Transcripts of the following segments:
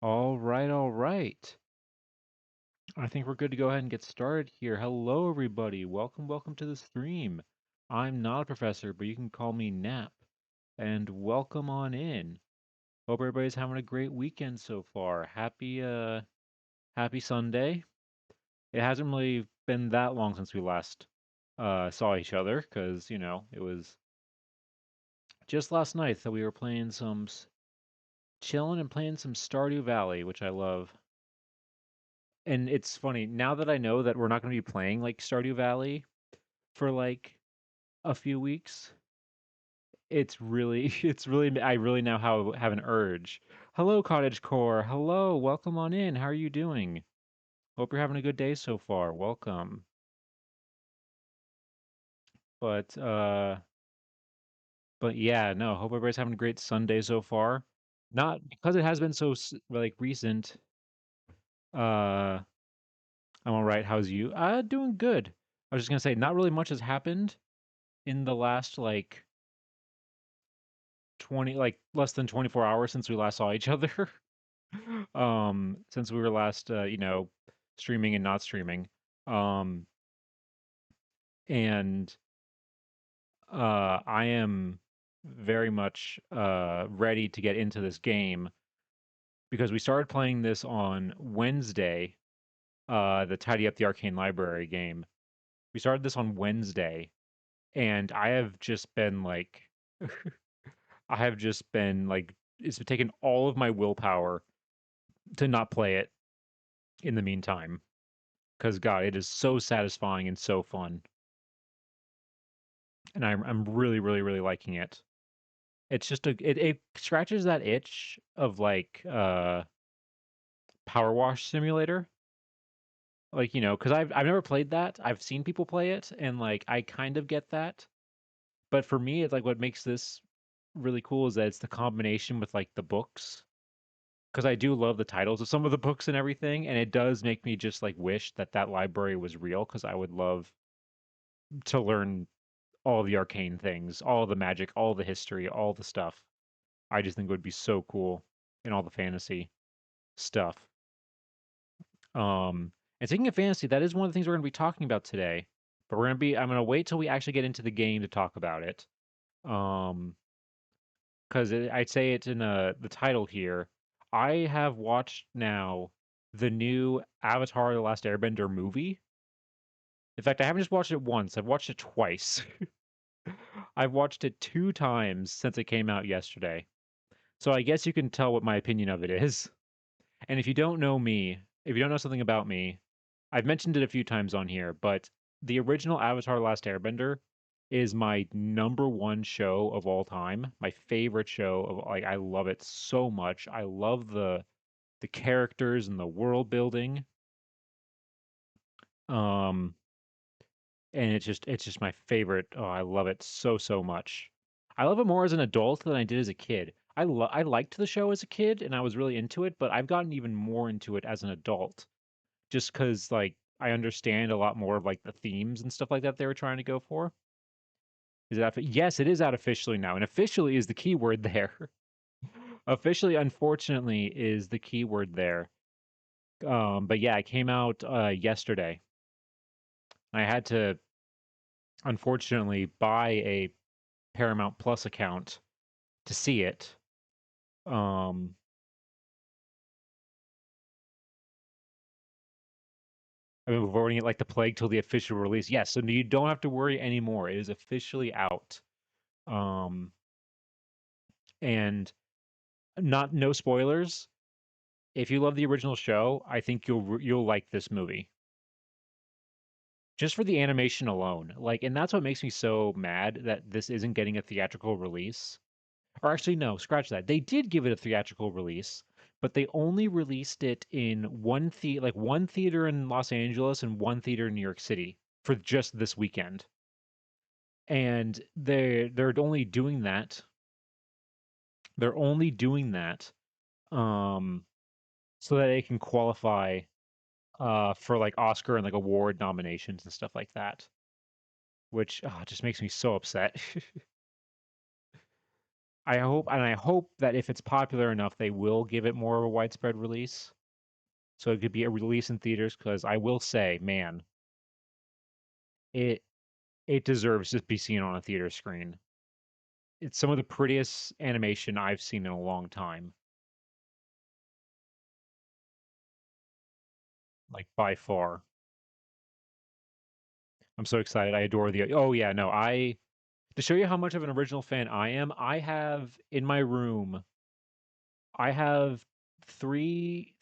All right, all right. I think we're good to go ahead and get started here. Hello, everybody. Welcome to the stream. I'm not a professor, but you can call me Nap. And welcome on in. Hope everybody's having a great weekend so far. Happy Sunday. It hasn't really been that long since we last saw each other, because, it was just last night that we were playing chilling and playing some Stardew Valley, which I love. And it's funny, now that I know that we're not going to be playing like Stardew Valley for like a few weeks, I really now have an urge. Hello, Cottage Core. Hello, welcome on in. How are you doing? Hope you're having a good day so far. Welcome. But uh but yeah, no, hope everybody's having a great Sunday so far. Not because it has been like recent. Uh I'm all right. How's you? Doing good. I was just gonna say, not really much has happened in the last like 20 like less than 24 hours since we last saw each other. Since we were last streaming and not streaming. Um and I am very much ready to get into this game because we started playing this on Wednesday, the Tidy Up the Arcane Library game. We started this on Wednesday, and I have just been like I have just been like it's taken all of my willpower to not play it in the meantime. Because God, it is so satisfying and so fun, and I'm really really liking it. It's just it scratches that itch of like Power Wash Simulator, like because I've never played that. I've seen people play it, and like I kind of get that. But for me, it's like what makes this really cool is that it's the combination with like the books. Because I do love the titles of some of the books and everything, and it does make me just like wish that that library was real. Because I would love to learn all the arcane things, all the magic, all the history, all the stuff. I just think it would be so cool in all the fantasy stuff. Um, and speaking of fantasy, that is one of the things we're going to be talking about today. But I'm going to wait till we actually get into the game to talk about it. Um, because I'd say it's in the title here. I have watched now the new Avatar: The Last Airbender movie. In fact, I haven't just watched it once. I've watched it twice. I've watched it 2 times since it came out yesterday. So I guess you can tell what my opinion of it is. And if you don't know me, if you don't know something about me, I've mentioned it a few times on here, but the original Avatar: Last Airbender is my number one show of all time. My favorite show of like I love it so much. I love the characters and the world building. Um and it's just my favorite. Oh, I love it so much. I love it more as an adult than I did as a kid. I liked the show as a kid and I was really into it, but I've gotten even more into it as an adult just because like I understand a lot more of like the themes and stuff like that they were trying to go for. Is that yes, it is out officially now, and officially is the key word there. Officially, unfortunately, is the key word there. But yeah, it came out yesterday. I had to unfortunately buy a Paramount Plus account to see it. Um, I've been avoiding it like the plague till the official release. Yes, so you don't have to worry anymore. It is officially out. Um, and not no spoilers. If you love the original show, I think you'll like this movie. Just for the animation alone. Like, and that's what makes me so mad that this isn't getting a theatrical release. Or actually, no, scratch that. They did give it a theatrical release, but they only released it in one theater in Los Angeles and one theater in New York City for just this weekend. And they're only doing that. They're only doing that um so that they can qualify for like Oscar and like award nominations and stuff like that, which just makes me so upset. I hope that if it's popular enough, they will give it more of a widespread release. So it could be a release in theaters, because I will say, man, it it deserves to be seen on a theater screen. It's some of the prettiest animation I've seen in a long time, like by far. I'm so excited. I adore the. Oh yeah, no, I to show you how much of an original fan I am, I have in my room, I have three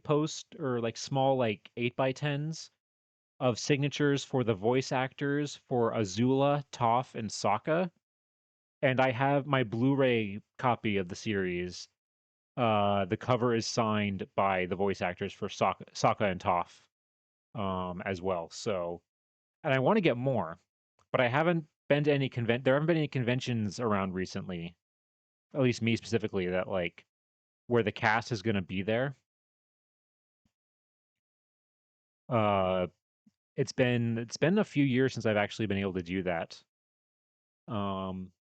post or like small like 8x10s of signatures for the voice actors for Azula, Toph, and Sokka, and I have my Blu-ray copy of the series. The cover is signed by the voice actors for Sokka and Toph, as well. So, and I want to get more, but I haven't been to any There haven't been any conventions around recently, at least me specifically, that like where the cast is going to be there. Uh, it's been a few years since I've actually been able to do that. Um,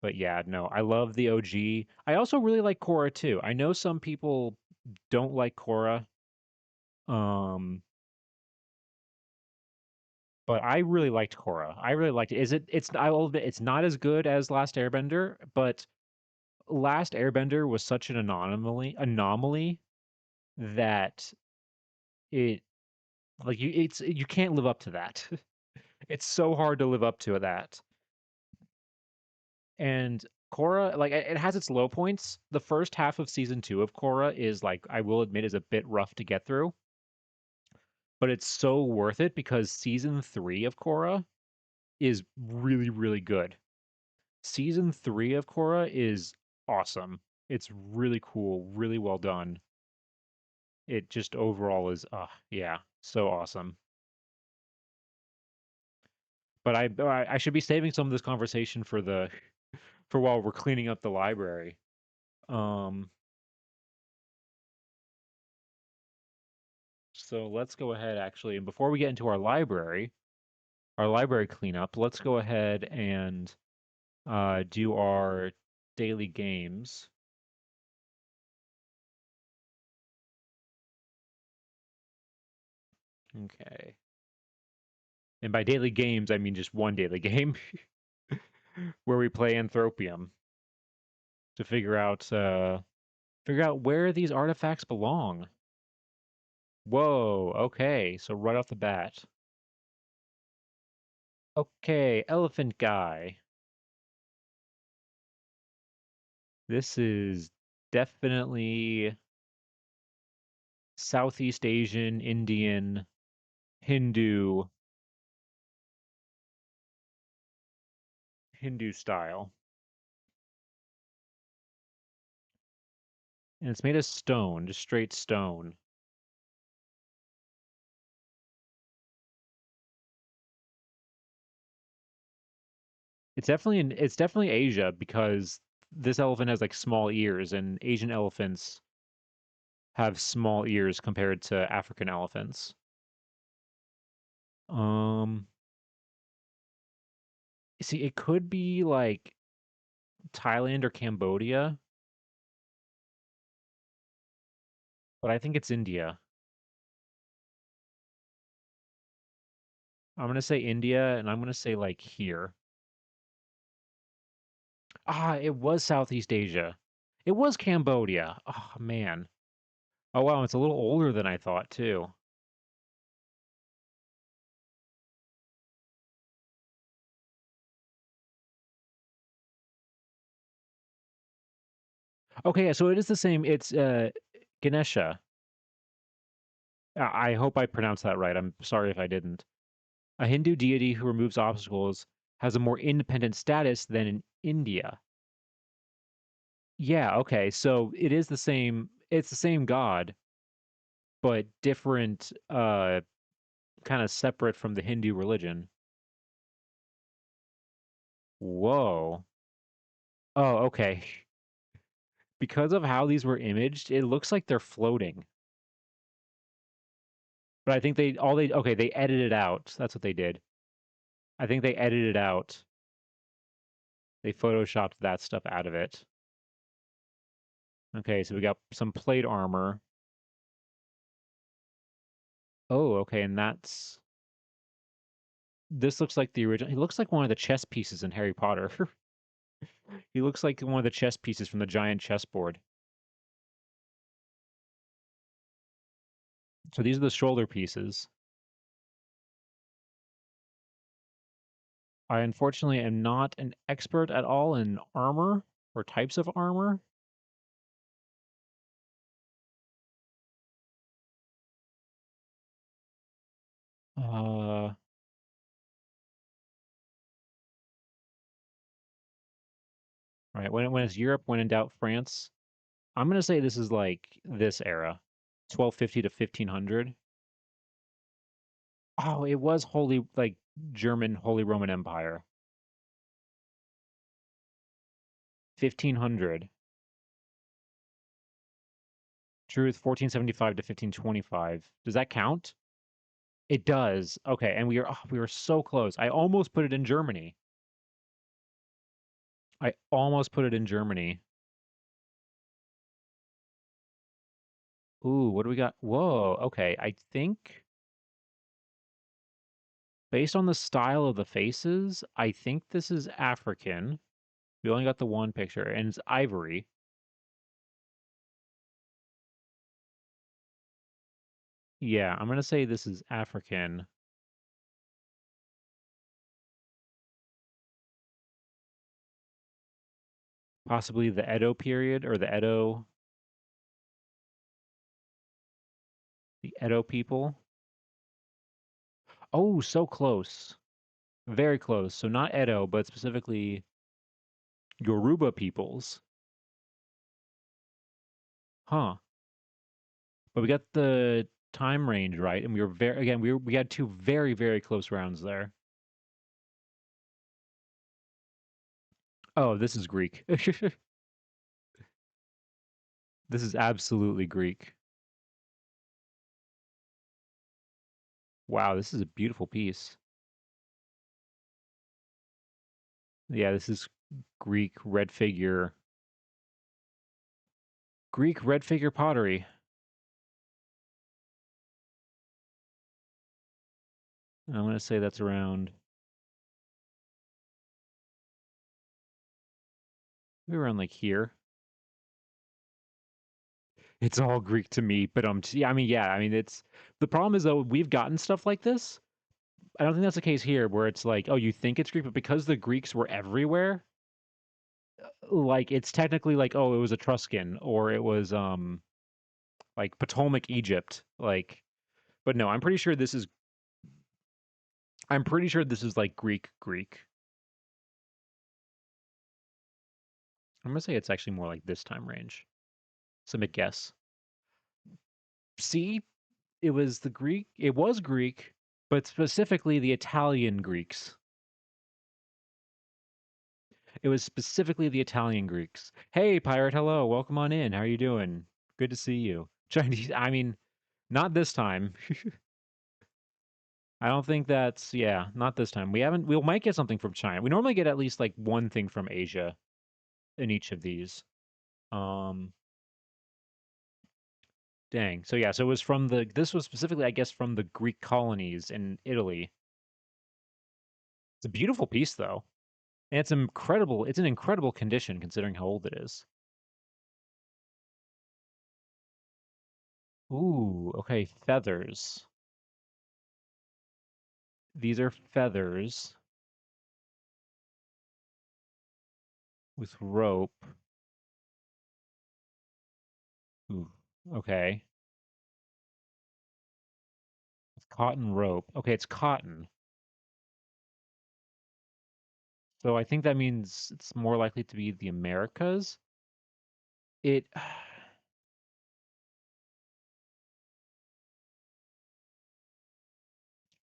but yeah, no, I love the OG. I also really like Korra too. I know some people don't like Korra, um, but I really liked Korra. I really liked it. I will admit, it's not as good as Last Airbender, but Last Airbender was such an anomaly that it like you can't live up to that. It's so hard to live up to that. And Korra, like it has its low points. The first half of season 2 of Korra is like I will admit is a bit rough to get through, but it's so worth it because season 3 of Korra is really really good. Season 3 of Korra is awesome. It's really cool, really well done. It just overall is yeah, so awesome. But I should be saving some of this conversation for the for while we're cleaning up the library. Um so let's go ahead actually, and before we get into our library cleanup, let's go ahead and do our daily games. Okay. And by daily games, I mean just one daily game where we play Anthropium to figure out where these artifacts belong. Whoa, okay. So right off the bat. Okay, elephant guy. This is definitely Southeast Asian, Indian, Hindu style. And it's made of stone, just straight stone. It's definitely Asia because this elephant has like small ears, and Asian elephants have small ears compared to African elephants. Um, see, it could be like Thailand or Cambodia, but I think it's India. I'm gonna say India, and I'm gonna say like here. Ah, it was Southeast Asia. It was Cambodia. Oh man. Oh wow, it's a little older than I thought too. Okay, yeah, so it is the same. It's Ganesha. I hope I pronounced that right. I'm sorry if I didn't. A Hindu deity who removes obstacles has a more independent status than in India. Yeah, okay. So it is the same, it's the same god, but different, kind of separate from the Hindu religion. Whoa. Oh, okay. Because of how these were imaged, it looks like they're floating. But I think okay, they edited out. That's what they did. I think they edited out. They photoshopped that stuff out of it. Okay, so we got some plate armor. Oh, okay, and this looks like the original. He looks like one of the chess pieces in Harry Potter. He looks like one of the chess pieces from the giant chessboard. So these are the shoulder pieces. I unfortunately am not an expert at all in armor or types of armor. Uh, right. When it's Europe, when in doubt, France. I'm gonna say this is like this era, 1250 to 1500. Oh, it was Holy like German Holy Roman Empire. 1500. Truth 1475 to 1525. Does that count? It does. Okay, and we were so close. I almost put it in Germany. I almost put it in Germany. Ooh, what do we got? Whoa, okay. I think based on the style of the faces, I think this is African. We only got the one picture, and it's ivory. Yeah, I'm gonna say this is African. Possibly the Edo period or the Edo people. Oh, so close. Very close. So not Edo, but specifically Yoruba peoples. Huh. But we got the time range right, and we were very again, we had two very, very close rounds there. Oh, this is Greek. This is absolutely Greek. Wow, this is a beautiful piece. Yeah, this is Greek red figure. Greek red figure pottery. I'm gonna say that's maybe around like here. It's all Greek to me, but yeah, I mean, it's the problem is though we've gotten stuff like this. I don't think that's the case here, where it's like, oh, you think it's Greek, but because the Greeks were everywhere, like it's technically like, oh, it was Etruscan or it was like Potomac, Egypt, like. But no, I'm pretty sure this is like Greek. I'm gonna say it's actually more like this time range. Some guess. See, it was Greek, but specifically the Italian Greeks. It was specifically the Italian Greeks. Hey, pirate, hello, welcome on in. How are you doing? Good to see you. Chinese, I mean, not this time. I don't think that's, yeah, not this time. We might get something from China. We normally get at least like one thing from Asia in each of these. Um, dang. So yeah, so it was this was specifically, I guess, from the Greek colonies in Italy. It's a beautiful piece though. And it's an incredible condition considering how old it is. Ooh, okay, feathers. These are feathers with rope. Ooh, okay. With cotton rope. Okay, it's cotton. So I think that means it's more likely to be the Americas. It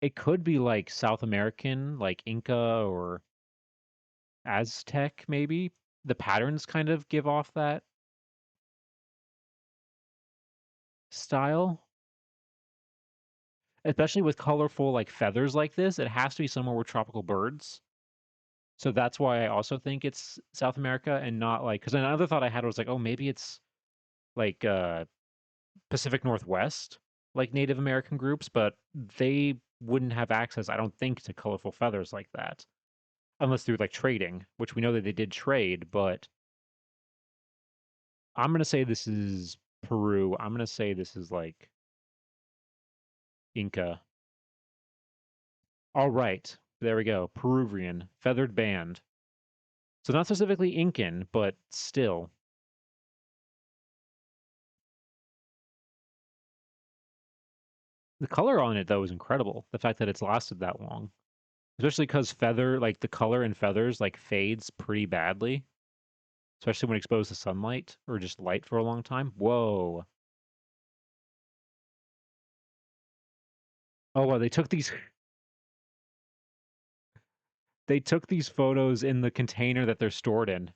it could be like South American, like Inca or Aztec maybe. The patterns kind of give off that style. Especially with colorful like feathers like this, it has to be somewhere with tropical birds. So that's why I also think it's South America and not like, because another thought I had was like, oh, maybe it's like Pacific Northwest, like Native American groups, but they wouldn't have access, I don't think, to colorful feathers like that unless through like trading, which we know that they did trade, but I'm going to say this is Peru. I'm going to say this is like Inca. All right. There we go. Peruvian, feathered band. So not specifically Incan, but still. The color on it, though, is incredible. The fact that it's lasted that long. Especially because feather, like the color in feathers, like fades pretty badly. Especially when exposed to sunlight or just light for a long time. Whoa. Oh, well, they took these photos in the container that they're stored in.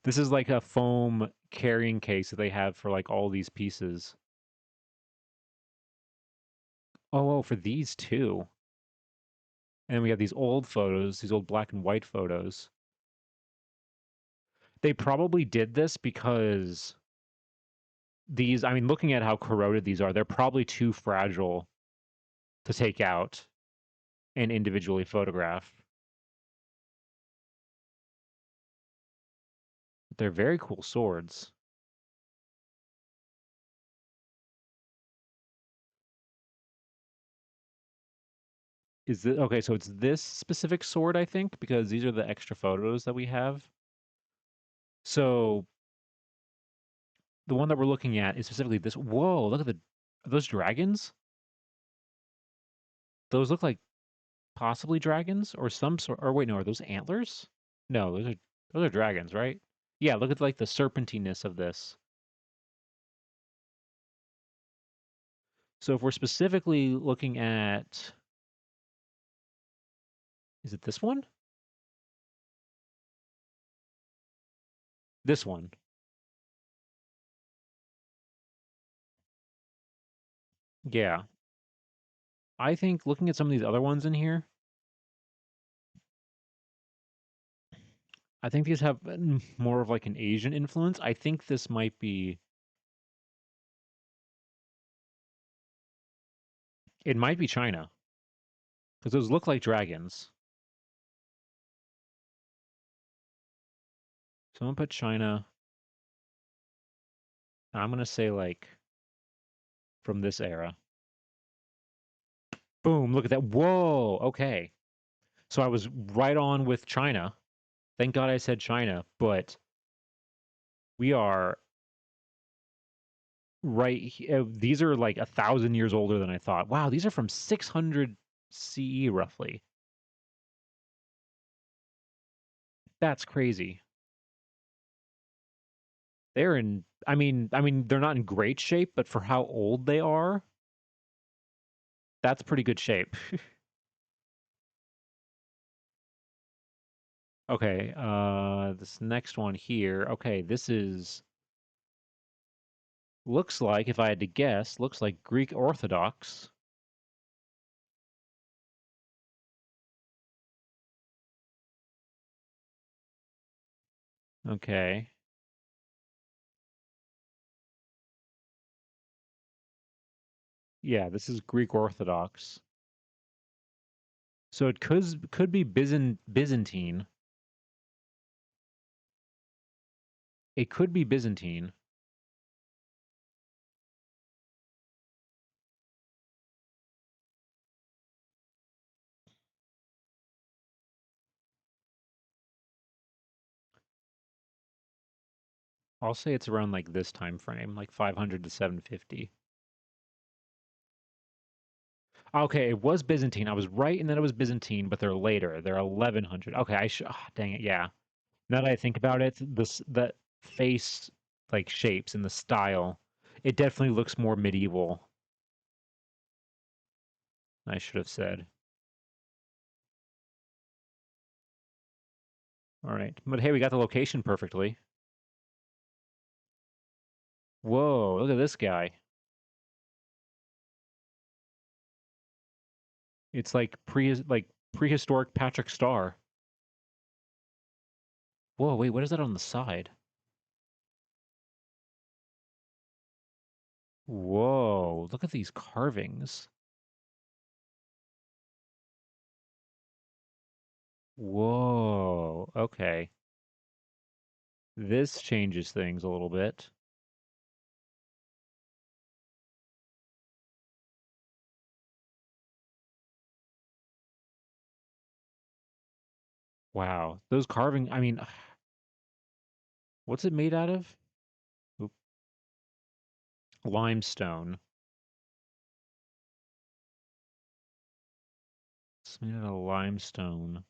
This is like a foam carrying case that they have for like all these pieces. Oh, for these too. And we have these old photos, these old black and white photos. They probably did this because these, I mean, looking at how corroded these are, they're probably too fragile to take out and individually photograph. They're very cool swords. Is it okay? So it's this specific sword, I think, because these are the extra photos that we have. So the one that we're looking at is specifically this. Whoa, look at are those dragons? Those look like possibly dragons or some sort. Or wait, no, are those antlers? No, those are dragons, right? Yeah, look at like the serpentiness of this. So if we're specifically looking at, is it this one? This one. Yeah. I think looking at some of these other ones in here, I think these have more of like an Asian influence. I think this might be, it might be China because those look like dragons. So I'm gonna put China. I'm gonna say like from this era. Boom, look at that. Whoa, okay. So I was right on with China. Thank God I said China, but we are these are like 1,000 years older than I thought. Wow, these are from 600 CE roughly. That's crazy. I mean, they're not in great shape, but for how old they are, that's pretty good shape. Okay, this next one here. Okay, this is looks like, if I had to guess, looks like Greek Orthodox. Okay. Yeah, this is Greek Orthodox. So it could be Byzantine. It could be Byzantine. I'll say it's around like this time frame, like 500 to 750. Okay, it was Byzantine. I was right in that it was Byzantine, but they're later. They're 1100. Okay, dang it, yeah. Now that I think about it, this that face like shapes and the style, it definitely looks more medieval. I should have said. All right, but hey, we got the location perfectly. Whoa, look at this guy. It's like prehistoric Patrick Star. Whoa, wait, what is that on the side? Whoa, look at these carvings. Whoa, okay. This changes things a little bit. Wow, those carving, I mean, what's it made out of? Oop, limestone. It's made out of limestone.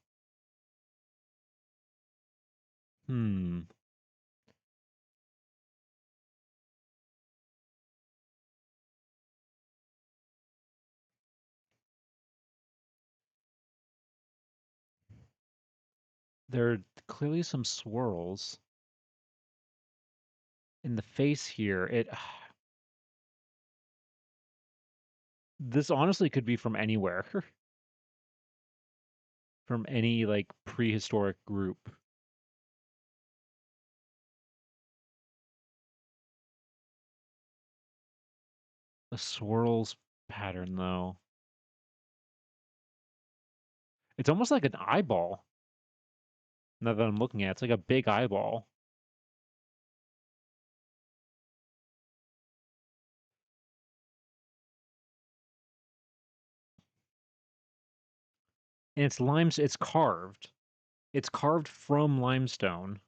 Hmm. There are clearly some swirls in the face here. This honestly could be from anywhere, from any like prehistoric group. The swirls pattern though. It's almost like an eyeball. Now that I'm looking at it, it's like a big eyeball. And it's carved. It's carved from limestone.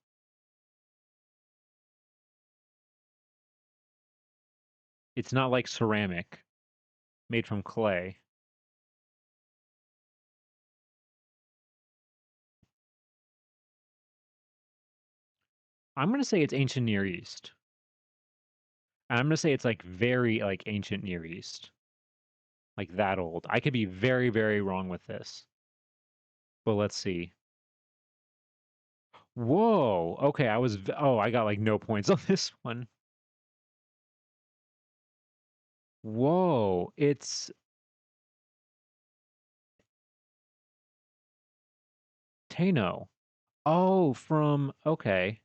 It's not like ceramic made from clay. I'm gonna say it's ancient Near East. And I'm gonna say it's like very like ancient Near East. Like that old. I could be very, very wrong with this. But let's see. Whoa. Okay, oh, I got like no points on this one. Whoa. It's Tano. Oh, from okay.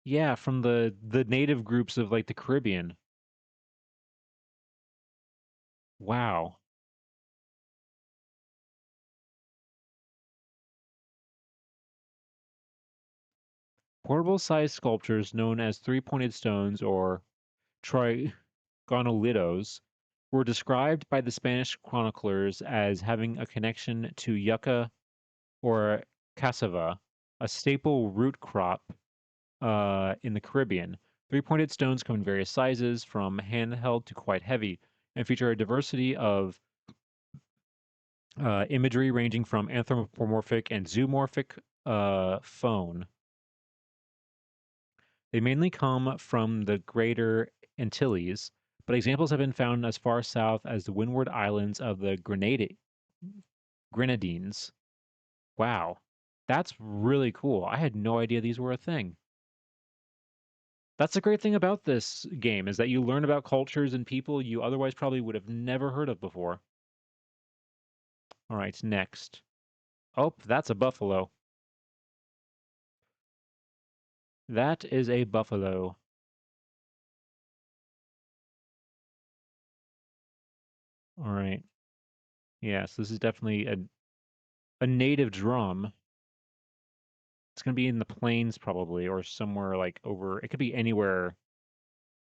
Yeah, from the native groups of like the Caribbean. Wow. Portable sized sculptures known as three-pointed stones or trigonolitos were described by the Spanish chroniclers as having a connection to yucca or cassava, a staple root crop in the Caribbean. Three-pointed stones come in various sizes, from handheld to quite heavy, and feature a diversity of imagery ranging from anthropomorphic and zoomorphic phone. They mainly come from the Greater Antilles, but examples have been found as far south as the Windward Islands of the Grenadines. Wow, that's really cool. I had no idea these were a thing. That's the great thing about this game is that you learn about cultures and people you otherwise probably would have never heard of before. All right, next. Oh, that's a buffalo. That is a buffalo. All right. Yes, this is definitely a native drum. It's gonna be in the plains probably, or somewhere like over. It could be anywhere,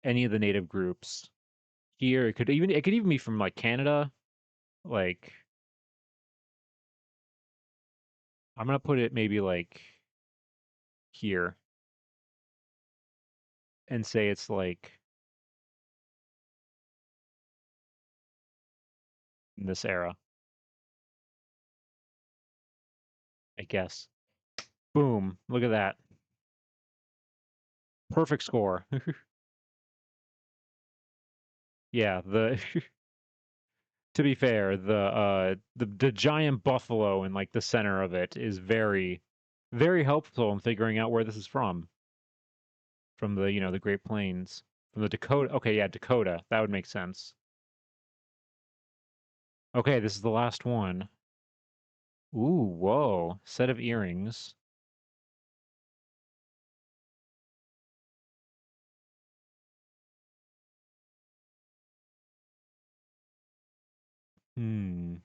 any of the native groups. Here, it could even be from like Canada. Like I'm gonna put it maybe like here and say it's like in this era, I guess. Boom! Look at that. Perfect score. Yeah, the to be fair, the giant buffalo in like the center of it is very very helpful in figuring out where this is from the, the Great Plains, from the Dakota. Okay, yeah, Dakota. That would make sense. Okay, this is the last one. Ooh, whoa. Set of earrings. Hmm.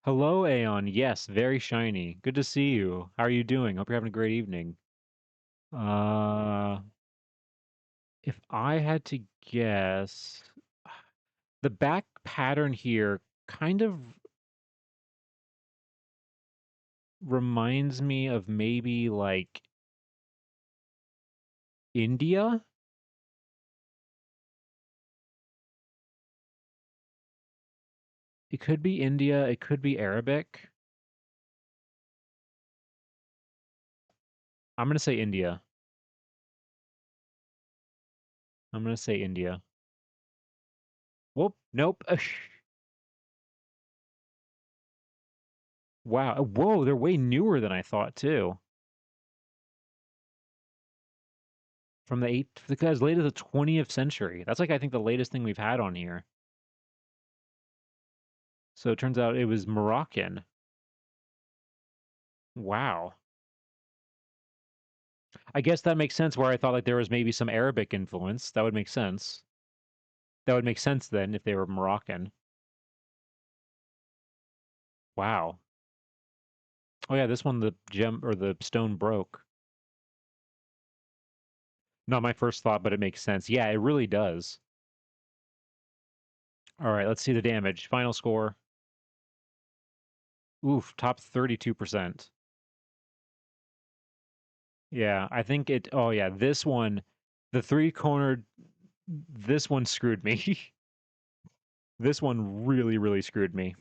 Hello, Aeon. Yes, very shiny. Good to see you. How are you doing? Hope you're having a great evening. Uh, if I had to guess, the back pattern here kind of reminds me of maybe like India. It could be India, it could be Arabic. I'm gonna say India. I'm gonna say India. Whoop, nope. Wow. Whoa, they're way newer than I thought too. From the eighth, as late as the 20th century. That's like I think the latest thing we've had on here. So it turns out it was Moroccan. Wow. I guess that makes sense where I thought like there was maybe some Arabic influence. That would make sense. That would make sense then if they were Moroccan. Wow. Oh yeah, this one the gem or the stone broke. Not my first thought, but it makes sense. Yeah, it really does. All right, let's see the damage. Final score. Oof, top 32%. Yeah, I think it. Oh yeah, this one, the three-cornered. This one screwed me. This one really, really screwed me.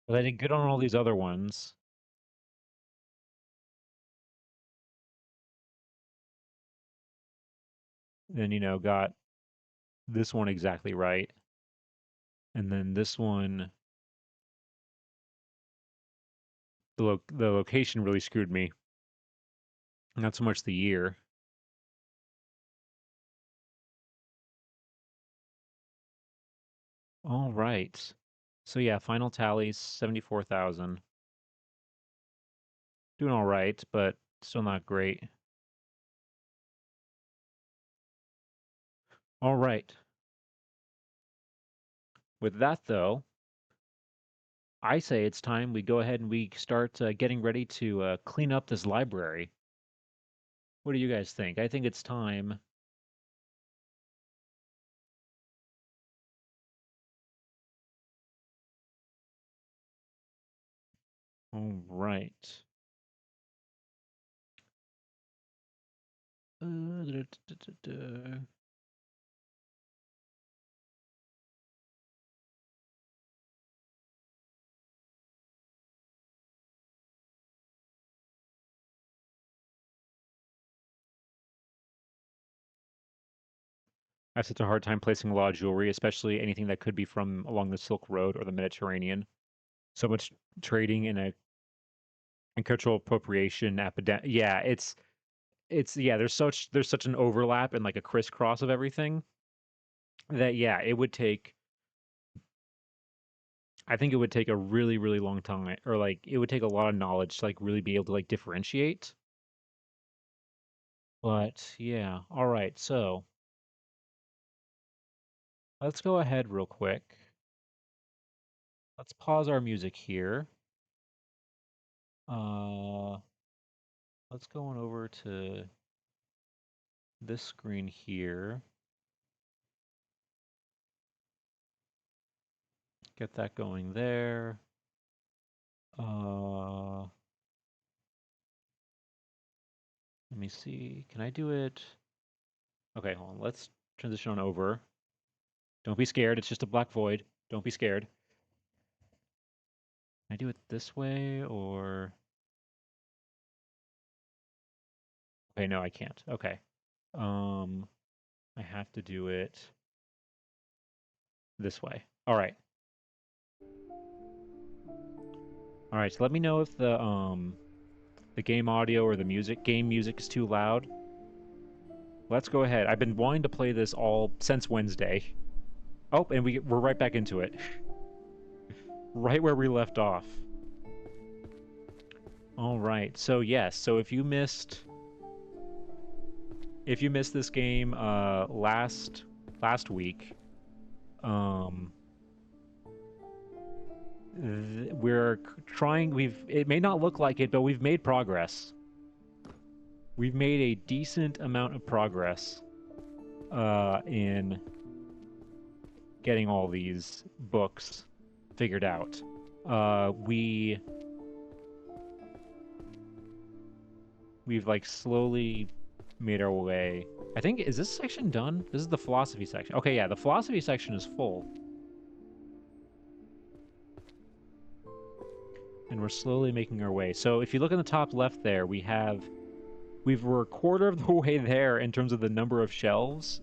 But I did good on all these other ones. Then, got this one exactly right. And then this one, the location really screwed me. Not so much the year. All right. So yeah, final tallies 74,000. Doing all right, but still not great. All right. With that though, I say it's time we go ahead and we start getting ready to clean up this library. What do you guys think? I think it's time. All right. Da, da, da, da. I have such a hard time placing a lot of jewelry, especially anything that could be from along the Silk Road or the Mediterranean. So much trading and cultural appropriation epidemic. Yeah, it's yeah. There's such an overlap and like a crisscross of everything that yeah, it would take. I think it would take a really really long time, or like it would take a lot of knowledge to like really be able to like differentiate. But yeah, all right. So let's go ahead real quick. Let's pause our music here. Uh, let's go on over to this screen here. Get that going there. Uh, let me see. Can I do it? Okay, hold on. Let's transition on over. Don't be scared. It's just a black void. Don't be scared. Can I do it this way or? Okay, no, I can't. Okay. Um, I have to do it this way. All right. All right. So let me know if the game audio or the game music is too loud. Let's go ahead. I've been wanting to play this all since Wednesday. Oh, and we're right back into it. Right where we left off. All right. So yes, so if you missed this game last week, um we're trying, it may not look like it, but we've made progress. We've made a decent amount of progress in getting all these books figured out. We've like slowly made our way. I think, is this section done? This is the philosophy section. Okay, yeah, the philosophy section is full. And we're slowly making our way. So if you look in the top left there, we're a quarter of the way there in terms of the number of shelves,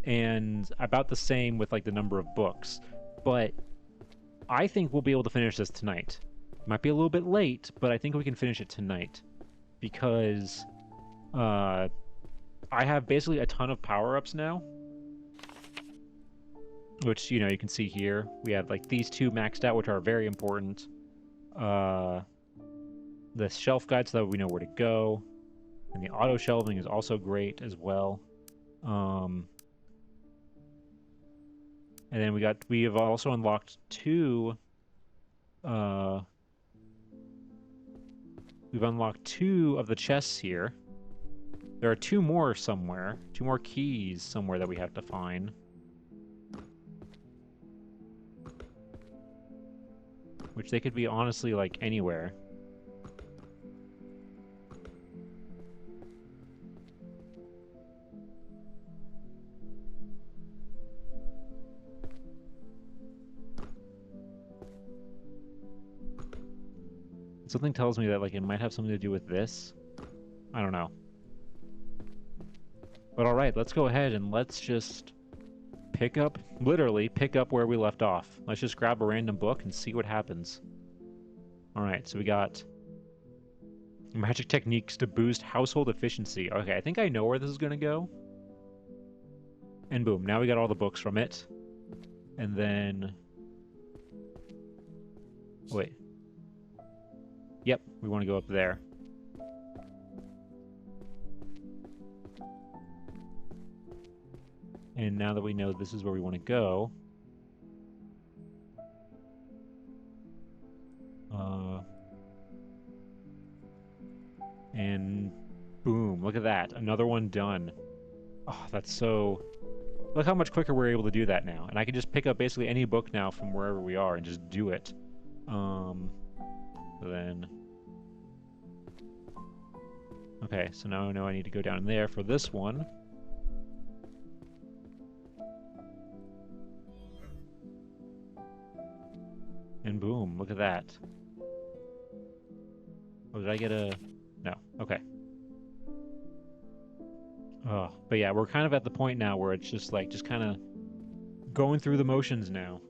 and about the same with like the number of books. But I think we'll be able to finish this tonight. Might be a little bit late, but I think we can finish it tonight. Because I have basically a ton of power-ups now. Which, you know, you can see here. We have like these two maxed out, which are very important. The shelf guide so that we know where to go. And the auto shelving is also great as well. And then we have also unlocked two we've unlocked two of the chests here. There are two more somewhere. Two more keys somewhere that we have to find. Which they could be honestly like anywhere. Something tells me that like it might have something to do with this. I don't know. But alright, let's go ahead and let's just literally pick up where we left off. Let's just grab a random book and see what happens. Alright, so we got magic techniques to boost household efficiency. Okay, I think I know where this is going to go. And boom, now we got all the books from it. And then... wait. Yep, we want to go up there. And now that we know this is where we want to go... and boom, look at that. Another one done. Oh, that's so... Look how much quicker we're able to do that now. And I can just pick up basically any book now from wherever we are and just do it. Then... okay, so now I know I need to go down there for this one. And boom, look at that. Oh, did I get a... no, okay. Oh, but yeah, we're kind of at the point now where it's just like, just kind of going through the motions now.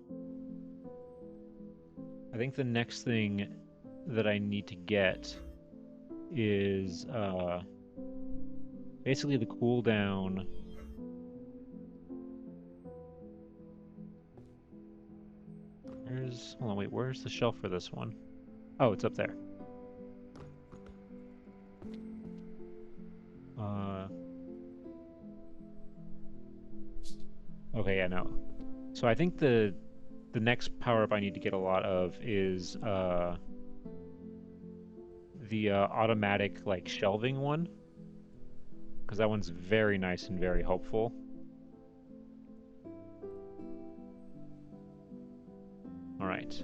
I think the next thing that I need to get is basically the cooldown. Hold on, wait, where's the shelf for this one? Oh, it's up there. Okay, yeah, no. So I think the next power-up I need to get a lot of is the automatic like shelving one, because that one's very nice and very helpful. All right.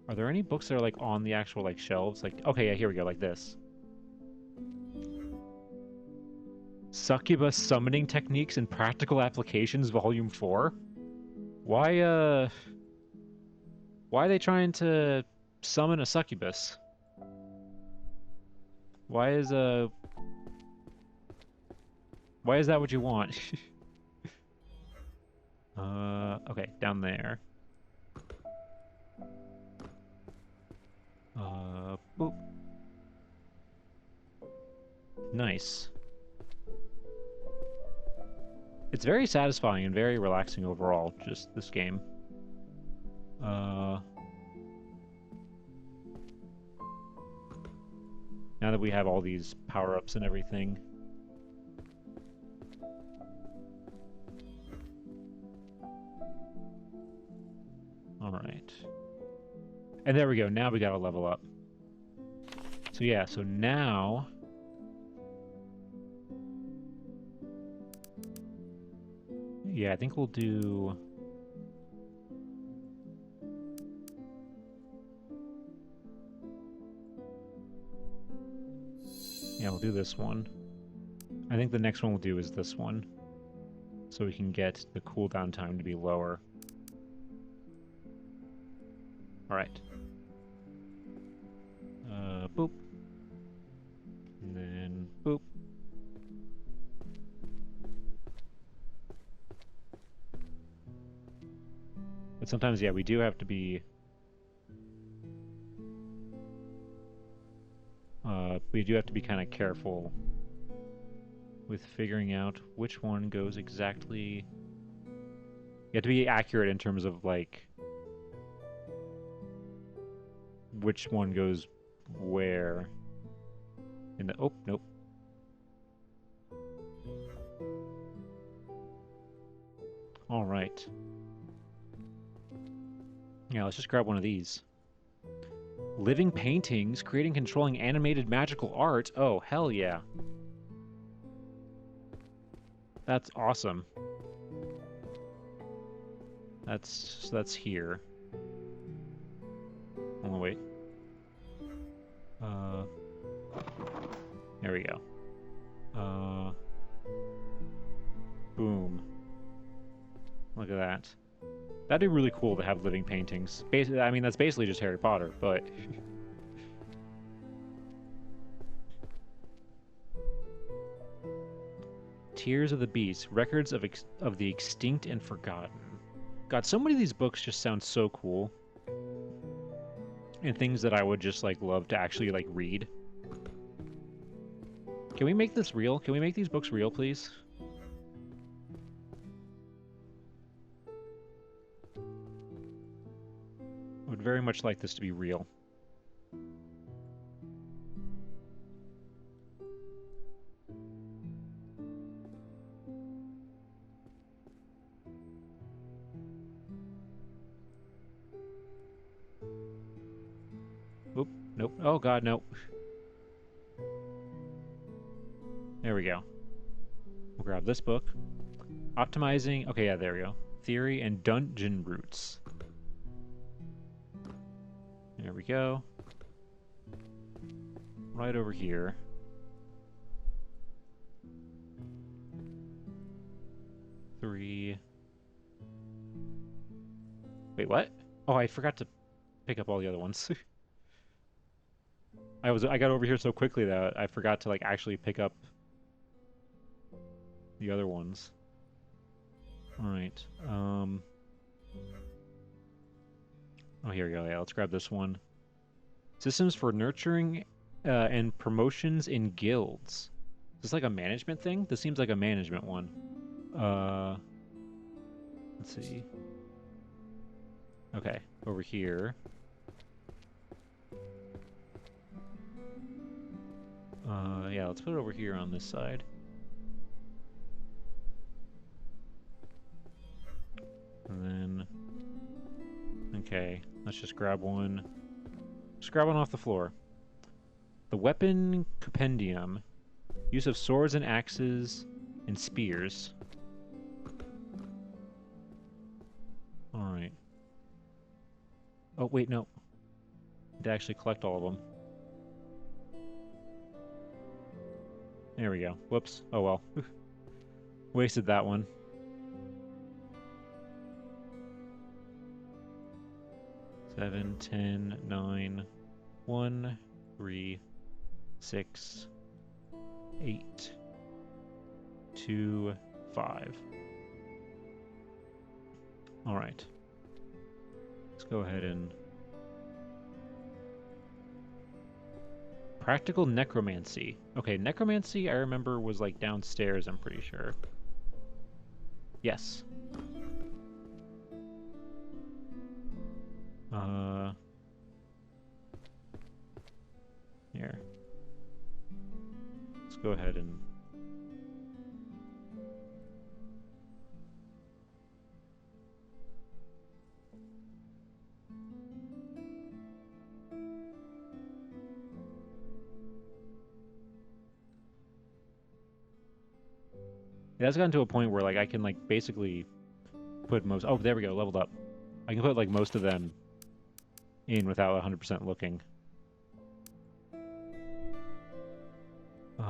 Are there any books that are like on the actual like shelves? Like, okay, yeah, here we go, like this. Succubus Summoning Techniques and Practical Applications, Volume 4? Why are they trying to summon a succubus? Why is that what you want? Okay, down there. Boop. It's very satisfying and very relaxing overall, just this game. Now that we have all these power-ups and everything. Alright. And there we go, now we gotta level up. So yeah, so now... Yeah, I think we'll do... Yeah, we'll do this one. I think the next one we'll do is this one. So we can get the cooldown time to be lower. Alright. Boop. And then boop. But sometimes, yeah, we do have to be... kind of careful with figuring out which one goes exactly... You have to be accurate in terms of, like, which one goes where in the... Oh, nope. All right. Yeah, let's just grab one of these. Living paintings, creating, controlling animated magical art. Oh, hell yeah. That's awesome. That's here. Oh, wait. There we go. Boom. Look at that. That'd be really cool to have living paintings. Basically, I mean, that's basically just Harry Potter, but... Tears of the Beast, records of the extinct and forgotten. God, so many of these books just sound so cool. And things that I would just, like, love to actually, like, read. Can we make this real? Can we make these books real, please? I would very much like this to be real. Oop, nope. Oh god, no. There we go. We'll grab this book. Optimizing... Okay, yeah, there we go. Theory and Dungeon Roots. There we go. Right over here. Three. Wait, what? Oh, I forgot to pick up all the other ones. I got over here so quickly that I forgot to, like, actually pick up the other ones. Alright, Oh, here we go. Yeah, let's grab this one. Systems for nurturing and promotions in guilds. Is this like a management thing? This seems like a management one. Let's see. Okay, over here. Yeah, let's put it over here on this side. And then... Okay, let's just grab one. Just grab one off the floor. The Weapon Compendium. Use of swords and axes and spears. Alright. Oh, wait, no. To actually collect all of them. There we go. Whoops. Oh well. Wasted that one. Seven, 10, 9, 1, 3, 6, 8, 2, 5. All right. Let's go ahead and... Practical Necromancy. Okay, Necromancy I remember was like downstairs, I'm pretty sure. Yes. Here. Let's go ahead and... It has gotten to a point where, like, I can, like, basically put most... Oh, there we go, leveled up. I can put, like, most of them in without 100% looking. Let's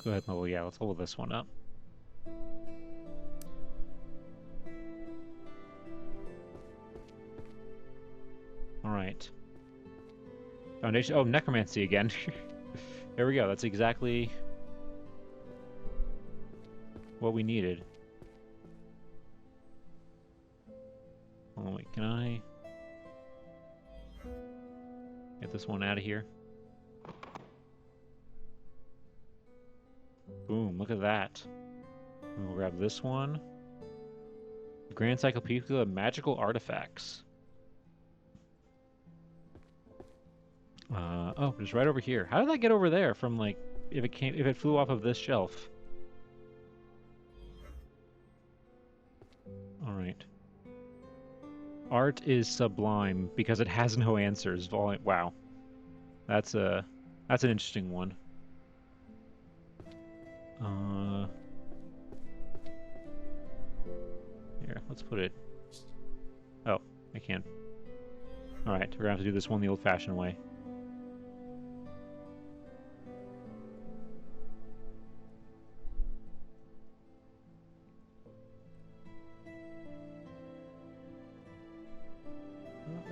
go ahead and level... Yeah, let's level this one up. Alright. Foundation... Oh, necromancy again. There we go. That's exactly what we needed. Oh, wait. Can I get this one out of here? Boom. Look at that. We'll grab this one. Grand Encyclopedia of Magical Artifacts. Oh, it's right over here. How did that get over there from, like, if it flew off of this shelf? Alright. Art is sublime because it has no answers. Wow. That's an interesting one. Here, let's put it... Oh, I can't. Alright, we're gonna have to do this one the old-fashioned way.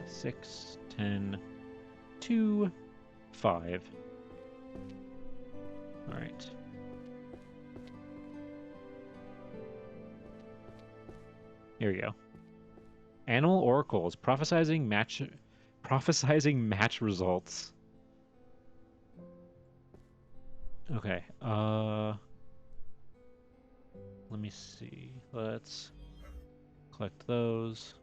Six, 10, 2, 5. All right. Here we go. Animal oracles prophesizing match results. Okay. Let me see. Let's collect those.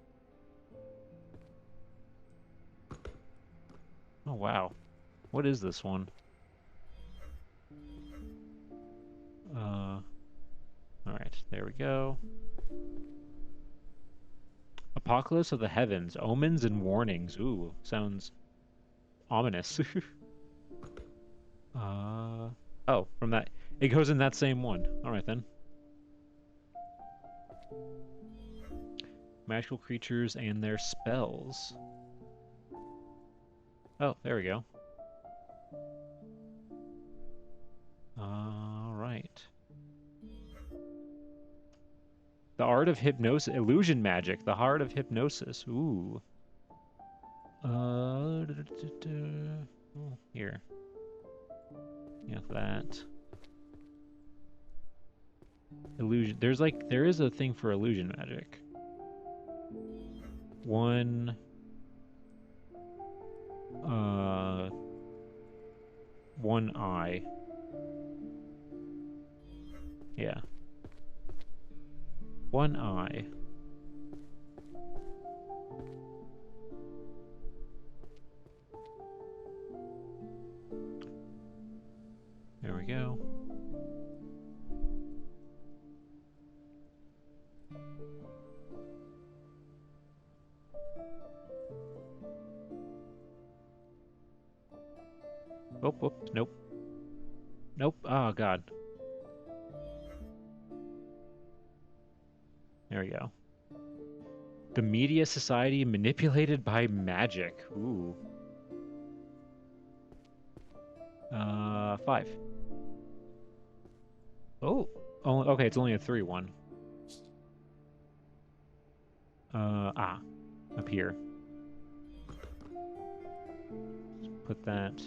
Oh, wow. What is this one? Alright, there we go. Apocalypse of the Heavens, Omens and Warnings. Ooh, sounds ominous. Oh, from that... It goes in that same one. Alright, then. Magical creatures and their spells. Oh, there we go. Alright. The Art of Hypnosis. Illusion Magic. The Heart of Hypnosis. Ooh. Oh, here. Yeah, that. Illusion. There is a thing for illusion magic. One eye. Yeah. One eye. There we go. Oh, whoops, nope. Nope, oh god. There we go. The Media Society manipulated by magic. Ooh. 5. Oh, okay, it's only a 3-1. Up here. Put that.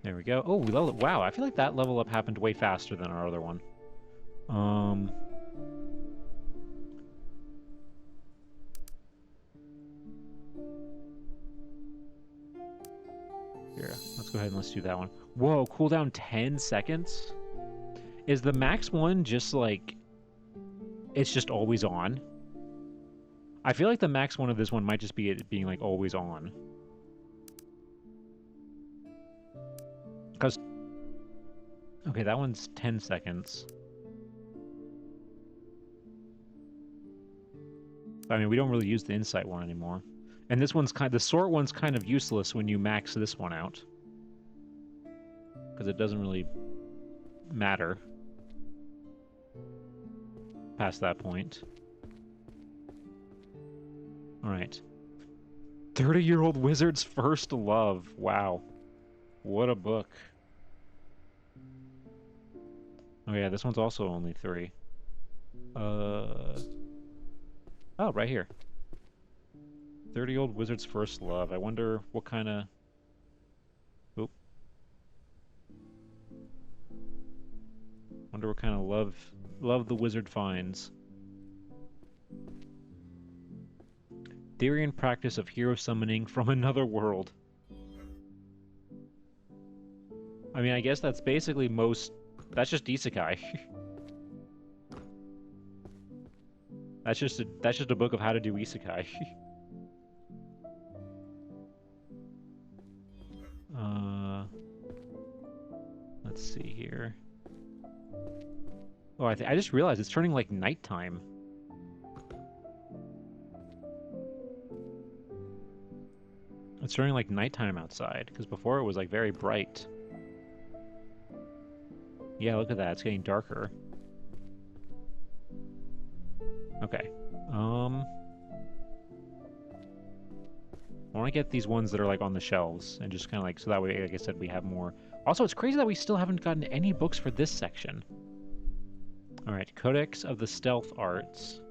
There we go. Oh, we leveled. Wow, I feel like that level up happened way faster than our other one. Here, let's go ahead and let's do that one. Whoa, cooldown 10 seconds? Is the max one just like... It's just always on? I feel like the max one of this one might just be it being like always on. Because... Okay, that one's 10 seconds. I mean, we don't really use the insight one anymore. And this one's the sort one's kind of useless when you max this one out. Because it doesn't really matter past that point. Alright. 30-Year-Old Wizard's First Love. Wow. What a book. Oh yeah, this one's also only 3. Oh, right here. 30-Year-Old Wizard's First Love. I wonder what kind of... Oop. Wonder what kind of love the wizard finds. Theory and practice of hero summoning from another world. I mean, I guess that's basically most... That's just isekai. That's just a book of how to do isekai. Let's see here. Oh, I just realized it's turning like nighttime. It's turning like nighttime outside, because before it was like very bright. Yeah, look at that. It's getting darker. Okay. I want to get these ones that are like on the shelves and just kind of like, so that way, like I said, we have more. Also, it's crazy that we still haven't gotten any books for this section. All right, Codex of the Stealth Arts.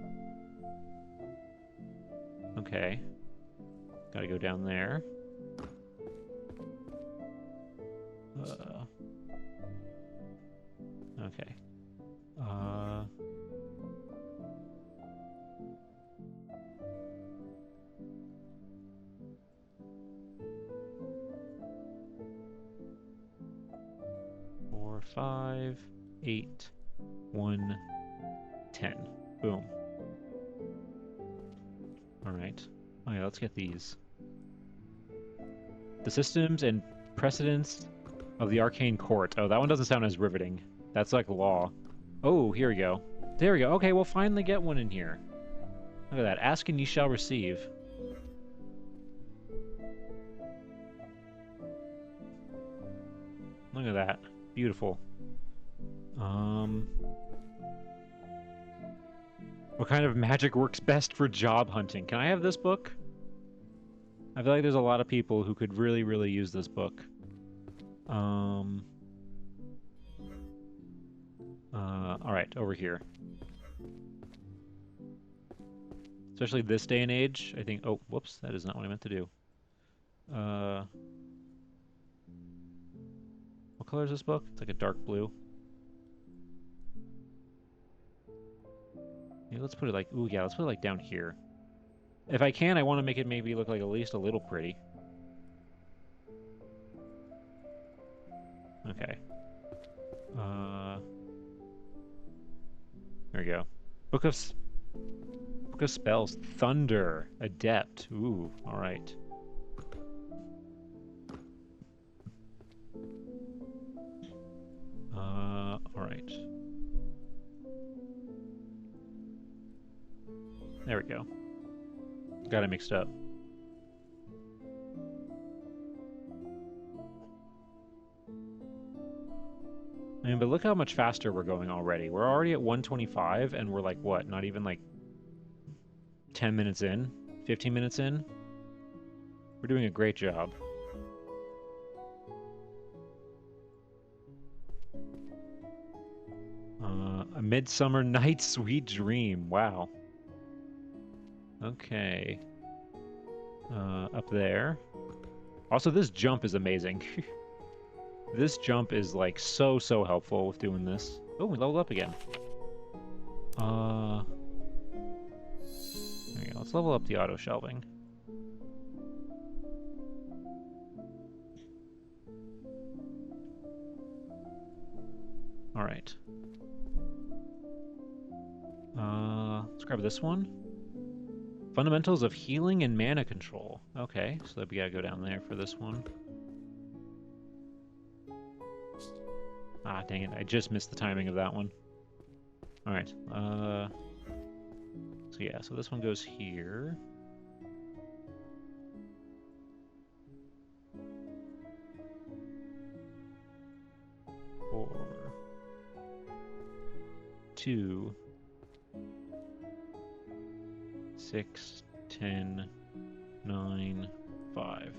Okay. Gotta go down there. Okay. Four, 5, 8, 1, 10. Boom. All right. Oh yeah, let's get these. The systems and precedents of the Arcane Court. Oh, that one doesn't sound as riveting. That's like law. Oh, here we go. There we go. Okay, we'll finally get one in here. Look at that. Ask and ye shall receive. Look at that. Beautiful. What kind of magic works best for job hunting? Can I have this book? I feel like there's a lot of people who could really, really use this book. Alright, over here. Especially this day and age, I think... Oh, whoops, that is not what I meant to do. What color is this book? It's like a dark blue. Maybe let's put it like... Ooh, yeah, let's put it like down here. If I can, I want to make it maybe look like at least a little pretty. Okay. There we go. Book of Spells. Thunder. Adept. Ooh, alright. Alright. There we go. Got it mixed up. I mean, but look how much faster we're going already. We're already at 125, and we're like, what, not even like 10 minutes in? 15 minutes in? We're doing a great job. A Midsummer Night's Sweet Dream. Wow. Okay. Up there. Also, this jump is amazing. This jump is, like, so helpful with doing this. Oh, we leveled up again. There we go. Let's level up the auto-shelving. All right. Let's grab this one. Fundamentals of healing and mana control. Okay, so we gotta go down there for this one. Ah, dang it. I just missed the timing of that one. All right. So yeah, so this one goes here. Four. 2. 6, 10, 9, 5.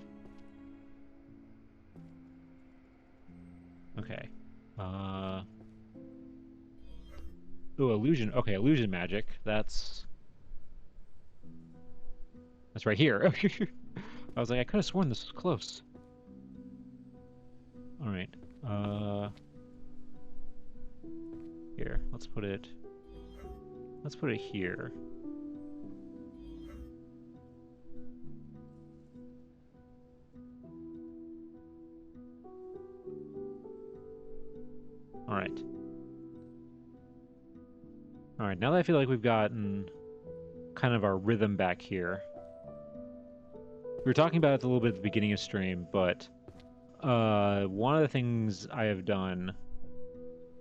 Okay. Ooh, illusion. Okay, illusion magic. That's right here. I was like, I could have sworn this was close. All right. Here. Let's put it here. All right. All right, now that I feel like we've gotten kind of our rhythm back here. We were talking about it a little bit at the beginning of stream, but one of the things I have done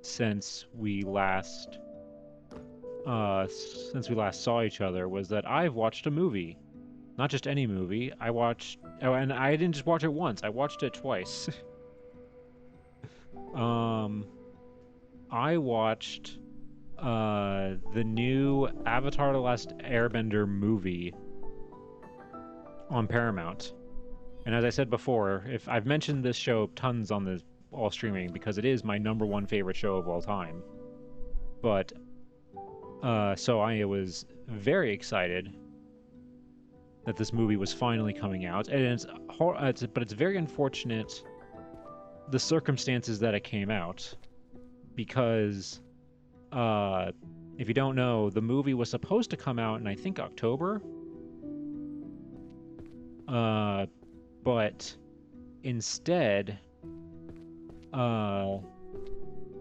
since we last saw each other was that I've watched a movie. Not just any movie. I watched... Oh, and I didn't just watch it once. I watched it twice. I watched the new Avatar: The Last Airbender movie on Paramount. And as I said before, if I've mentioned this show tons on the all streaming because it is my #1 favorite show of all time. But so I was very excited that this movie was finally coming out, and but it's very unfortunate the circumstances that it came out, because if you don't know, the movie was supposed to come out in, I think, October, but instead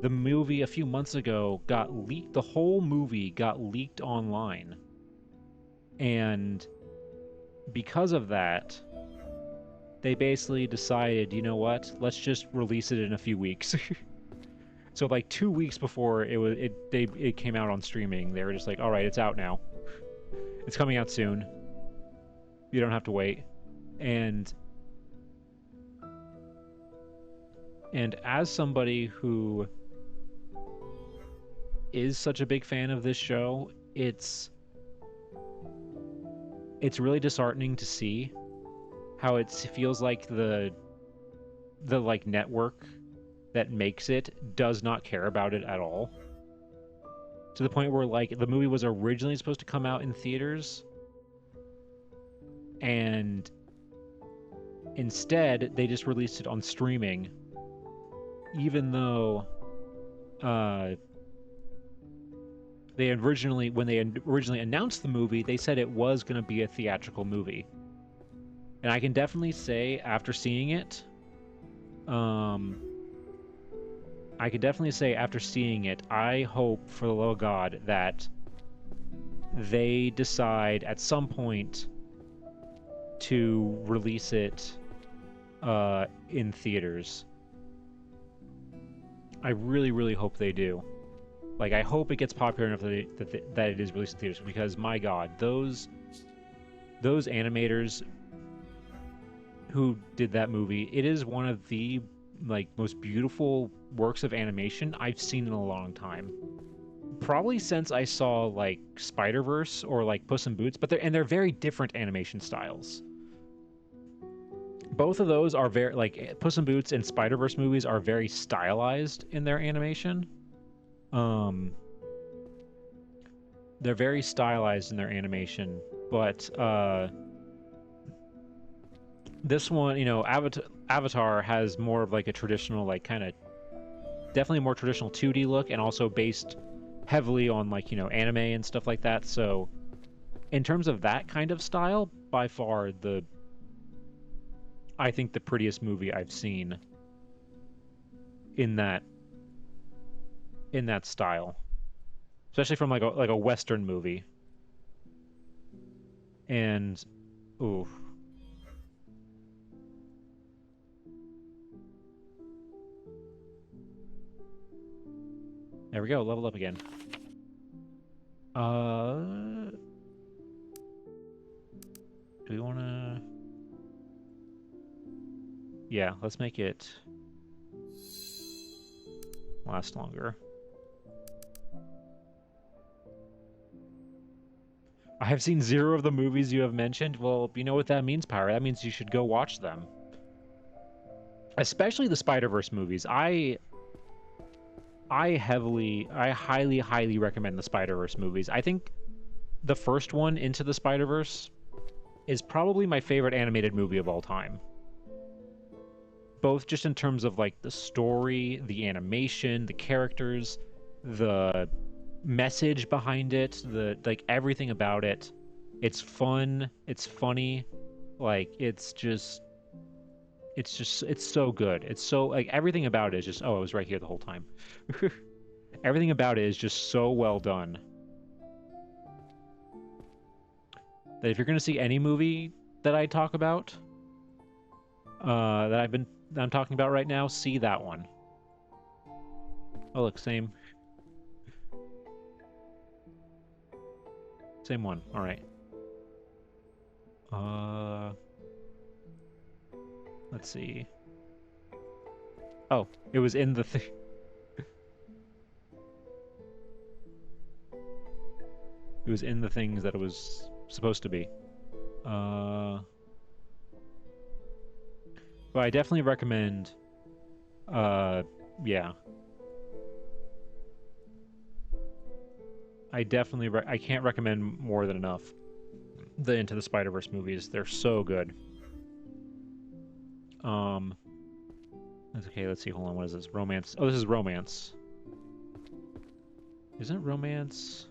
the movie a few months ago got leaked. The whole movie got leaked online, and because of that, they basically decided, you know what, let's just release it in a few weeks. So like 2 weeks before it came out on streaming, they were just like, all right, it's out now. It's coming out soon. You don't have to wait. And as somebody who is such a big fan of this show, it's really disheartening to see how it feels like the like network that makes it does not care about it at all. To the point where, like, the movie was originally supposed to come out in theaters, and instead they just released it on streaming, even though when they originally announced the movie, they said it was going to be a theatrical movie. And I can definitely say, after seeing it, I hope, for the love of God, that they decide at some point to release it in theaters. I really, really hope they do. Like, I hope it gets popular enough that it is released in theaters, because, my God, those animators who did that movie, it is one of the, like, most beautiful works of animation I've seen in a long time. Probably since I saw, like, Spider-Verse or, like, Puss in Boots, but they're very different animation styles. Both of those are very, like, Puss in Boots and Spider-Verse movies are very stylized in their animation. They're very stylized in their animation, but this one, you know, Avatar has more of like a traditional, like, kind of definitely more traditional 2D look, and also based heavily on, like, you know, anime and stuff like that. So in terms of that kind of style, by far I think the prettiest movie I've seen in that in that style, especially from like a Western movie. And ooh, there we go, level up again. Do we want to? Yeah, let's make it last longer. I have seen 0 of the movies you have mentioned. Well, you know what that means, Pyra. That means you should go watch them. Especially the Spider-Verse movies. I highly, highly recommend the Spider-Verse movies. I think the first one, Into the Spider-Verse, is probably my favorite animated movie of all time. Both just in terms of like the story, the animation, the characters, the message behind it, the like everything about it. It's fun, it's funny, like it's so good. It's so like everything about it is just, oh, I was right here the whole time. Everything about it is just so well done that if you're going to see any movie that I talk about, that I'm talking about right now, see that one. Oh, look, same one. All right. Let's see. Oh, it was in the thing. It was in the things that it was supposed to be. But I definitely recommend, yeah. I can't recommend more than enough the Into the Spider-Verse movies. They're so good. That's okay. Let's see. Hold on. What is this? Romance. Oh, this is romance. Isn't romance?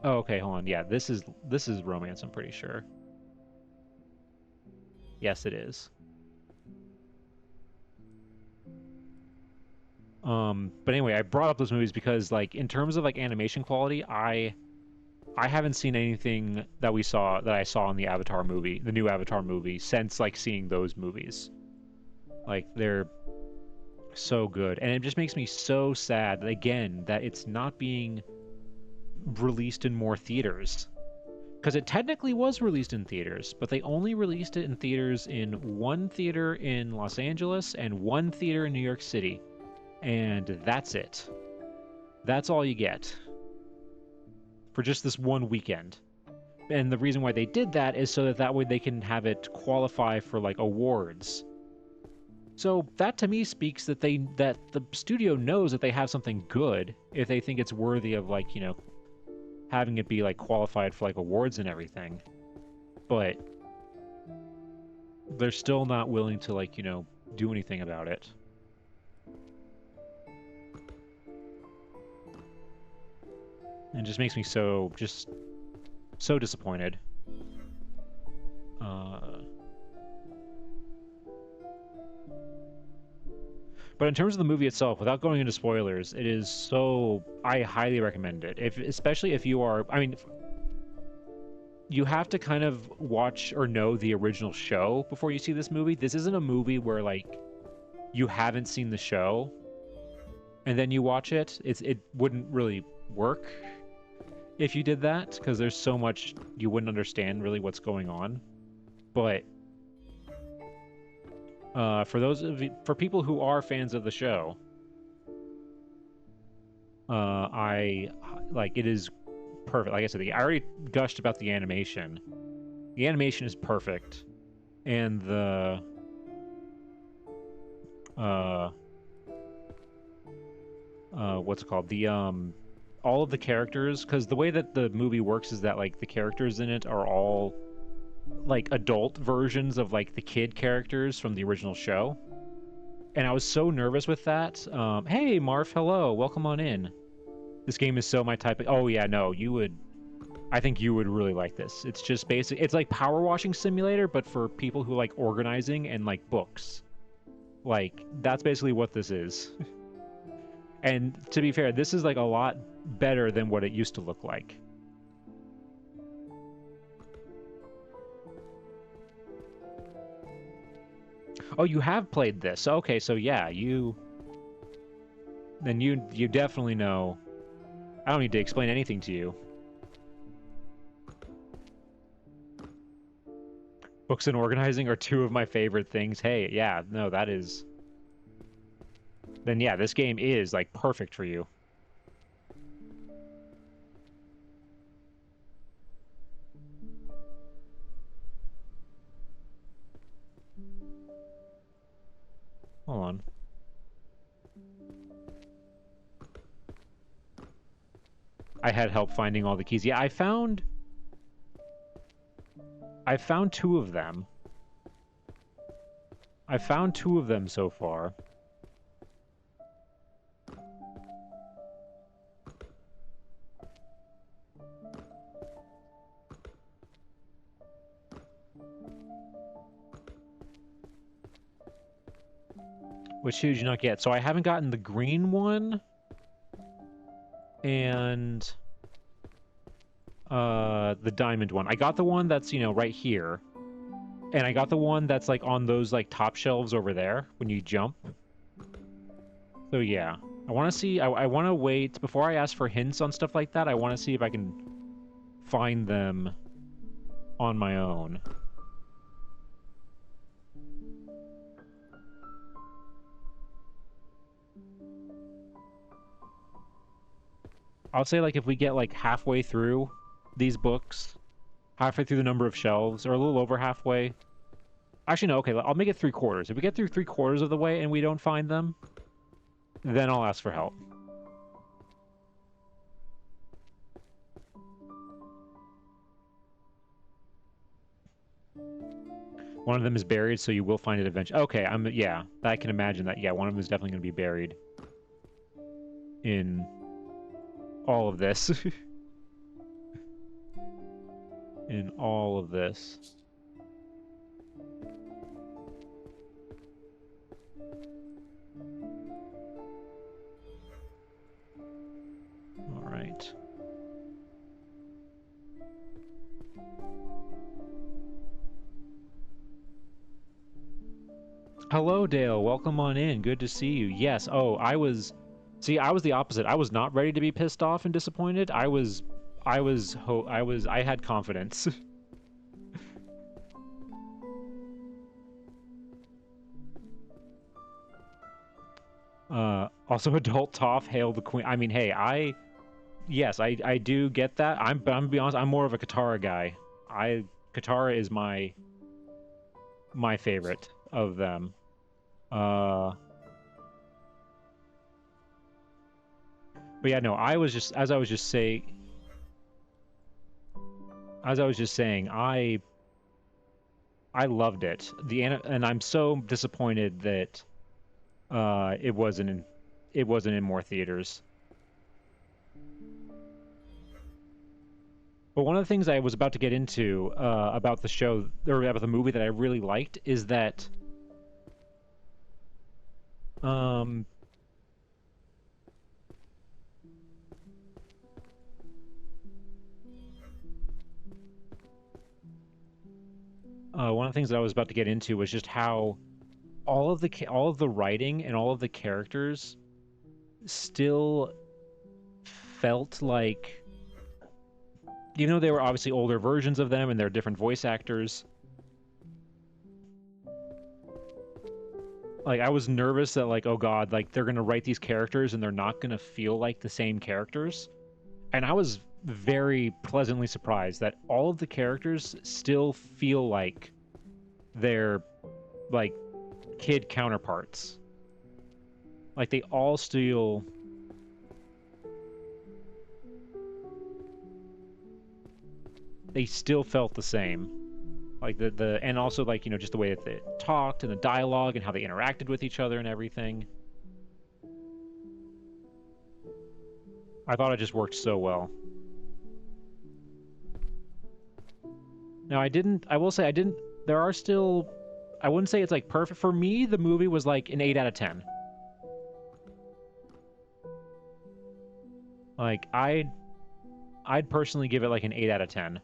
Oh, okay. Hold on. Yeah, this is romance. I'm pretty sure. Yes, it is. But anyway, I brought up those movies because, like, in terms of like animation quality, I haven't seen anything that I saw in the Avatar movie, the new Avatar movie, since like seeing those movies. Like, they're so good, and it just makes me so sad again that it's not being released in more theaters. Because it technically was released in theaters, but they only released it in theaters in one theater in Los Angeles and one theater in New York City. And that's it. That's all you get for just this one weekend. And the reason why they did that is so that way they can have it qualify for like awards. So that to me speaks that that the studio knows that they have something good if they think it's worthy of, like, you know, having it be like qualified for like awards and everything. But they're still not willing to, like, you know, do anything about it. And it just makes me so disappointed. But in terms of the movie itself, without going into spoilers, it is so... I highly recommend it. Especially if you are... I mean, you have to kind of watch or know the original show before you see this movie. This isn't a movie where, like, you haven't seen the show and then you watch it. It wouldn't really work if you did that, because there's so much you wouldn't understand really what's going on. But for people who are fans of the show, it is perfect. Like I said, I already gushed about the animation. The animation is perfect, and the what's it called? The all of the characters, because the way that the movie works is that, like, the characters in it are all like adult versions of like the kid characters from the original show. And I was so nervous with that. Hey, Marf, hello, welcome on in. This game is so my type of... Oh, yeah, no, you would... I think you would really like this. It's just basic... It's like Power Washing Simulator, but for people who like organizing and like books. Like, that's basically what this is. And to be fair, this is like a lot better than what it used to look like. Oh, you have played this. Okay, so yeah, then you definitely know. I don't need to explain anything to you. Books and organizing are two of my favorite things. Hey, yeah, no, that is... Then yeah, this game is like perfect for you. Hold on. I had help finding all the keys. Yeah, I found two of them. I found two of them so far. Which two did you not get? So I haven't gotten the green one. And... the diamond one. I got the one that's, you know, right here. And I got the one that's, like, on those, like, top shelves over there when you jump. So, yeah. I want to see... I want to wait... Before I ask for hints on stuff like that, I want to see if I can find them on my own. I'll say, like, if we get, like, halfway through these books, halfway through the number of shelves, or a little over halfway. Actually, no, okay, I'll make it 3/4. If we get through 3/4 of the way and we don't find them, then I'll ask for help. One of them is buried, so you will find it eventually. Okay, yeah, I can imagine that. Yeah, one of them is definitely going to be buried in all of this. In all of this. All right. Hello, Dale. Welcome on in. Good to see you. Yes. Oh, I was the opposite. I was not ready to be pissed off and disappointed. I had confidence. Also adult Toph, hail the queen. I mean, hey, yes, I do get that. But I'm gonna be honest, I'm more of a Katara guy. Katara is my favorite of them. But yeah, no, as I was just saying, I loved it. And I'm so disappointed that it wasn't in more theaters. But one of the things I was about to get into about the show, or about the movie, that I really liked is that one of the things that I was about to get into was just how all of the writing and all of the characters still felt like, even though they were obviously older versions of them and they're different voice actors, like, I was nervous that, like, oh god, like, they're gonna write these characters and they're not gonna feel like the same characters. And I was very pleasantly surprised that all of the characters still feel like they're, like, kid counterparts. Like, they all still... They still felt the same. Like, and also, like, you know, just the way that they talked and the dialogue and how they interacted with each other and everything. I thought it just worked so well. Now, I will say, there are still, I wouldn't say it's like perfect. For me, the movie was like an 8 out of 10. Like, I'd personally give it like an 8 out of 10.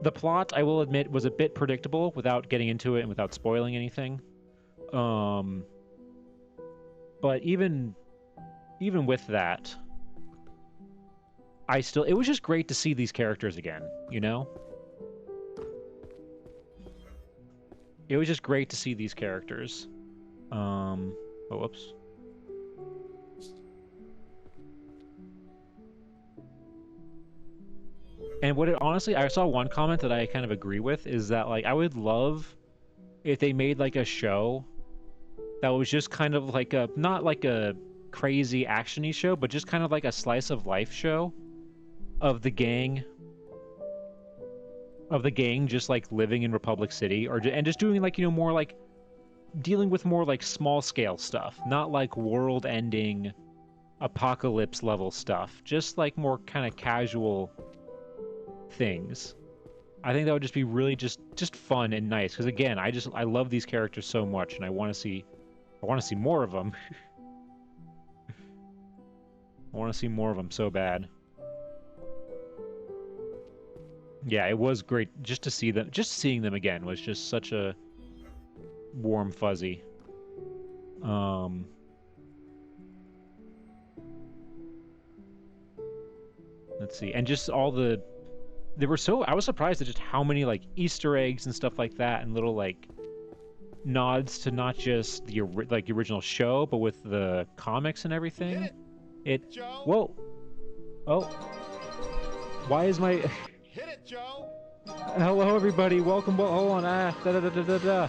The plot, I will admit, was a bit predictable without getting into it and without spoiling anything. But even with that, it was just great to see these characters again, you know? It was just great to see these characters. Oh, whoops. And honestly, I saw one comment that I kind of agree with, is that, like, I would love if they made, like, a show that was just kind of like not like a crazy action-y show, but just kind of like a slice of life show of the gang just like living in Republic City, and just doing, like, you know, more like dealing with more like small scale stuff, not like world ending apocalypse level stuff, just like more kind of casual things. I think that would just be really just fun and nice, because again, I love these characters so much, and I want to see more of them. I want to see more of them so bad. Yeah, it was great just to see them. Just seeing them again was just such a warm fuzzy. Let's see, and just all I was surprised at just how many like Easter eggs and stuff like that, and little like nods to not just the original show, but with the comics and everything. Whoa, oh, why is my Hit it, Joe! Hello, everybody. Welcome. Hold on. Da, da, da, da, da.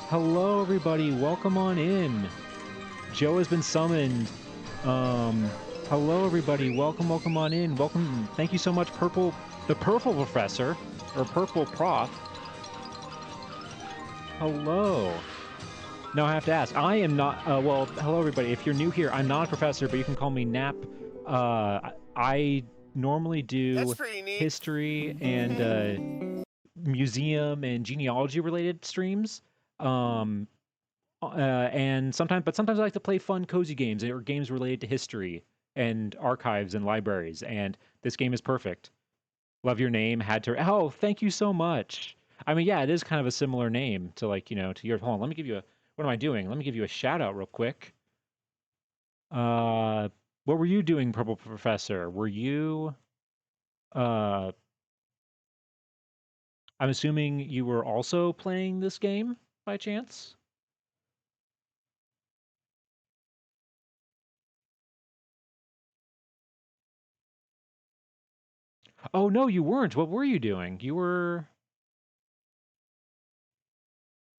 Hello, everybody. Welcome on in. Joe has been summoned. Hello, everybody. Welcome on in. Welcome. Thank you so much, the Purple Professor, or Purple Prof. Hello. Now I have to ask. I am not. Well, hello, everybody. If you're new here, I'm not a professor, but you can call me Nap. I normally do history and museum and genealogy related streams, and sometimes I like to play fun cozy games or games related to history and archives and libraries, and this game is perfect. Love your name. Oh, thank you so much. I mean, yeah, it is kind of a similar name to, like, you know, to yours. Hold on, let me give you what am I doing? Let me give you a shout out real quick. What were you doing, Purple Professor? Were you I'm assuming you were also playing this game by chance? Oh, no, you weren't. What were you doing? You were...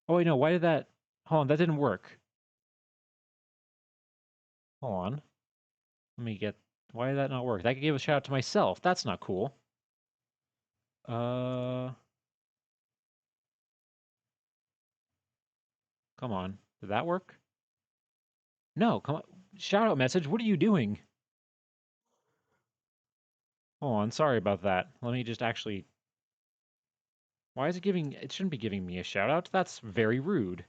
Oh, wait, no, why did that... Hold on, that didn't work. Hold on. Let me get... Why did that not work? I could give a shout out to myself. That's not cool. Come on. Did that work? No, come on. Shout out message. What are you doing? Hold on, sorry about that. Let me just actually... Why is it giving... It shouldn't be giving me a shout out. That's very rude.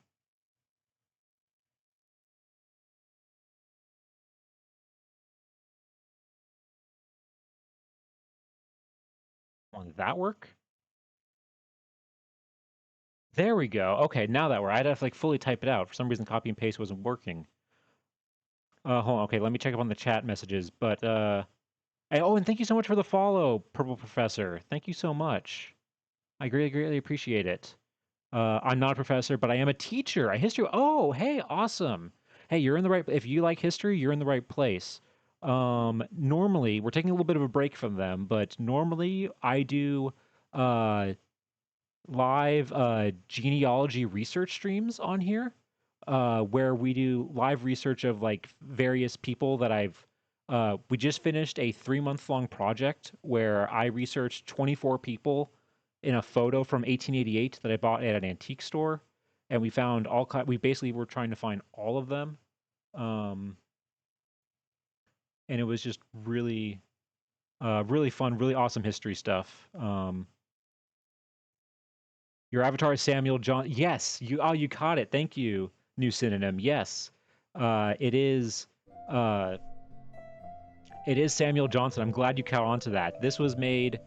Did that work? There we go. Okay, now that worked. I had to like fully type it out. For some reason, copy and paste wasn't working. Hold on. Okay, let me check up on the chat messages. But oh, and thank you so much for the follow, Purple Professor. Thank you so much. I greatly appreciate it. I'm not a professor, but I am a teacher. I history. Oh, hey, awesome. Hey, you're in the right. If you like history, you're in the right place. Normally, we're taking a little bit of a break from them, but normally I do live genealogy research streams on here, where we do live research of like various people that we just finished a 3-month long project where I researched 24 people in a photo from 1888 that I bought at an antique store, and we found we basically were trying to find all of them. and it was just really, really fun, really awesome history stuff. Your avatar is Samuel John. Yes, you caught it. Thank you, new synonym. Yes, it is. It is Samuel Johnson. I'm glad you caught on to that. This was made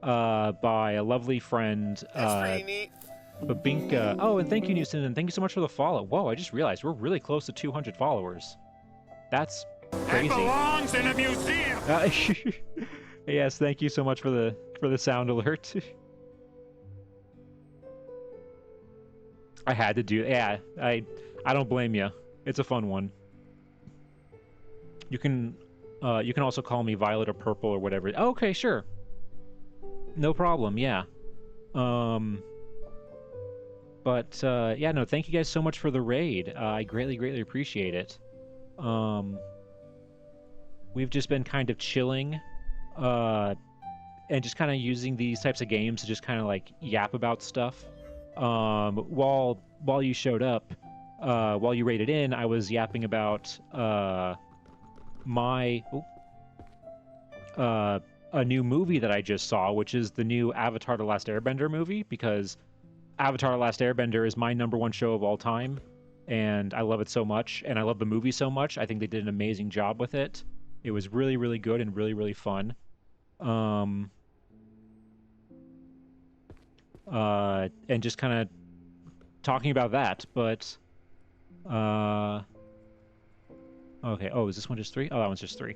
by a lovely friend, Babinka. Oh, and thank you, new synonym. Thank you so much for the follow. Whoa, I just realized we're really close to 200 followers. That's crazy. It belongs in a museum. Yes, thank you so much for the sound alert. I had to do. Yeah, I don't blame you. It's a fun one. You can also call me Violet or Purple or whatever. Oh, okay, sure. No problem. Yeah. But yeah, no, thank you guys so much for the raid. I greatly appreciate it. We've just been kind of chilling, and just kind of using these types of games to just kind of like yap about stuff. While you showed up, while you raided in, I was yapping about a new movie that I just saw, which is the new Avatar: The Last Airbender movie, because Avatar: The Last Airbender is my #1 show of all time, and I love it so much, and I love the movie so much. I think they did an amazing job with it. It was really good and really fun. And just kind of talking about that, but okay. Oh, is this one just 3? Oh, that one's just 3.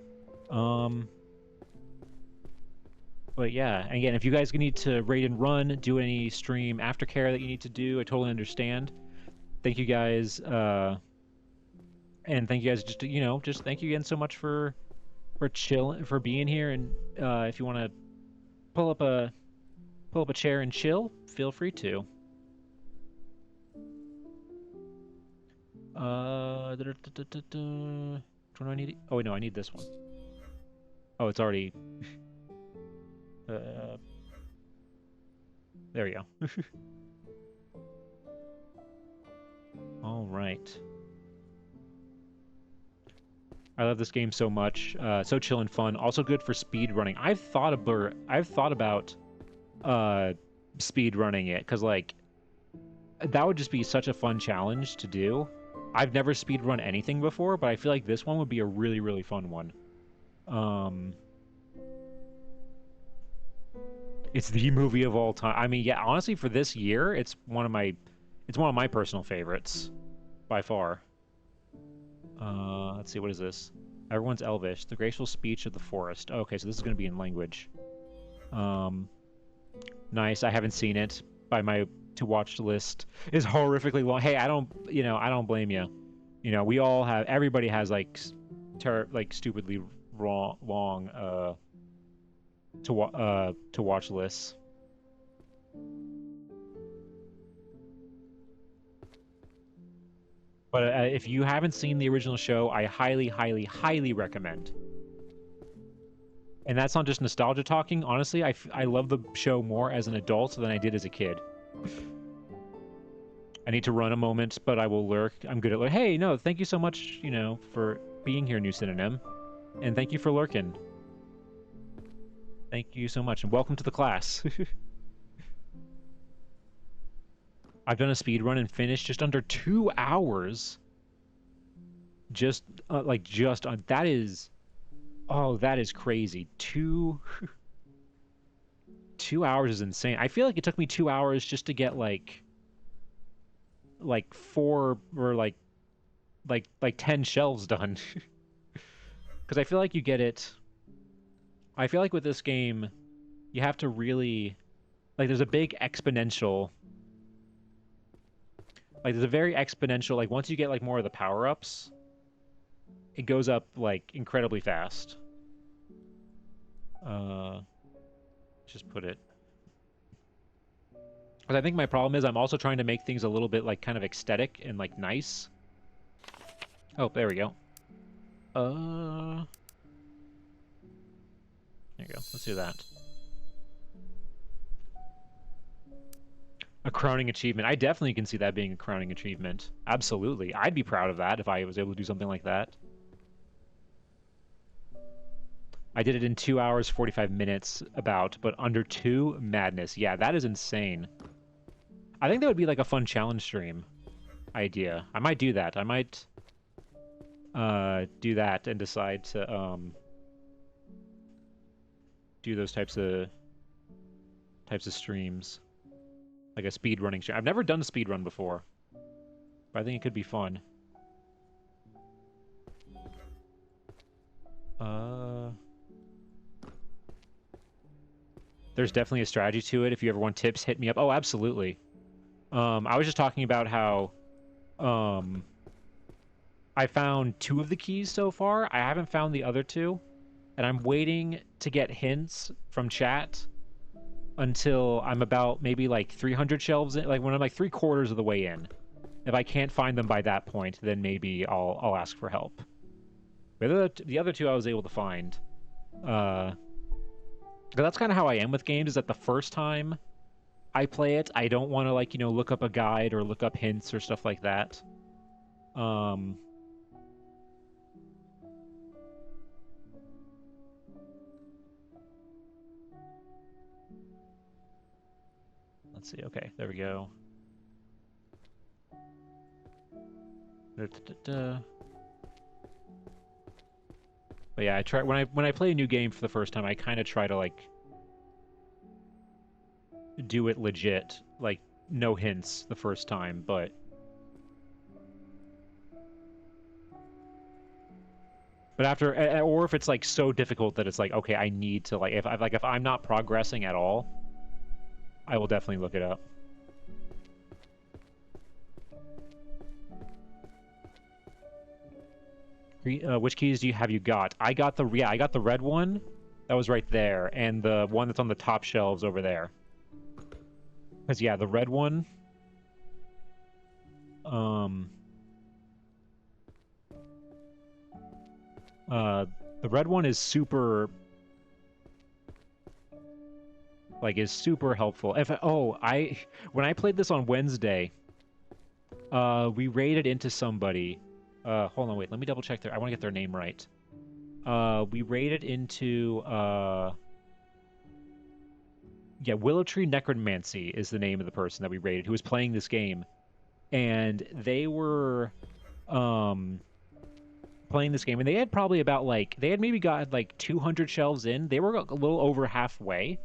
But yeah, again, if you guys need to raid and run, do any stream aftercare that you need to do, I totally understand. Thank you guys, and thank you guys, just thank you again so much for chilling, for being here, and if you want to pull up a chair and chill, feel free to. Which one do I need? Oh wait, no, I need this one. Oh, it's already. There we go. All right. I love this game so much. So chill and fun. Also good for speed running. I've thought about speed running it, because like that would just be such a fun challenge to do. I've never speed run anything before, but I feel like this one would be a really fun one. It's the movie of all time. I mean, yeah, honestly, for this year, it's one of my personal favorites by far. Let's see, what is this? Everyone's Elvish. The graceful speech of the forest. Okay, so this is going to be in language. Nice. I haven't seen it. By my to-watch list is horrifically long. Hey, I don't blame you. You know, we all have. Everybody has like stupidly long to watch lists. But if you haven't seen the original show, I highly recommend. And that's not just nostalgia talking. Honestly, I love the show more as an adult than I did as a kid. I need to run a moment, but I will lurk. I'm good at lurk. Hey, no, thank you so much, for being here, new synonym. And thank you for lurking. Thank you so much, and welcome to the class. I've done a speed run and finished just under 2 hours. That is... Oh, that is crazy. 2 hours is insane. I feel like it took me 2 hours just to get like 4 or like 10 shelves done. Because I feel like you get it. I feel like with this game, you have to really, there's a big exponential. There's a very exponential, once you get more of the power-ups, it goes up incredibly fast. Just put it. Because I think my problem is I'm also trying to make things a little bit kind of aesthetic and nice. Oh, there we go. There you go. Let's do that. A crowning achievement. I definitely can see that being a crowning achievement. Absolutely. I'd be proud of that if I was able to do something like that. I did it in 2 hours, 45 minutes about, but under 2, madness. Yeah, that is insane. I think that would be like a fun challenge stream idea. I might do that. I might do that and decide to do those types of streams. Like a speed running stream. I've never done a speed run before, but I think it could be fun. There's definitely a strategy to it. If you ever want tips, hit me up. Oh, absolutely. I was just talking about how I found 2 of the keys so far. I haven't found the other 2, and I'm waiting to get hints from chat until I'm about maybe like 300 shelves in, like when I'm like 3/4 of the way in. If I can't find them by that point, then maybe I'll ask for help. But the other 2 I was able to find. That's kind of how I am with games, is that the first time I play it, I don't want to, like, you know, look up a guide or look up hints or stuff like that. Let's see. Okay, there we go. But yeah, I try when I play a new game for the first time, I kind of try to like do it legit, like no hints the first time, but after, or if it's like so difficult that it's like, okay, I need to like, if I'm not progressing at all, I will definitely look it up. Which keys have you got? I got the red one that was right there, and the one that's on the top shelves over there. Because yeah, the red one. The red one is super, like, is super helpful. When I played this on Wednesday, we raided into somebody. Hold on, wait, let me double check I want to get their name right. We raided into, yeah, Willow Tree Necromancy is the name of the person that we raided, who was playing this game. And they were, playing this game, and they had probably about, like, they had maybe got, like, 200 shelves in. They were a little over halfway,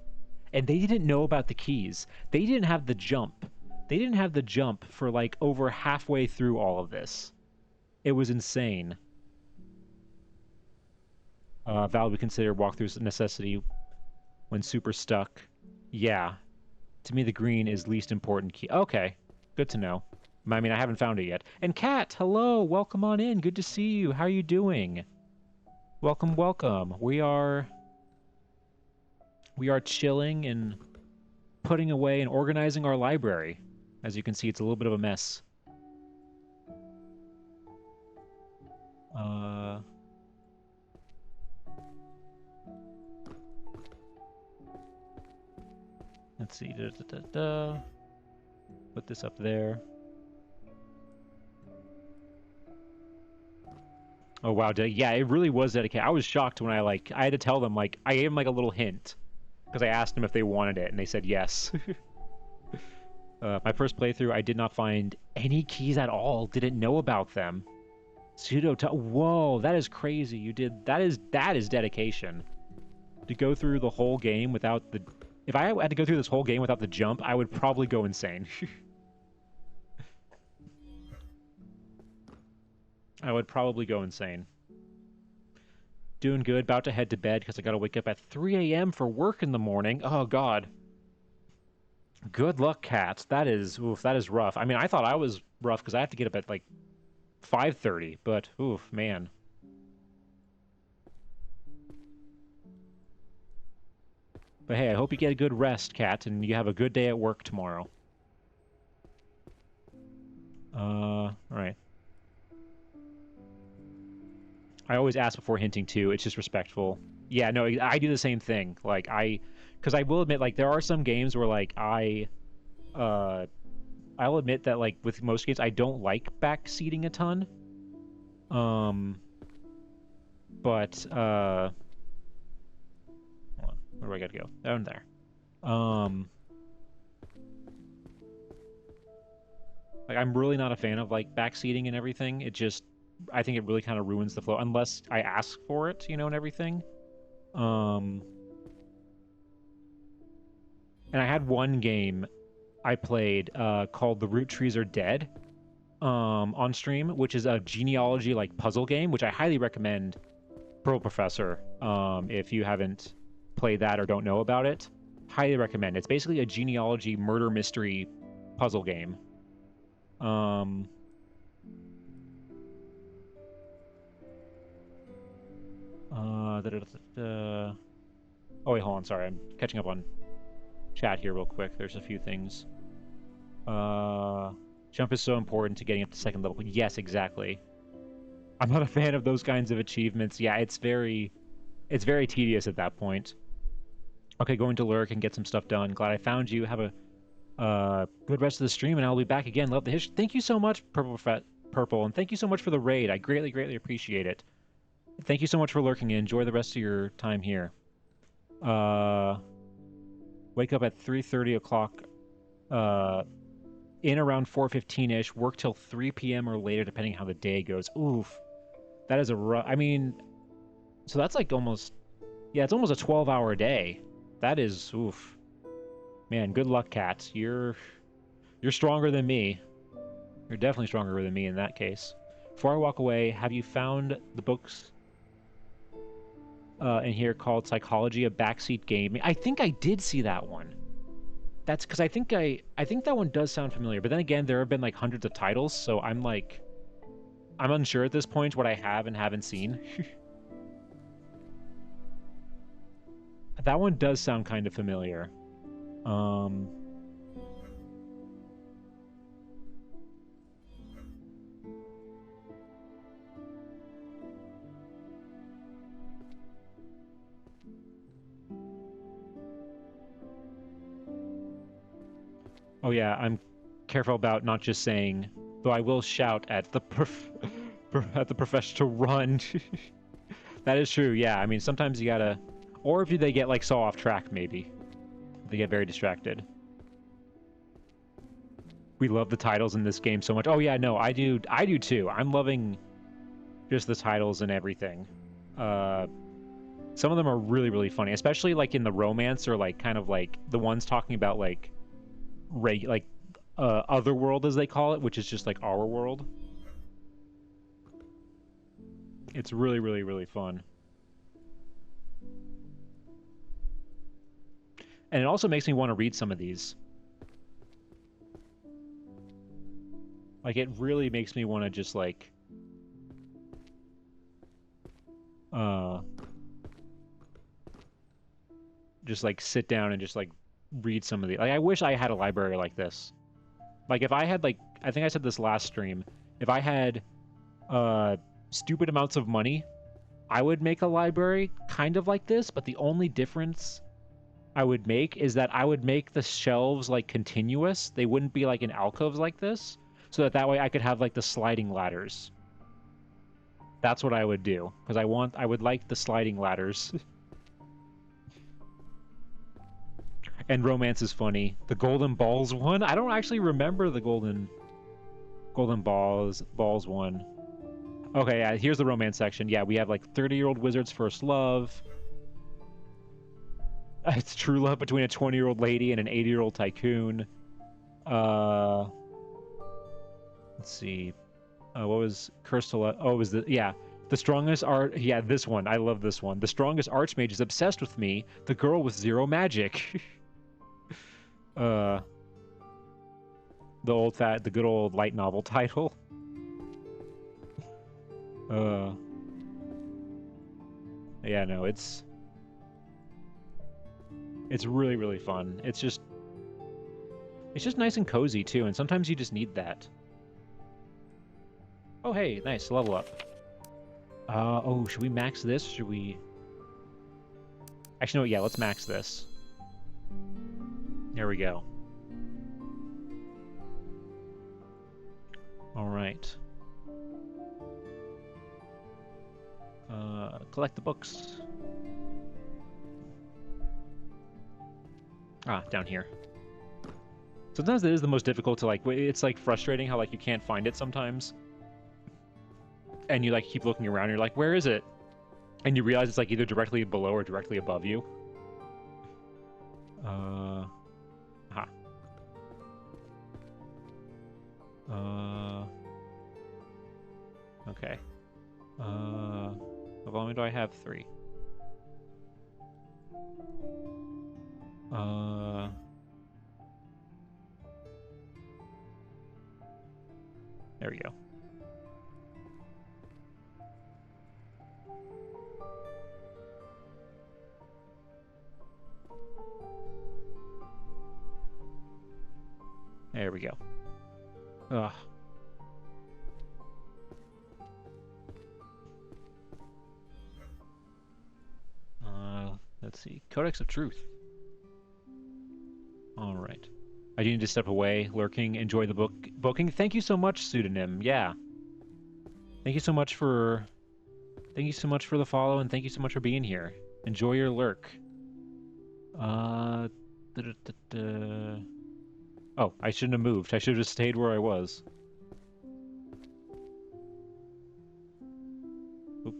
and they didn't know about the keys. They didn't have the jump. They didn't have the jump for, like, over halfway through all of this. It was insane. Val would consider walkthroughs a necessity when super stuck. Yeah. To me, the green is least important key. Okay. Good to know. I mean, I haven't found it yet. And Kat, hello! Welcome on in. Good to see you. How are you doing? Welcome, welcome. We are chilling and putting away and organizing our library. As you can see, it's a little bit of a mess. Let's see. Put this up there. Oh wow, yeah, it really was dedicated. I was shocked when I had to tell them, like, I gave them like a little hint because I asked them if they wanted it, and they said yes. My first playthrough, I did not find any keys at all. Didn't know about them. Whoa, that is crazy. You did that is dedication. To go through the whole game without the. If I had to go through this whole game without the jump, I would probably go insane. I would probably go insane. Doing good, about to head to bed because I gotta wake up at 3 a.m. for work in the morning. Oh, God. Good luck, Kat. That is rough. I mean, I thought I was rough because I have to get up at, like, 5:30, but, oof, man. But hey, I hope you get a good rest, Kat, and you have a good day at work tomorrow. Alright. I always ask before hinting, too. It's just respectful. Yeah, no, I do the same thing. Like, because I will admit, like, there are some games where, like, I'll admit that, like, with most games, I don't like backseating a ton. But, where I gotta go. Down there. Um, like I'm really not a fan of like backseating and everything. It just, I think it really kind of ruins the flow unless I ask for it, you know, and everything. And I had one game I played called The Root Trees Are Dead on stream, which is a genealogy like puzzle game, which I highly recommend Pearl Professor if you haven't played that or don't know about it. Highly recommend. It's basically a genealogy murder mystery puzzle game. Um, Oh wait, hold on. Sorry, I'm catching up on chat here real quick. There's a few things. Jump is so important to getting up to second level. Yes, exactly. I'm not a fan of those kinds of achievements. Yeah, it's very tedious at that point. Okay, going to lurk and get some stuff done. Glad I found you. Have a good rest of the stream, and I'll be back again. Love the history. Thank you so much, Purple, and thank you so much for the raid. I greatly, greatly appreciate it. Thank you so much for lurking, and enjoy the rest of your time here. Wake up at 3:30 o'clock. In around 4:15-ish. Work till 3 p.m. or later, depending how the day goes. Oof. That is a rough... I mean... So that's like almost... Yeah, it's almost a 12-hour day. That is... Oof. Man, good luck, Cat. You're stronger than me. You're definitely stronger than me in that case. Before I walk away, have you found the books in here called Psychology, a Backseat Game? I think I did see that one. That's because I think that one does sound familiar. But then again, there have been like hundreds of titles, so I'm unsure at this point what I have and haven't seen. That one does sound kind of familiar. Oh yeah, I'm careful about not just saying, though I will shout at the professor to run. That is true, yeah. I mean, sometimes you gotta... Or if they get, like, so off track, maybe. They get very distracted. We love the titles in this game so much. Oh yeah, no, I do too. I'm loving just the titles and everything. Some of them are really, really funny, especially, like, in the romance or, like, kind of, like, the ones talking about, like, other world, as they call it, which is just, like, our world. It's really, really, really fun. And it also makes me want to read some of these. Like, it really makes me want to just, like... just, like, sit down and just, like, read some of the... Like, I wish I had a library like this. Like, if I had, like... I think I said this last stream. If I had, stupid amounts of money, I would make a library kind of like this, but the only difference I would make is that I would make the shelves, like, continuous. They wouldn't be, like, in alcoves like this, so that way I could have, like, the sliding ladders. That's what I would do, because I would like the sliding ladders. And romance is funny. The Golden Balls one? I don't actually remember the Golden Balls one. Okay, yeah, here's the romance section. Yeah, we have, like, 30-year-old wizard's first love. It's true love between a 20-year-old lady and an 80-year-old tycoon. Let's see. What was Cursed to Love? Oh, it was the strongest art... Yeah, this one. I love this one. The strongest archmage is obsessed with me. The girl with zero magic. The good old light novel title. Yeah, no, it's really, really fun. It's just nice and cozy too, and sometimes you just need that. Oh, hey, nice, level up. Oh, should we max this? Should we... Actually, no, yeah, let's max this. There we go. All right. Collect the books. Ah, down here. Sometimes it is the most difficult to, like, it's, like, frustrating how, like, you can't find it sometimes. And you, like, keep looking around, and you're like, where is it? And you realize it's, like, either directly below or directly above you. Aha. Okay. How long do I have? 3. There we go. There we go. Ugh. Let's see. Codex of Truth. All right. I do need to step away. Lurking. Enjoy the booking. Thank you so much, Pseudonym. Yeah. Thank you so much for... Thank you so much for the follow, and thank you so much for being here. Enjoy your lurk. Oh, I shouldn't have moved. I should have just stayed where I was. Oop.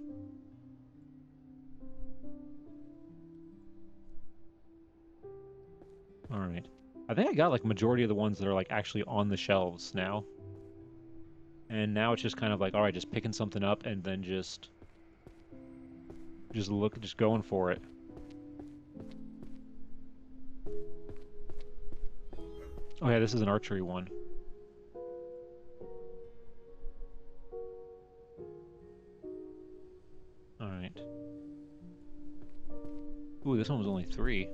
All right. I think I got, like, majority of the ones that are, like, actually on the shelves now. And now it's just kind of like, all right, just picking something up and then just going for it. Oh yeah, this is an archery one. All right. Ooh, this one was only 3.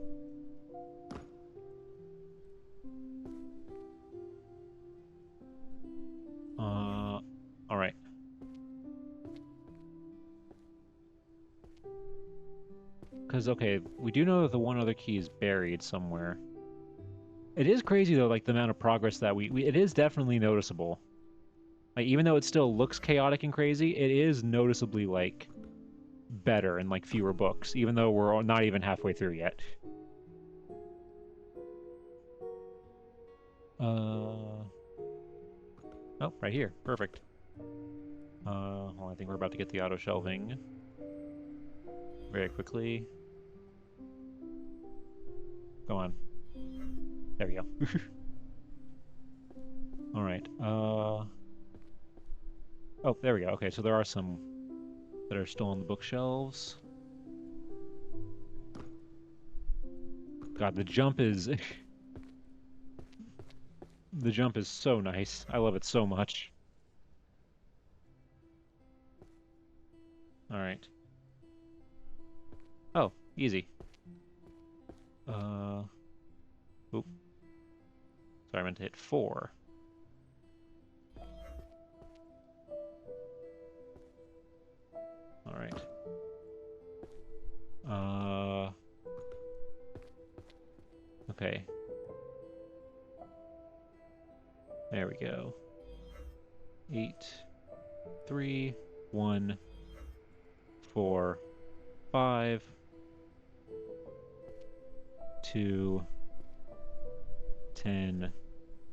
All right. Because, okay, we do know that the one other key is buried somewhere. It is crazy, though, like, the amount of progress that it is definitely noticeable. Like, even though it still looks chaotic and crazy, it is noticeably, like, better and, like, fewer books, even though we're not even halfway through yet. Oh, right here. Perfect. Well, I think we're about to get the auto shelving very quickly. Go on. There we go. All right. Oh, there we go. Okay, so there are some that are still on the bookshelves. God, the jump is... the jump is so nice. I love it so much. All right. Oh, easy. Oop. Sorry, I meant to hit 4. All right. Okay. There we go. 8, 3, 1, 4, 5, 2, 10,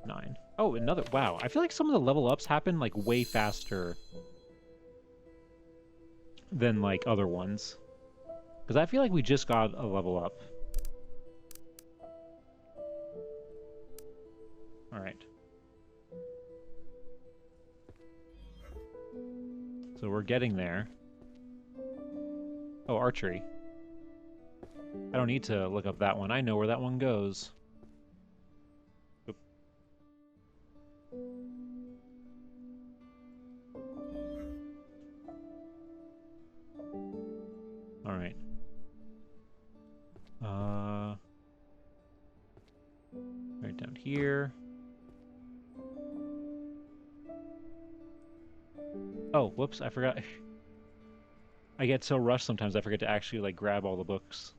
9. Oh, another... Wow, I feel like some of the level ups happen, like, way faster than, like, other ones. Because I feel like we just got a level up. Alright. So we're getting there. Oh, archery. I don't need to look up that one. I know where that one goes. Oop. Alright. Right down here. Oh, whoops, I forgot. I get so rushed sometimes I forget to actually, like, grab all the books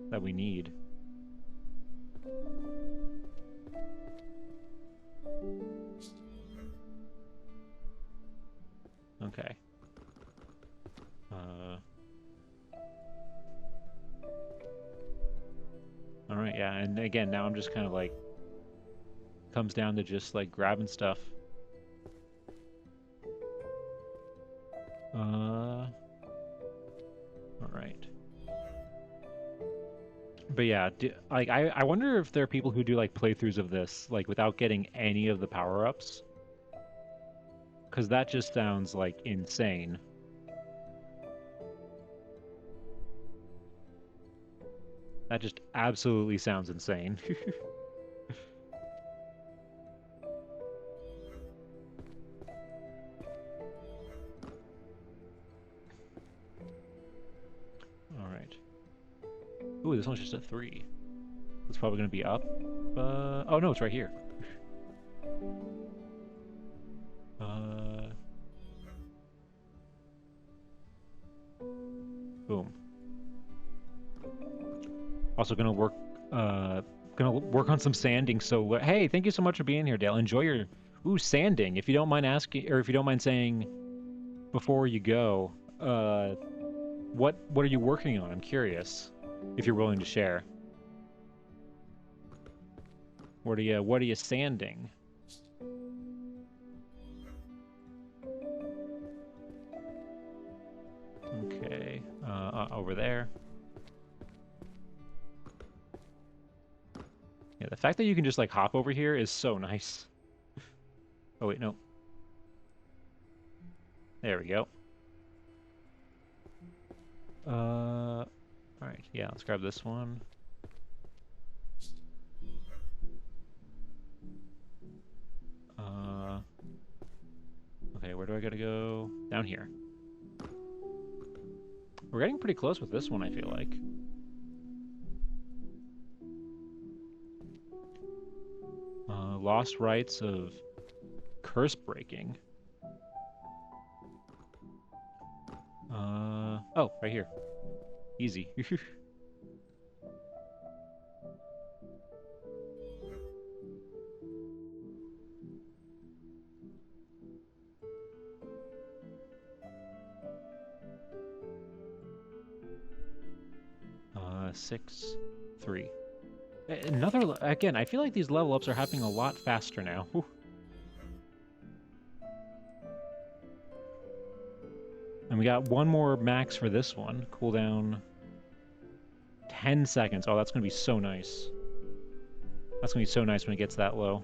that we need. Okay. Alright. Alright, yeah, and again, now I'm just kind of like... Comes down to just like grabbing stuff. Alright. But yeah, like I wonder if there are people who do like playthroughs of this, like without getting any of the power-ups. Because that just sounds like insane. That just absolutely sounds insane. Alright. Ooh, this one's just a 3. It's probably going to be up. Oh no, it's right here. Boom. Also gonna work on some sanding, so hey, thank you so much for being here, Dale. Enjoy your sanding. If you don't mind asking, or if you don't mind saying before you go, what are you working on? I'm curious if you're willing to share. What are you sanding? Okay, over there. Yeah, the fact that you can just like hop over here is so nice. Oh wait, no. There we go. All right, yeah, let's grab this one. Okay, where do I gotta go? Down here. We're getting pretty close with this one, I feel like. Lost rights of curse breaking. Oh, right here. Easy. 6, 3. Another, again, I feel like these level ups are happening a lot faster now. Whew. And we got one more max for this one. Cooldown 10 seconds. Oh, that's going to be so nice. That's going to be so nice when it gets that low.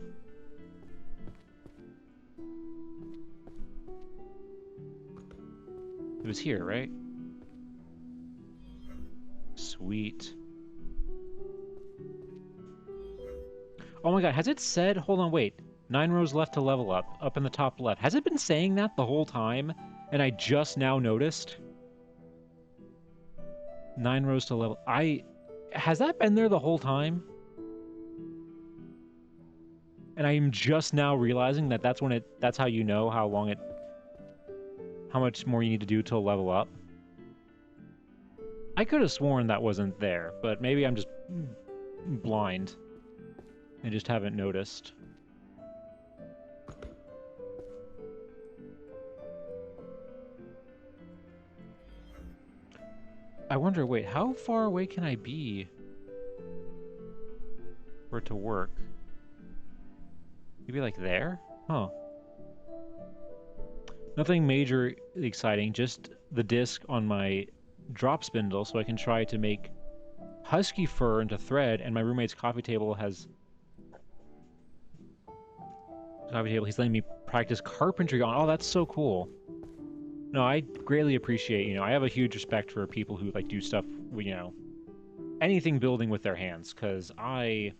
It was here, right? Sweet. Oh my god, has it said... Hold on, wait. 9 rows left to level up. Up in the top left. Has it been saying that the whole time? And I just now noticed? 9 rows to level... Has that been there the whole time? And I'm just now realizing that that's when it... That's how you know how long it... How much more you need to do to level up. I could have sworn that wasn't there, but maybe I'm just blind. I just haven't noticed. I wonder, wait, how far away can I be for it to work? Maybe like there? Huh. Nothing major exciting, just the disc on my drop spindle so I can try to make husky fur into thread, and my roommate's coffee table has... He's letting me practice carpentry on. Oh, that's so cool. No, I greatly appreciate, you know, I have a huge respect for people who, like, do stuff, you know, anything building with their hands, because I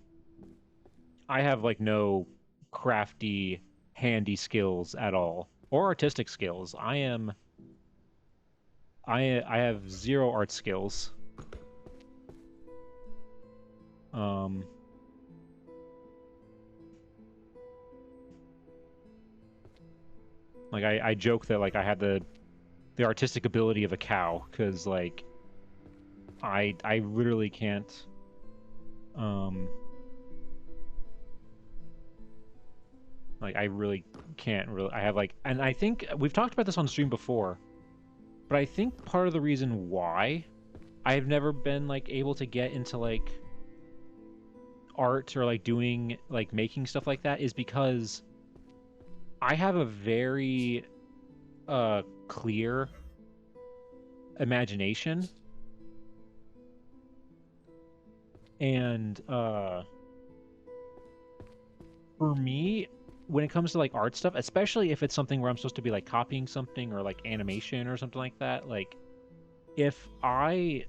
have, like, no crafty, handy skills at all, or artistic skills. I have 0 art skills. Like, I joke that, like, I had the artistic ability of a cow, because, like, I literally can't, like, I really can't really, I have, like, and I think, we've talked about this on stream before, but I think part of the reason why I've never been, like, able to get into, like, art or like doing like making stuff like that is because I have a very clear imagination, and for me, when it comes to like art stuff, especially if it's something where I'm supposed to be like copying something or like animation or something like that, like if I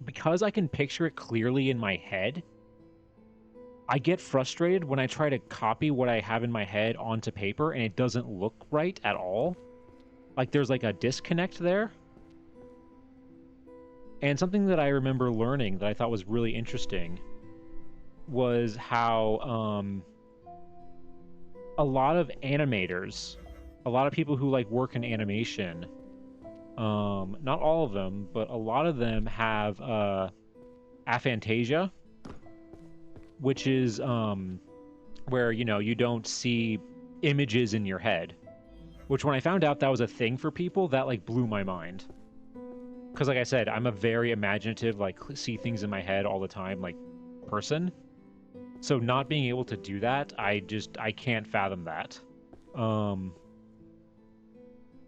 because I can picture it clearly in my head, I get frustrated when I try to copy what I have in my head onto paper and it doesn't look right at all. Like there's like a disconnect there. And something that I remember learning that I thought was really interesting was how a lot of animators, a lot of people who like work in animation, not all of them, but a lot of them have aphantasia, which is where, you know, you don't see images in your head. Which when I found out that was a thing for people, that like blew my mind. Because like I said, I'm a very imaginative, like see things in my head all the time, like person. So not being able to do that, I can't fathom that. Oh,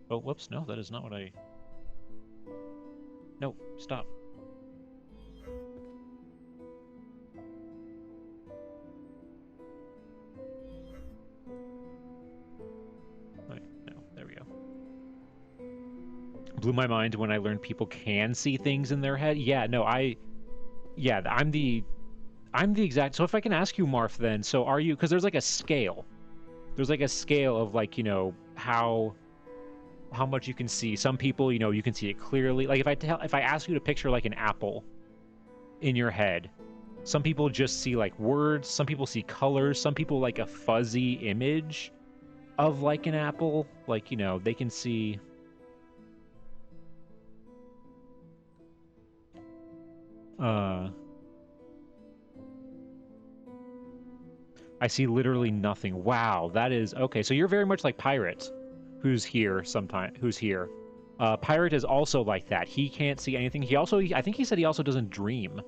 whoops, no, that is not what I... No, stop. Wait, no, there we go. Blew my mind when I learned people can see things in their head. Yeah, no, yeah, I'm the exact... So if I can ask you, Marth, then, so are you... Because there's like a scale. There's like a scale of like, you know, how much you can see. Some people, you know, you can see it clearly. Like if I ask you to picture like an apple in your head, some people just see like words, some people see colors, some people like a fuzzy image of like an apple. Like, you know, they can see I see literally nothing. Wow, that is okay. So you're very much like Pirate, who's here sometime. Who's here? Pirate is also like that. He can't see anything. He also, I think he said he also doesn't dream.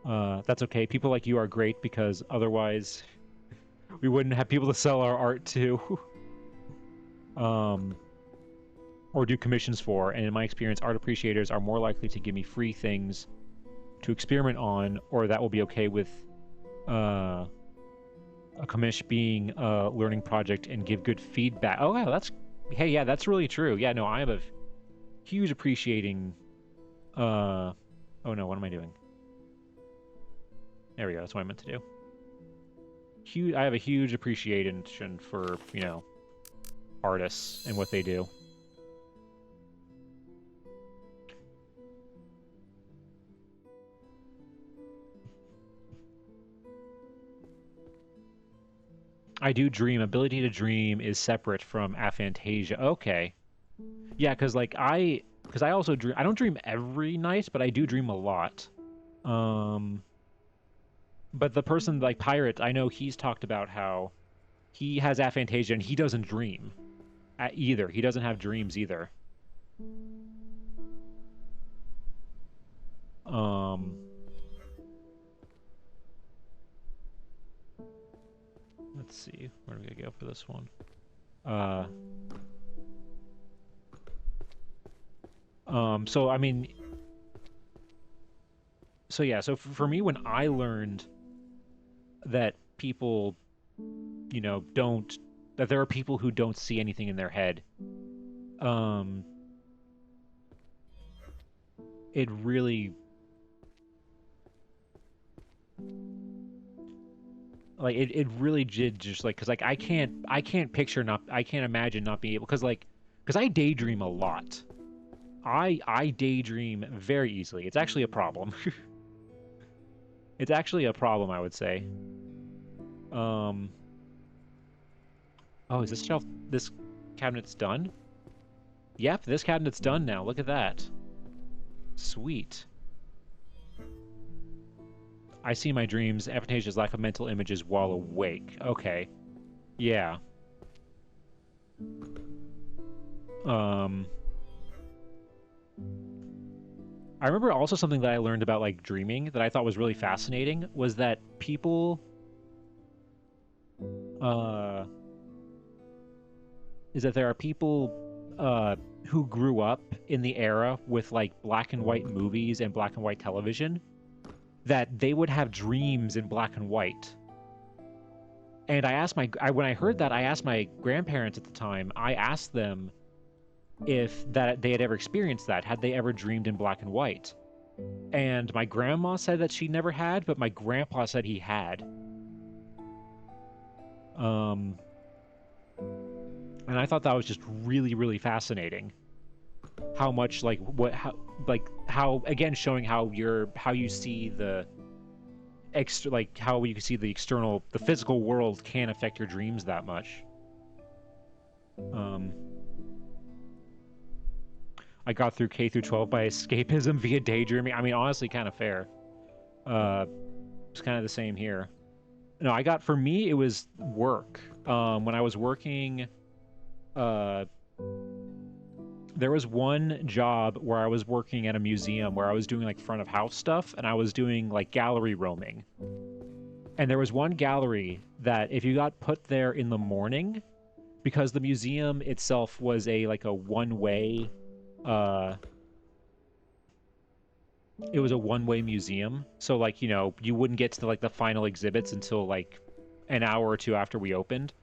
That's okay. People like you are great because otherwise we wouldn't have people to sell our art to. Or do commissions for. And in my experience, art appreciators are more likely to give me free things to experiment on, or that will be okay with a commish being a learning project and give good feedback. Oh, wow, that's... Hey, yeah, that's really true. Yeah, no, I have a huge appreciating... Oh, no, what am I doing? There we go, that's what I meant to do. I have a huge appreciation for, you know, artists and what they do. I do dream. Ability to dream is separate from aphantasia. Okay. Yeah, because like I also dream. I don't dream every night, but I do dream a lot. But the person like Pirate, I know he's talked about how he has aphantasia and he doesn't dream either. He doesn't have dreams either. Let's see. Where do we go for this one? So I mean, so yeah, so for me, when I learned that people, you know, that there are people who don't see anything in their head, it really, like, it really did just, like, because, like, I can't imagine not being able, because I daydream a lot. I daydream very easily. It's actually a problem. It's actually a problem, I would say. Oh, is this cabinet's done? Yep, this cabinet's done now. Look at that. Sweet. I see my dreams. Aphantasia's lack of mental images while awake. Okay. Yeah. I remember also something that I learned about like dreaming that I thought was really fascinating was that people uh is that there are people who grew up in the era with like black and white movies and black and white television that they would have dreams in black and white. And when I heard that, I asked my grandparents at the time. I asked them if that they had ever experienced that, had they ever dreamed in black and white. And my grandma said that she never had, but my grandpa said he had. Um, and I thought that was just really, really fascinating. How much how again showing how you see the how you can see the physical world can affect your dreams that much. Um, I got through K through 12 by escapism via daydreaming. I mean, honestly, kind of fair. It's kind of the same here. No, for me, it was work. When I was working, uh, there was one job where I was working at a museum where I was doing like front of house stuff and I was doing like gallery roaming. And there was one gallery that if you got put there in the morning, because the museum itself was a one-way it was a one-way museum, so like you wouldn't get to the final exhibits until like an hour or two after we opened.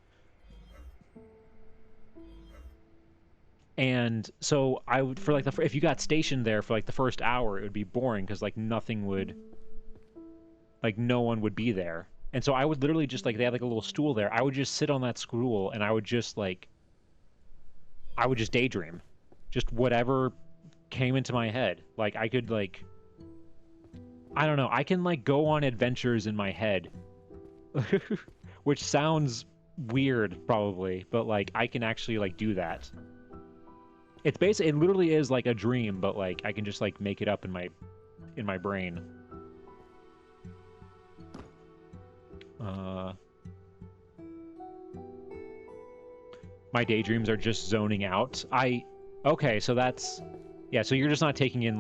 And so I would for if you got stationed there for like the first hour, it would be boring because no one would be there. And so I would literally just they had like a little stool there. I would just sit on that stool and I would just daydream, just whatever came into my head. Like I could I don't know, I can go on adventures in my head. Which sounds weird probably, but I can actually do that. It literally is like a dream, but I can just make it up in my brain. My daydreams are just zoning out. Okay, so that's yeah, so you're just not taking in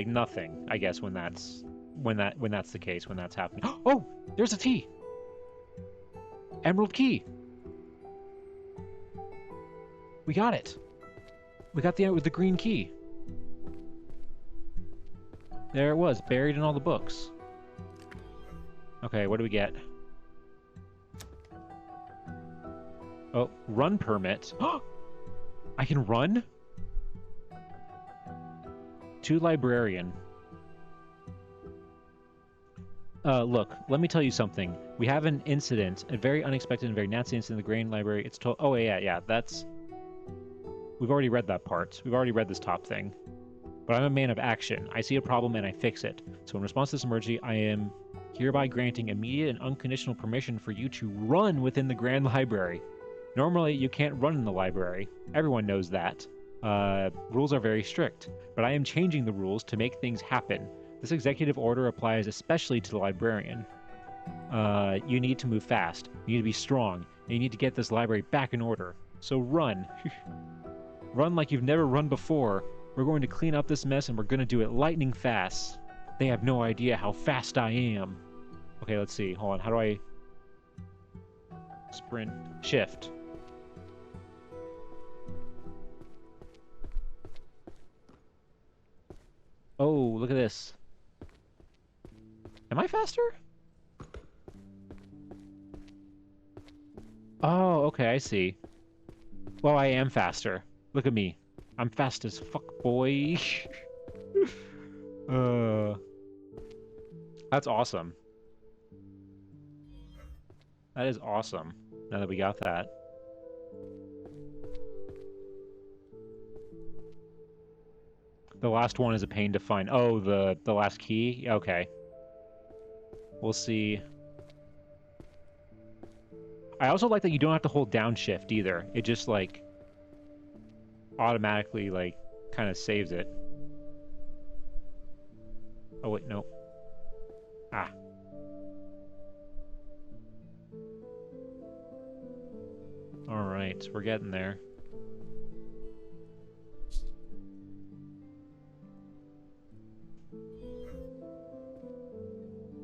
nothing, I guess, when that's the case, when that's happening. Oh, there's a T. Emerald key. We got it. We got the green key. There it was, buried in all the books. Okay, what do we get? Oh, run permit. I can run? To Librarian. Look, let me tell you something. We have an incident, a very unexpected and very nasty incident in the Grain Library. It's told. Oh, yeah, that's. We've already read that part. We've already read this top thing. But I'm a man of action. I see a problem and I fix it. So in response to this emergency, I am hereby granting immediate and unconditional permission for you to run within the Grand Library. Normally, you can't run in the library. Everyone knows that. Rules are very strict. But I am changing the rules to make things happen. This executive order applies especially to the librarian. You need to move fast. You need to be strong. And you need to get this library back in order. So run. Run like you've never run before. We're going to clean up this mess and we're going to do it lightning fast. They have no idea how fast I am. Okay, let's see. Hold on. How do I... Sprint. Shift. Oh, look at this. Am I faster? Oh, okay, I see. Well, I am faster. Look at me. I'm fast as fuck, boy. That's awesome. That is awesome, now that we got that. The last one is a pain to find. Oh, the last key? Okay. We'll see. I also like that you don't have to hold down shift either. It just automatically kind of saves it. Oh wait, no. Ah. All right, we're getting there.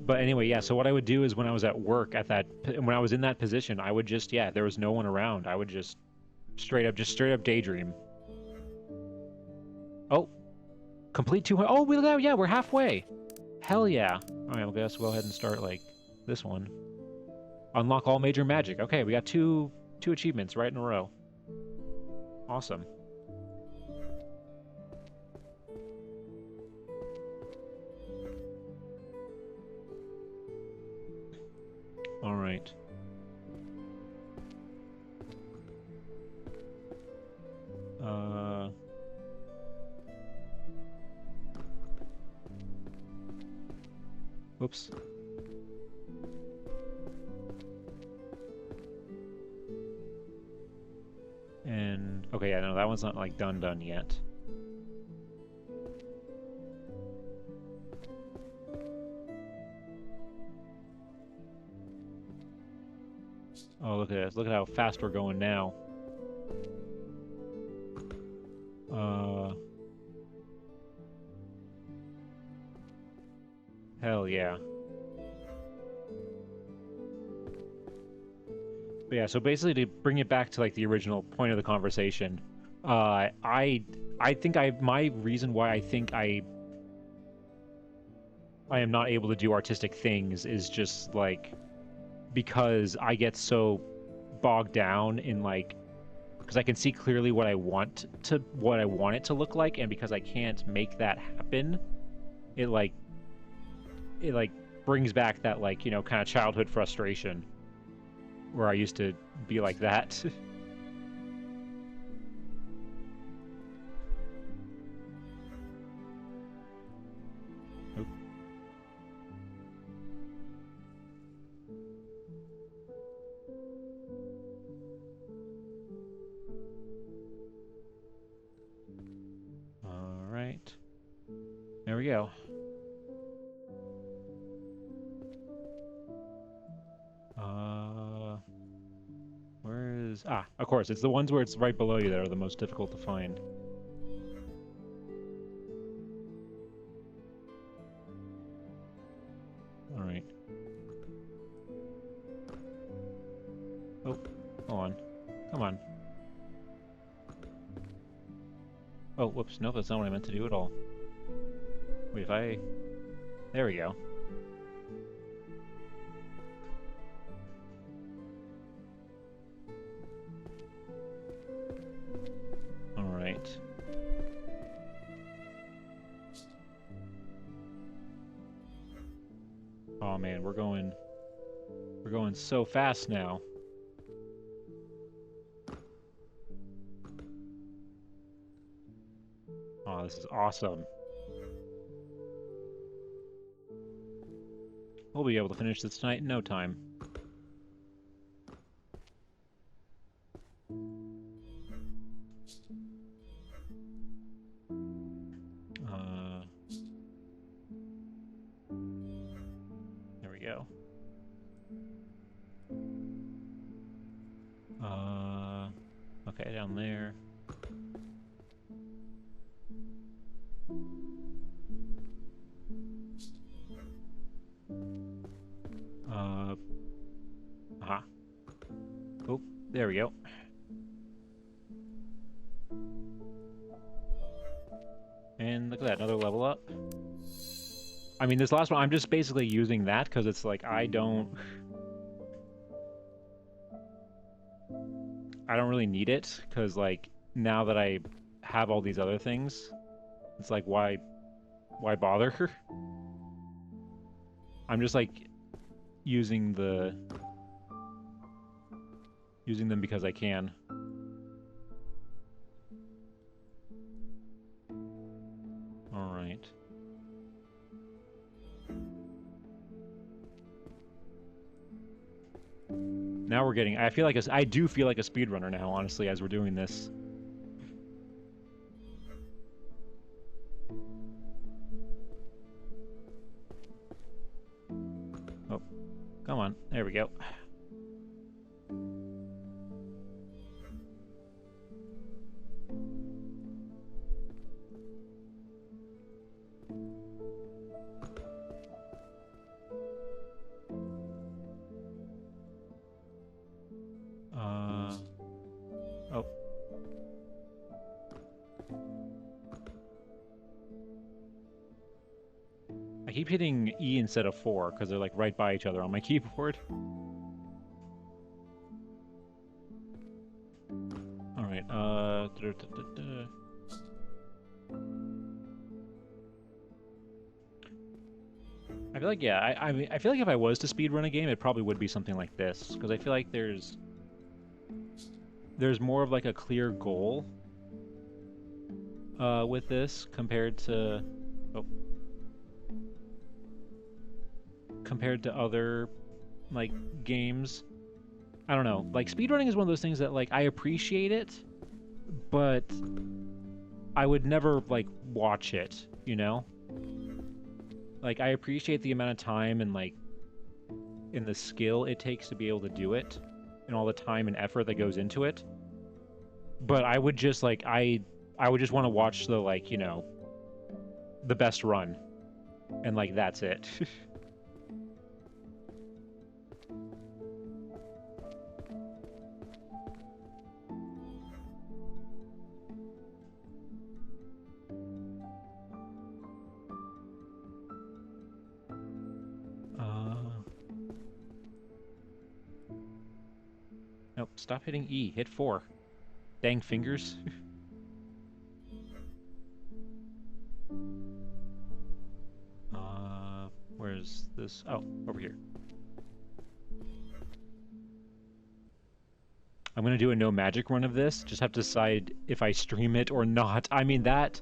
But anyway, yeah, so what I would do is when I was at work when I was in that position, I would just, yeah, there was no one around. I would just straight up daydream. Oh, complete 200. Oh, yeah, we're halfway. Hell yeah. All right, well, guess we'll go ahead and start, like, this one. Unlock all major magic. Okay, we got two achievements right in a row. Awesome. All right. Whoops. And okay, yeah, no, that one's not like done yet. Oh, look at this. Look at how fast we're going now. Hell yeah. But yeah, so basically to bring it back to like the original point of the conversation, I think my reason why I think I am not able to do artistic things is just like because I get so bogged down in like because I can see clearly what I want it to look like, and because I can't make that happen, it like brings back that like, you know, kind of childhood frustration where I used to be like that. Oop. All right. There we go. Where is... Ah, of course, it's the ones where it's right below you that are the most difficult to find. All right. Oh, hold on. Come on. Oh, whoops. No, that's not what I meant to do at all. Wait, if I... There we go. All right. Oh man, we're going so fast now. Oh, this is awesome. We'll be able to finish this tonight in no time. There we go. Okay, down there. Aha. Oh, there we go. And look at that, another level up. I mean, this last one, I'm just basically using that because it's like, I don't really need it because, like, now that I have all these other things, it's like, why bother? I'm just, like, using them because I can. All right. Now we're getting... I do feel like a speedrunner now, honestly, as we're doing this. Oh, come on. There we go. keep hitting E instead of 4 because they're like right by each other on my keyboard. All right. I feel like, yeah, I mean, I feel like if I was to speedrun a game, it probably would be something like this, because I feel like there's more of like a clear goal with this compared to other like games. I don't know. Like speedrunning is one of those things that like I appreciate it, but I would never like watch it, you know? Like I appreciate the amount of time and like in the skill it takes to be able to do it and all the time and effort that goes into it. But I would just like I would just want to watch the like, you know, the best run. And like that's it. Nope, stop hitting E. Hit 4. Dang fingers. Where's this? Oh, over here. I'm gonna do a no magic run of this. Just have to decide if I stream it or not. I mean that...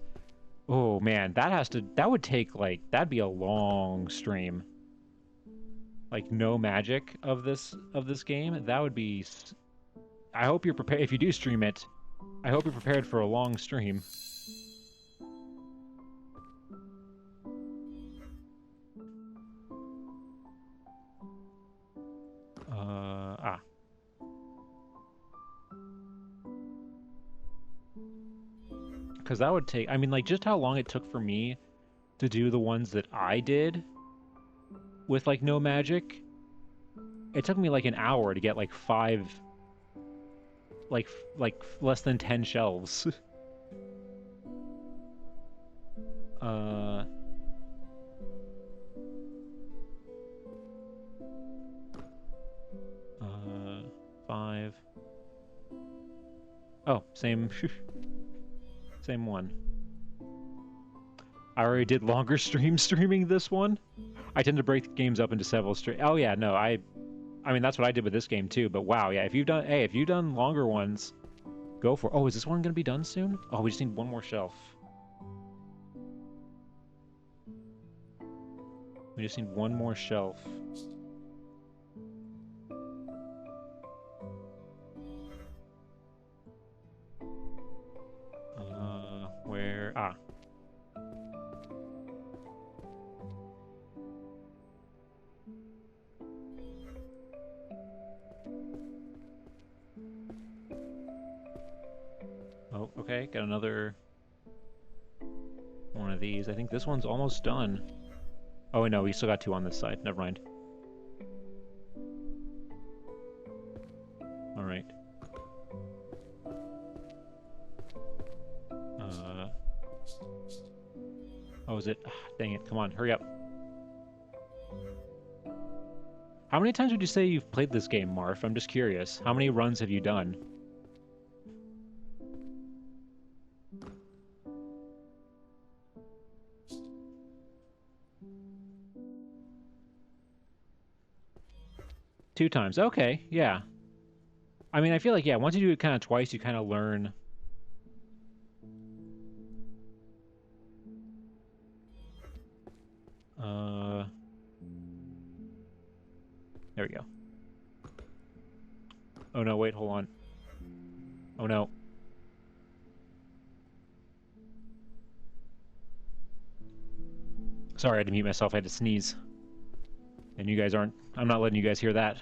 Oh man, that would take like... That'd be a long stream. Like no magic of this game. That would be... I hope you're prepared. If you do stream it, I hope you're prepared for a long stream. Because that would take... I mean, like, just how long it took for me to do the ones that I did with, like, no magic. It took me, like, an hour to get, like, 5... Like, less than 10 shelves. 5... Oh, same... Same one. I already did longer streaming this one. I tend to break games up into several streams. Oh yeah, no, I mean that's what I did with this game too. But wow, yeah, if you've done longer ones, go for it. Oh, is this one gonna be done soon? Oh, we just need one more shelf. We just need one more shelf. Where? Ah. Oh, okay. Got another one of these. I think this one's almost done. Oh, no, we still got 2 on this side. Never mind. All right. Oh, is it? Ah, dang it. Come on, hurry up. How many times would you say you've played this game, Marf? I'm just curious. How many runs have you done? Two times. Okay, yeah. I mean, I feel like, yeah, once you do it kind of twice, you kind of learn... There we go. Oh no, wait, hold on. Oh no. Sorry, I had to mute myself. I had to sneeze. And you guys aren't... I'm not letting you guys hear that.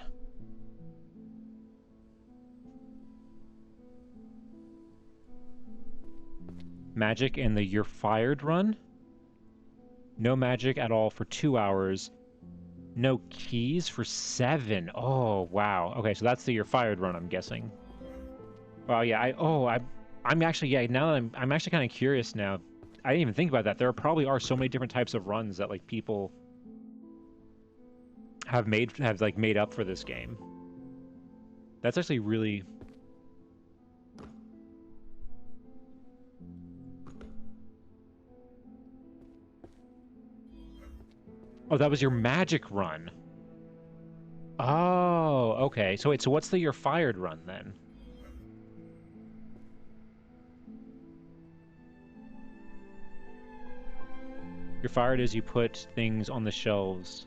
Magic and the You're Fired run? No magic at all for 2 hours. No keys for 7. Oh, wow. Okay, so that's the You're Fired run, I'm guessing. Wow, yeah, I'm actually, yeah, now that I'm actually kind of curious now. I didn't even think about that. There probably are so many different types of runs that, like, people have like made up for this game. That's actually really... Oh, that was your magic run. Oh, okay. So wait, so what's your fired run then? Your fired is you put things on the shelves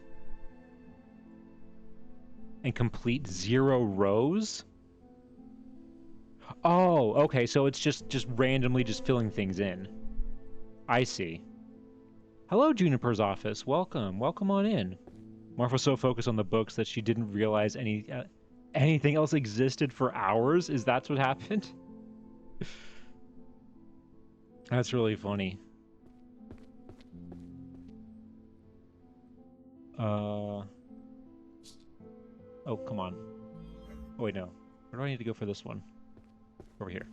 and complete 0 rows? Oh, okay. So it's just randomly just filling things in. I see. Hello, Juniper's office. Welcome. Welcome on in. Marf was so focused on the books that she didn't realize anything else existed for hours. Is that what happened? That's really funny. Oh, come on. Oh, wait, no. Where do I need to go for this one? Over here.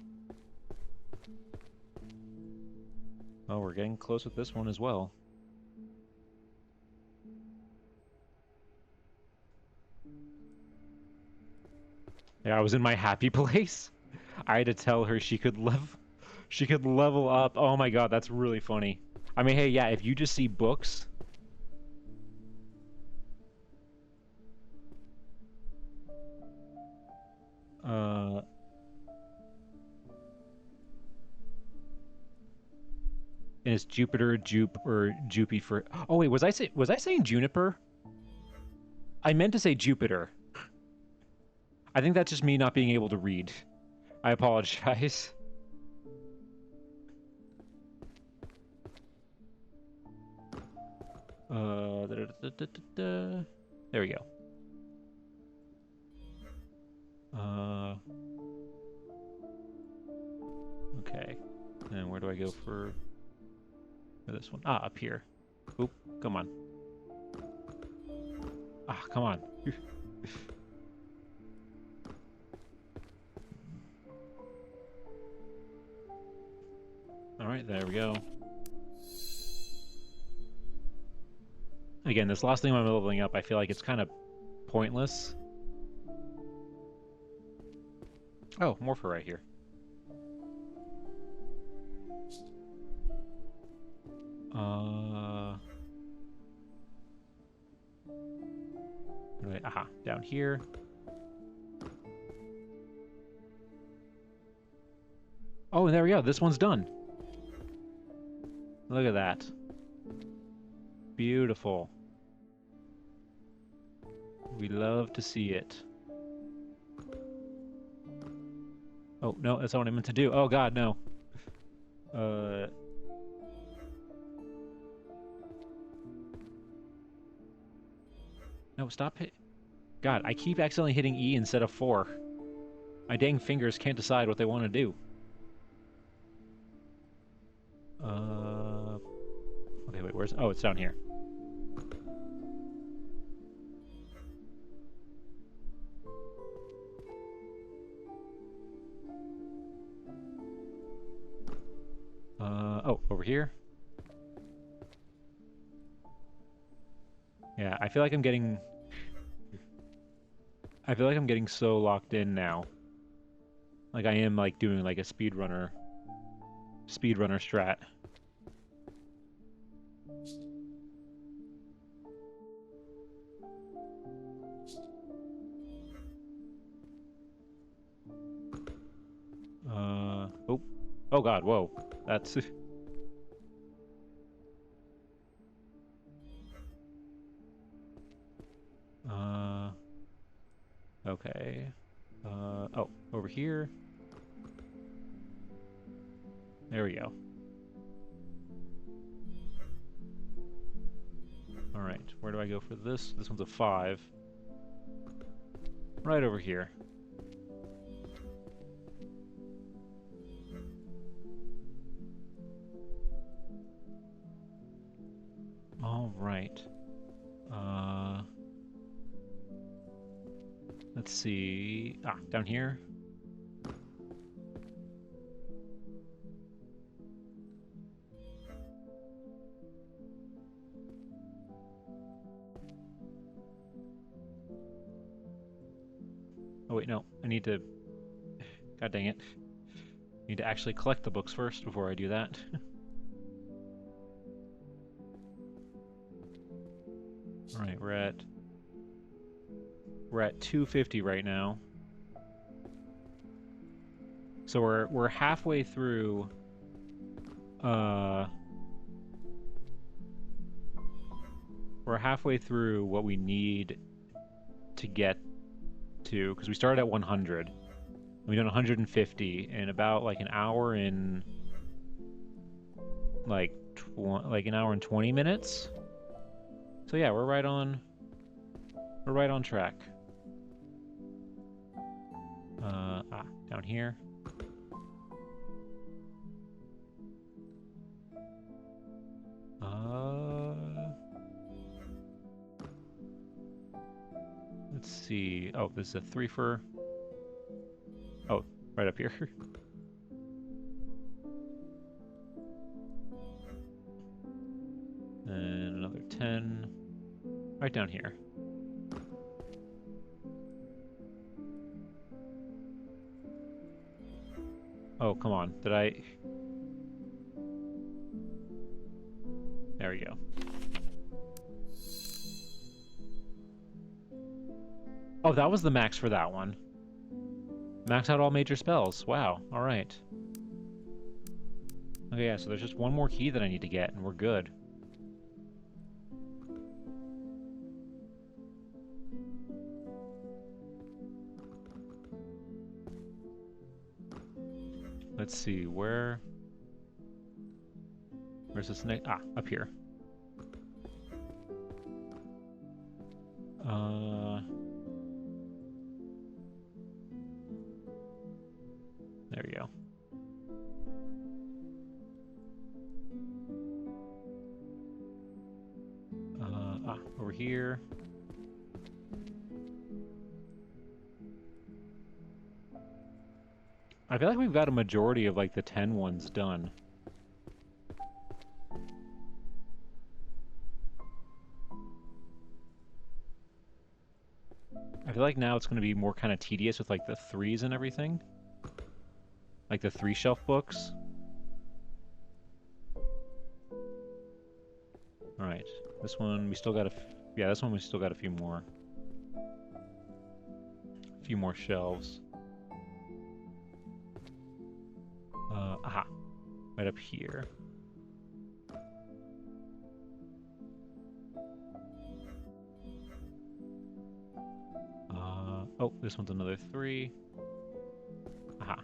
Oh, we're getting close with this one as well. Yeah, I was in my happy place. I had to tell her she could level up. Oh my god, that's really funny. I mean, hey, yeah, if you just see books... and it's Jupiter, Jupe, or Jupy for... Oh wait, was I saying Juniper? I meant to say Jupiter. I think that's just me not being able to read. I apologize. There we go. Okay. And where do I go for this one? Ah, up here. Oop, come on. Ah, come on. Alright, there we go. Again, this last thing I'm leveling up, I feel like it's kind of pointless. Oh, Morpher right here. Wait, aha, down here. Oh, and there we go. This one's done. Look at that. Beautiful. We love to see it. Oh, no, that's not what I meant to do. Oh, God, no. No, stop it. God, I keep accidentally hitting E instead of 4. My dang fingers can't decide what they want to do. Okay, wait, where's... Oh, it's down here. Oh, over here? Yeah, I feel like I'm getting so locked in now. Like I am like doing like a speedrunner strat. Oh. Oh god, whoa. That's okay. Oh, over here. There we go. Alright, where do I go for this? This one's a 5. Right over here. Alright. Let's see. Ah, down here. wait, no. I need to... God dang it. I need to actually collect the books first before I do that. Alright, we're at 250 right now. So we're halfway through we're halfway through what we need to get to, because we started at 100. We've done 150 in about like an hour and like an hour and 20 minutes. So yeah, we're right on track. Down here. Let's see. Oh, this is a 3 for... Oh, right up here. And another 10. Right down here. Oh, come on. Did I... There we go. Oh, that was the max for that one. Max out all major spells. Wow. Alright. Okay, yeah, so there's just one more key that I need to get, and we're good. Let's see, where's this next? Ah, up here. There we go. Over here. I feel like we've got a majority of like the 10 ones done. I feel like now it's going to be more kind of tedious with like the 3s and everything. Like the 3 shelf books. Alright. This one we still got yeah, this one we still got a few more. A few more shelves. Aha. Right up here. Oh, this one's another 3. Aha.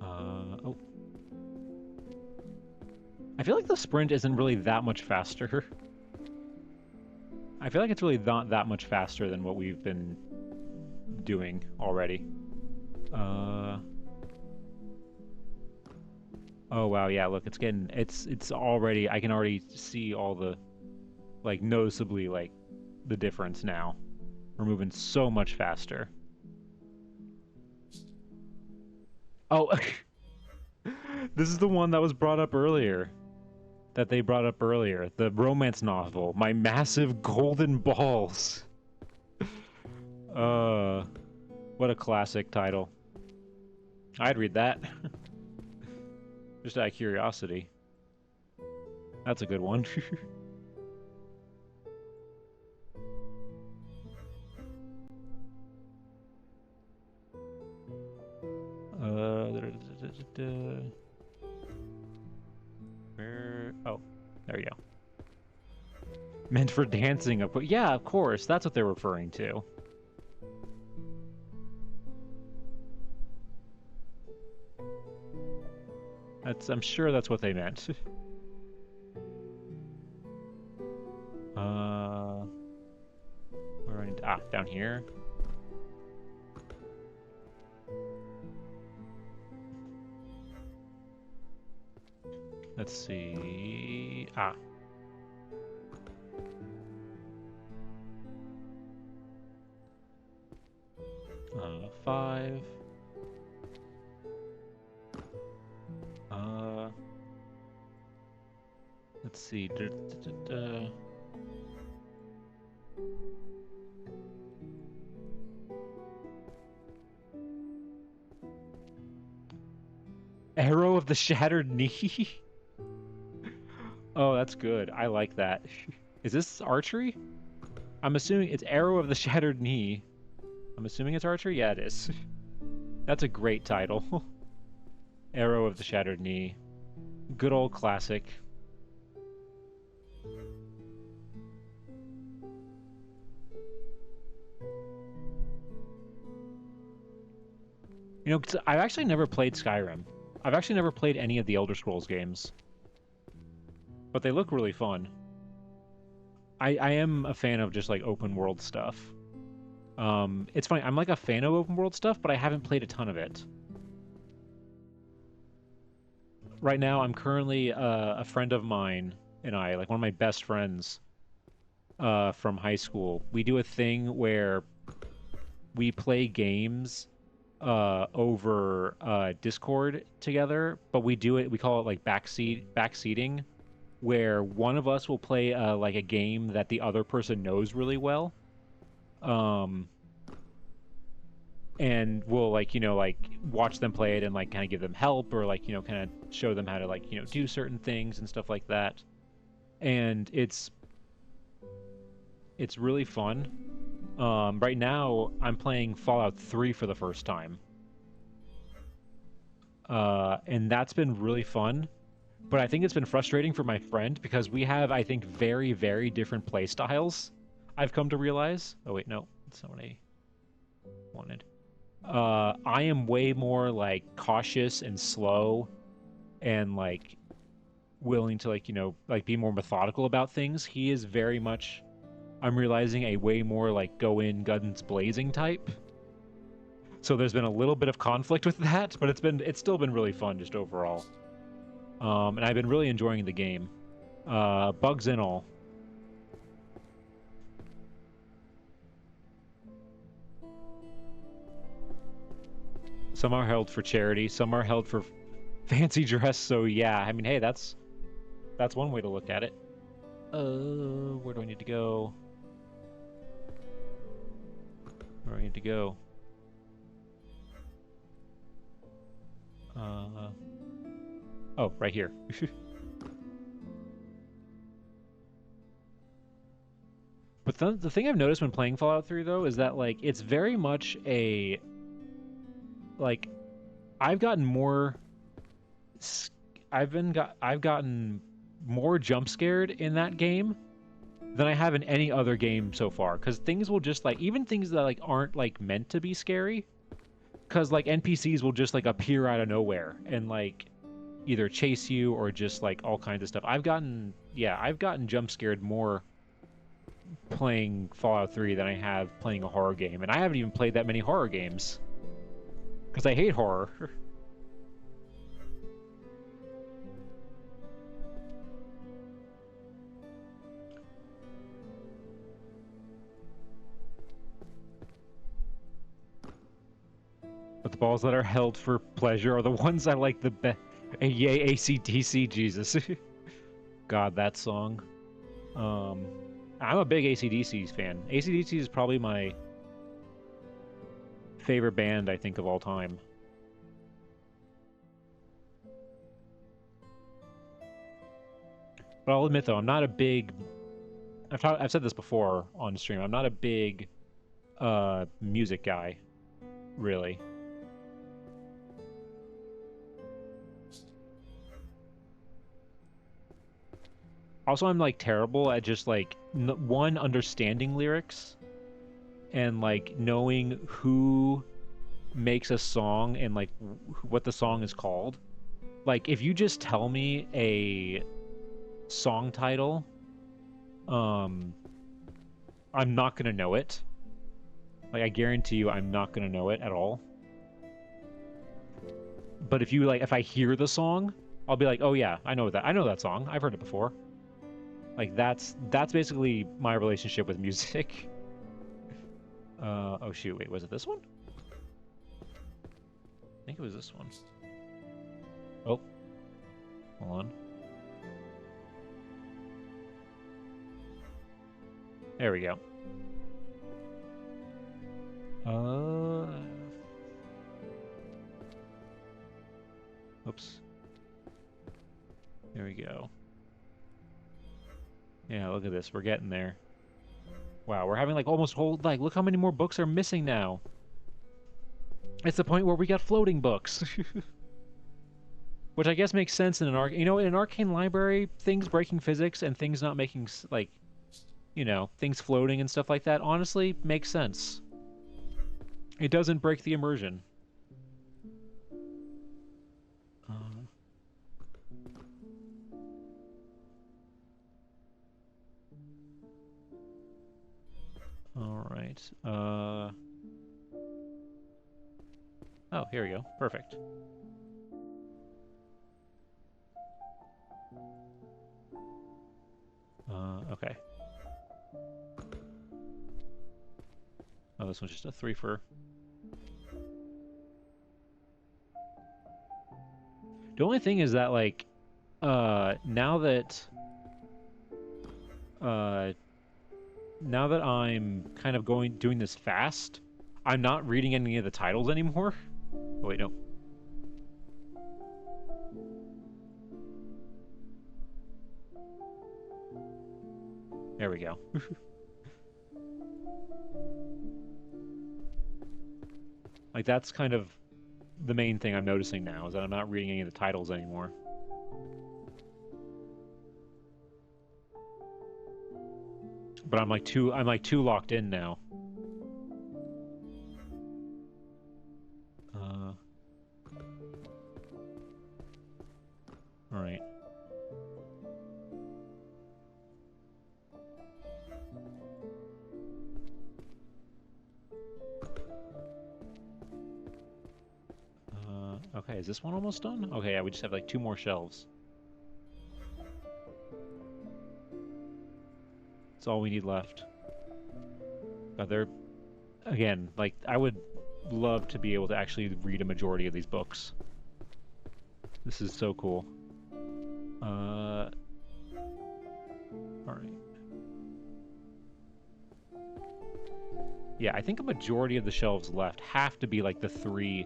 Oh. I feel like the sprint isn't really that much faster. I feel like it's really not that much faster than what we've been doing already. Oh wow, yeah, look, it's already, I can already see all the, like, noticeably, like, the difference now. We're moving so much faster. Oh, this is the one that was brought up earlier. That they brought up earlier. The romance novel, My Massive Golden Balls. What a classic title. I'd read that. Just out of curiosity. That's a good one. Where? Oh, there you go. Meant for dancing, but yeah, of course, that's what they're referring to. I'm sure that's what they meant. Where do I need to, down here. Let's see. 5. Let's see. Arrow of the Shattered Knee. Oh, that's good. I like that. Is this archery? I'm assuming it's Arrow of the Shattered Knee. I'm assuming it's archery? Yeah, it is. That's a great title. Arrow of the Shattered Knee. Good old classic. You know, I've actually never played Skyrim. I've actually never played any of the Elder Scrolls games. But they look really fun. I am a fan of just like open world stuff. It's funny, I'm like a fan of open world stuff, but I haven't played a ton of it. Right now, I'm currently a friend of mine and I, like one of my best friends from high school. We do a thing where we play games over Discord together, but we call it like backseating, where one of us will play like a game that the other person knows really well. And we'll like, like watch them play it and like kind of give them help or like, kind of show them how to like, do certain things and stuff like that. And it's really fun. Right now I'm playing Fallout 3 for the first time. And that's been really fun. But I think it's been frustrating for my friend because we have, I think, very, very different play styles. I've come to realize. Oh wait, no, that's not what I wanted. I am way more like cautious and slow and like willing to like, like be more methodical about things. He is very much, I'm realizing, a way more like go in guns blazing type. So there's been a little bit of conflict with that, but it's still been really fun just overall. And I've been really enjoying the game. Bugs and all. Some are held for charity, some are held for fancy dress, so yeah, I mean, hey, that's one way to look at it. Where do I need to go? Where do I need to go? Oh, right here. But the thing I've noticed when playing Fallout 3 though is that like it's very much a like I've gotten more I've gotten more jump scared in that game than I have in any other game so far, because things will just like, even things that like aren't like meant to be scary, because like NPCs will just like appear out of nowhere and like either chase you or just like all kinds of stuff. I've gotten jump scared more playing Fallout 3 than I have playing a horror game, and I haven't even played that many horror games because I hate horror. But the balls that are held for pleasure are the ones I like the best. Yay, AC/DC, Jesus. God, that song. I'm a big AC/DC fan. AC/DC is probably my favorite band, I think, of all time. But I'll admit, though, I'm not a big... I've said this before on stream. I'm not a big music guy, really. Also, I'm like terrible at just like one, understanding lyrics and like knowing who makes a song and like what the song is called. Like if you just tell me a song title, I'm not gonna know it. Like I guarantee you I'm not gonna know it at all. But if you like, if I hear the song, I'll be like, oh yeah, I know that song. I've heard it before. Like that's basically my relationship with music. Oh shoot, wait, was it this one? I think it was this one. Oh, hold on. There we go. Oops. There we go. Yeah, look at this. We're getting there. Wow, we're having like almost whole, like, look how many more books are missing now. It's the point where we got floating books. Which I guess makes sense in an in an arcane library, things breaking physics and things not making, like, things floating and stuff like that, honestly, makes sense. It doesn't break the immersion. Alright, oh, here we go. Perfect. Okay. Oh, this one's just a 3 for... The only thing is that, like, now that I'm kind of doing this fast, I'm not reading any of the titles anymore. Oh, wait, no. There we go. Like, that's kind of the main thing I'm noticing now, is that I'm not reading any of the titles anymore. But I'm like too locked in now. All right. Okay, is this one almost done? Okay, yeah, we just have like 2 more shelves. That's all we need left. But they're, again, like, I would love to be able to actually read a majority of these books. This is so cool. Alright. Yeah, I think a majority of the shelves left have to be like the 3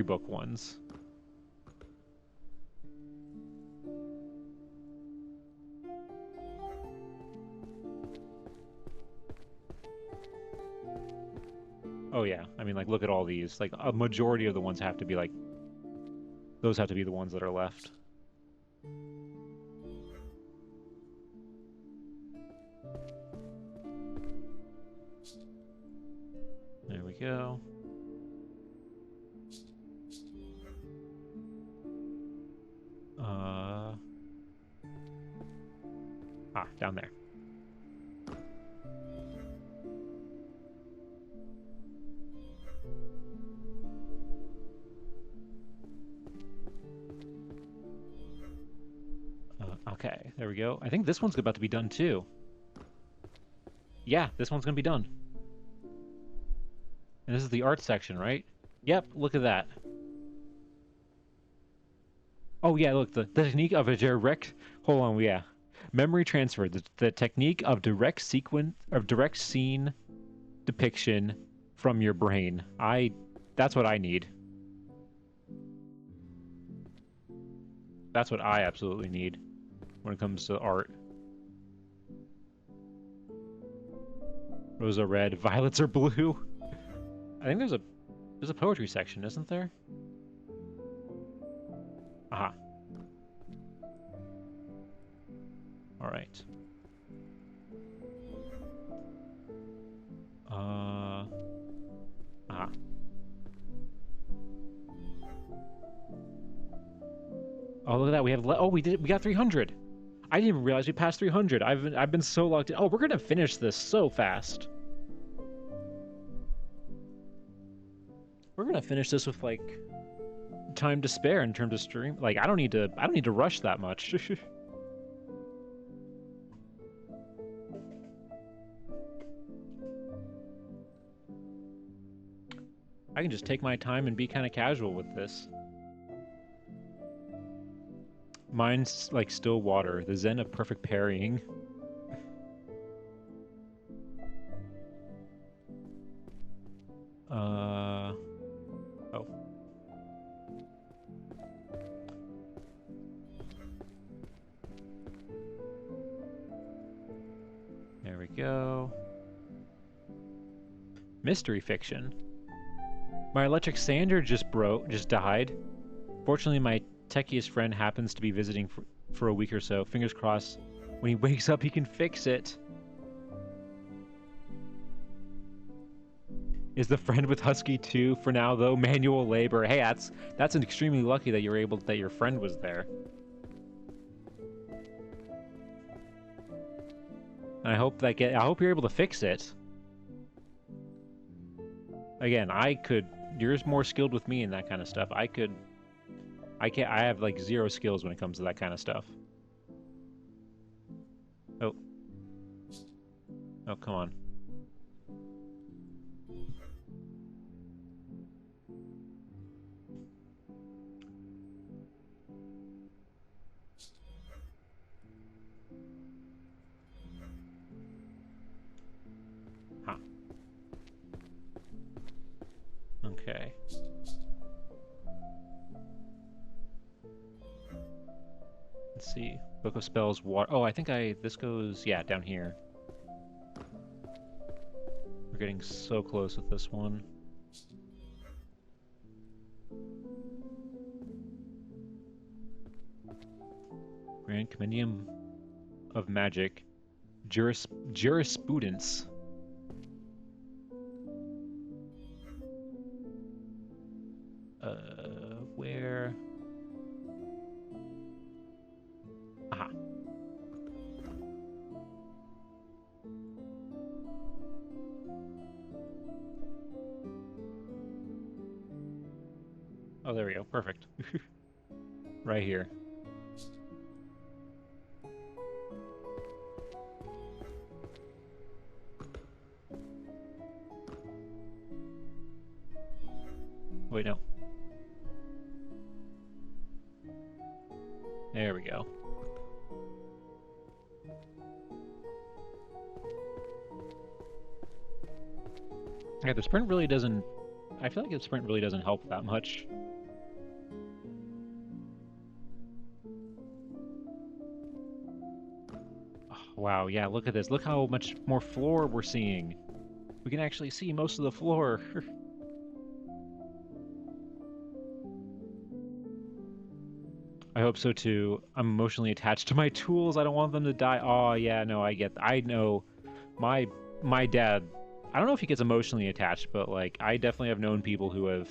book ones. Oh yeah, I mean, like, look at all these. Like, a majority of the ones have to be like, those have to be the ones that are left. There we go. Down there. Okay, there we go. I think this one's about to be done too. Yeah, this one's gonna be done. And this is the art section, right? Yep, look at that. Oh yeah, look, the technique of a direct... Hold on, yeah. Memory transfer, the technique of direct scene depiction from your brain. That's what I need. That's what I absolutely need when it comes to art. Roses are red, violets are blue. I think there's a poetry section, isn't there? Aha. All right. Aha. Oh, look at that. We have we got 300. I didn't even realize we passed 300. I've been so locked in. Oh, we're going to finish this so fast. We're going to finish this with like time to spare in terms of stream. Like, I don't need to rush that much. I can just take my time and be kind of casual with this. Mine's like still water, the zen of perfect parrying. Oh. There we go. Mystery fiction. My electric sander just died. Fortunately, my techiest friend happens to be visiting for a week or so. Fingers crossed, when he wakes up, he can fix it. Is the friend with Husky 2 for now, though? Manual labor. Hey, that's extremely lucky that that your friend was there. And I hope you're able to fix it. Again, you're more skilled with me in that kind of stuff. I have like 0 skills when it comes to that kind of stuff. Oh. Oh, come on. Huh. Okay. Let's see. Book of Spells, water. Oh, I think this goes, yeah, down here. We're getting so close with this one. Grand Compendium of Magic. Jurisprudence. Where? Aha. Oh, there we go. Perfect. Right here. Wait, no. There we go. Yeah, the sprint really doesn't... I feel like the sprint really doesn't help that much. Oh, wow, yeah, look at this. Look how much more floor we're seeing. We can actually see most of the floor. I hope so too. I'm emotionally attached to my tools. I don't want them to die. Oh yeah, no, I know my dad, I don't know if he gets emotionally attached, but like I definitely have known people who have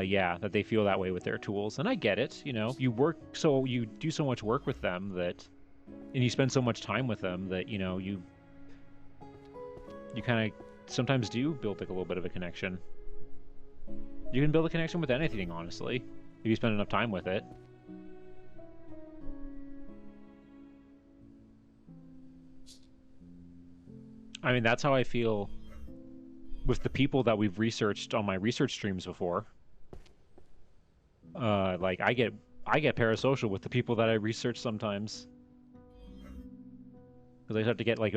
yeah, that they feel that way with their tools. And I get it, you know. You do so much work with them and you spend so much time with them that, you know, you kind of sometimes do build like a little bit of a connection. You can build a connection with anything, honestly, if you spend enough time with it. I mean, that's how I feel with the people that we've researched on my research streams before. Like I get parasocial with the people that I research sometimes, because I start to get like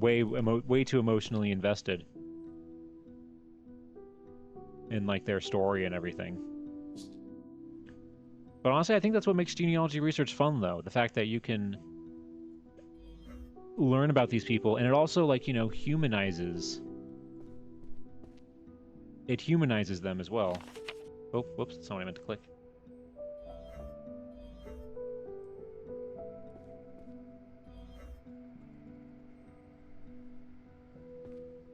way too emotionally invested in like their story and everything. But honestly, I think that's what makes genealogy research fun, though. The fact that you can learn about these people, and it also, like, you know, humanizes. It humanizes them as well. Oh, whoops, that's not what I meant to click.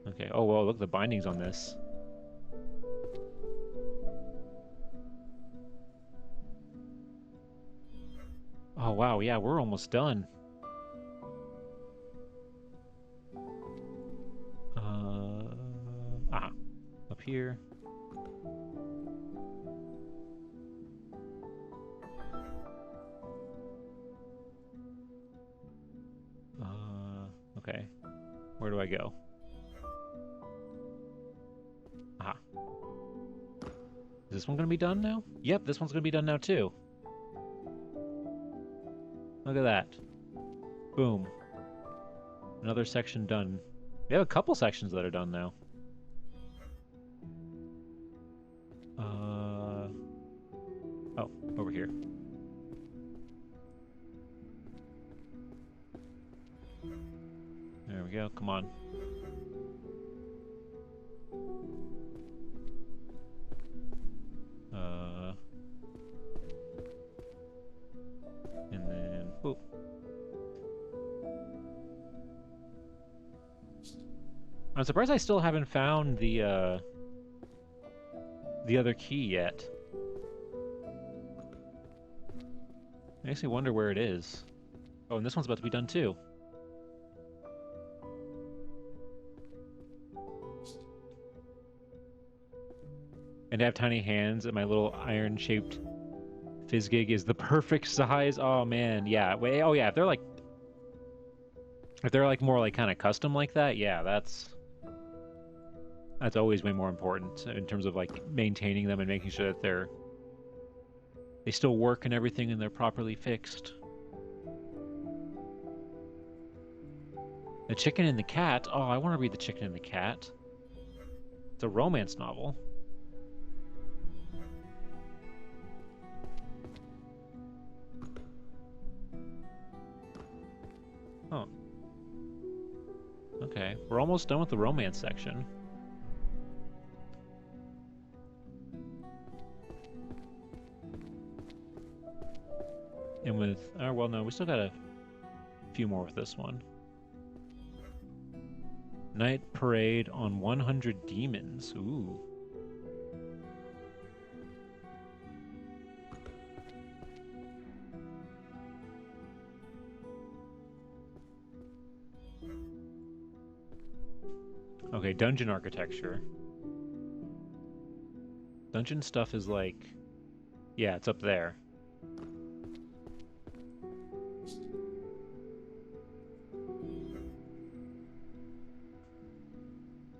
Okay, oh, well, look at the bindings on this. Oh, wow, yeah, we're almost done. Up here. Okay. Where do I go? Aha. Is this one gonna be done now? Yep, this one's gonna be done now too. Look at that. Boom. Another section done. We have a couple sections that are done now. here. There we go. Come on. And then, boop. I'm surprised I still haven't found the other key yet. Makes me wonder where it is. Oh, and this one's about to be done too. And to have tiny hands and my little iron-shaped Fizzgig is the perfect size. Oh man, yeah. Wait, oh yeah, if they're like more like kind of custom like that, yeah, that's always way more important in terms of like maintaining them and making sure that they still work and everything and they're properly fixed. The Chicken and the Cat. Oh, I want to read The Chicken and the Cat. It's a romance novel. Oh. Okay, we're almost done with the romance section. And with, oh, well, no, we still got a few more with this one. Night Parade on 100 Demons. Ooh. Okay, dungeon architecture. Dungeon stuff is like... Yeah, it's up there.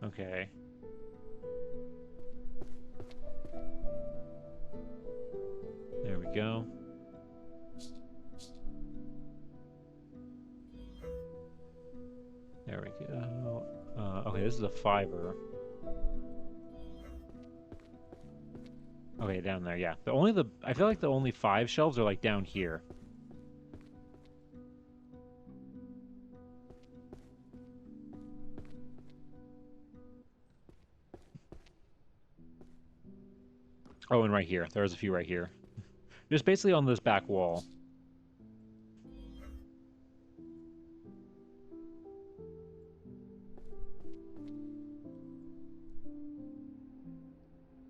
Okay. There we go. There we go. Okay, this is a fiver. Okay, down there, yeah. I feel like the only 5 shelves are like down here. Oh, and right here. There's a few right here. Just basically on this back wall.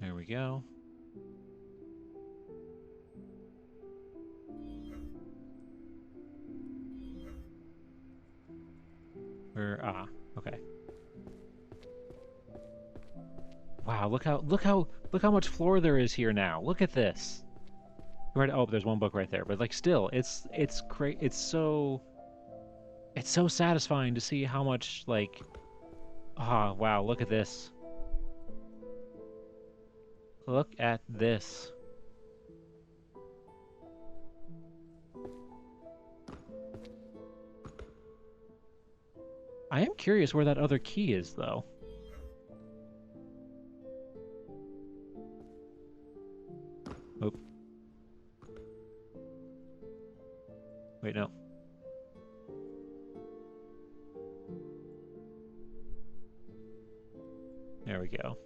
There we go. Okay. Wow, look how much floor there is here now. Look at this. Right, oh, there's one book right there, but like still, it's great. It's so satisfying to see how much like, wow, look at this. Look at this. I am curious where that other key is, though. Oh. Wait, no. There we go.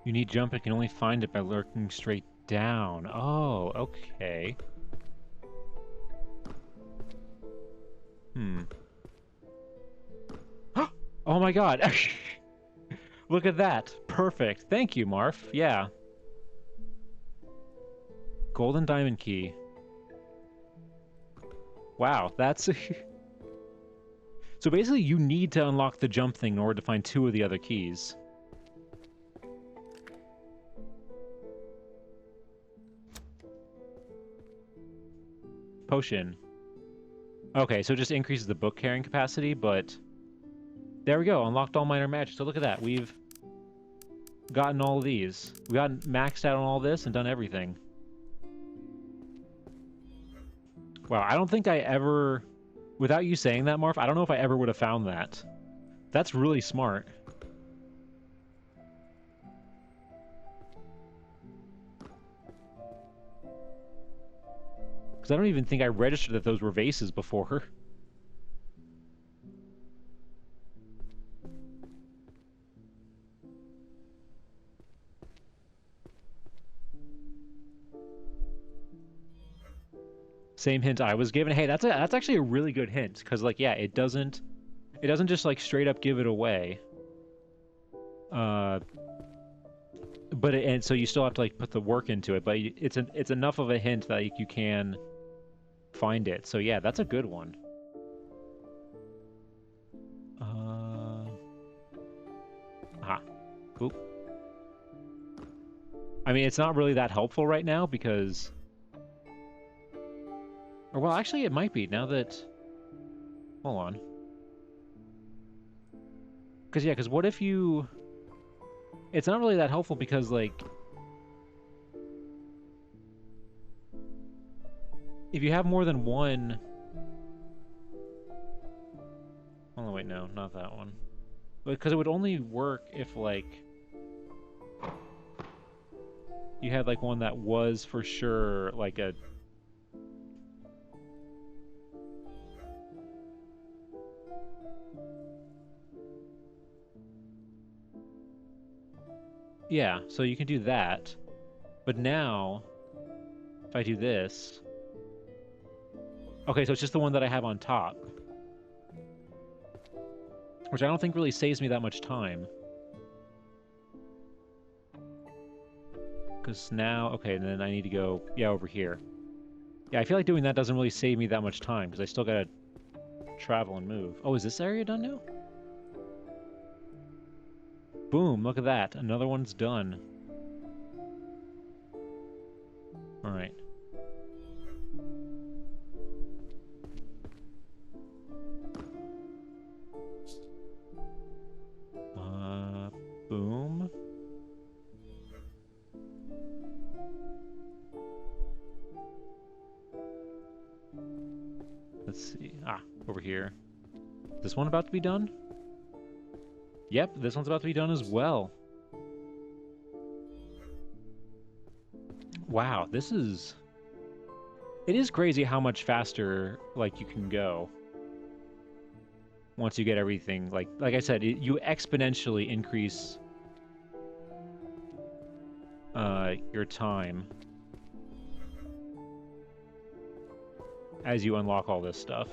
You need jump and can only find it by lurking straight down. Oh, okay. Oh my god! Look at that! Perfect. Thank you, Marf. Yeah. Golden diamond key. Wow, that's... So basically you need to unlock the jump thing in order to find 2 of the other keys. Potion. Okay, so it just increases the book carrying capacity, but... There we go, unlocked all minor magic. So look at that, we've gotten all of these. We've gotten maxed out on all this and done everything. Wow, I don't think I ever Without you saying that, Marv, I don't know if I ever would have found that. That's really smart. Because I don't even think I registered that those were vases before. Same hint I was given. Hey, that's actually a really good hint, because like, yeah, it doesn't just like straight up give it away. And so you still have to like put the work into it, but it's enough of a hint that like, you can find it. So yeah, that's a good one. Aha. Oop. I mean, it's not really that helpful right now because, or well, actually, it might be now that. Hold on. Because yeah, because what if you? It's not really that helpful because like, if you have more than one. Oh wait, no, not that one. Because it would only work if like you had like one that was for sure like a. Yeah, so you can do that. But now, if I do this... Okay, so it's just the one that I have on top. Which I don't think really saves me that much time. Because now... Okay, and then I need to go... Yeah, over here. Yeah, I feel like doing that doesn't really save me that much time, because I still gotta travel and move. Oh, is this area done now? Boom, look at that. Another one's done. Alright. Boom. Let's see. Ah, over here. Is this one about to be done? Yep, this one's about to be done as well. Wow, this is... It is crazy how much faster, like, you can go. Once you get everything, like I said, you exponentially increase your time as you unlock all this stuff.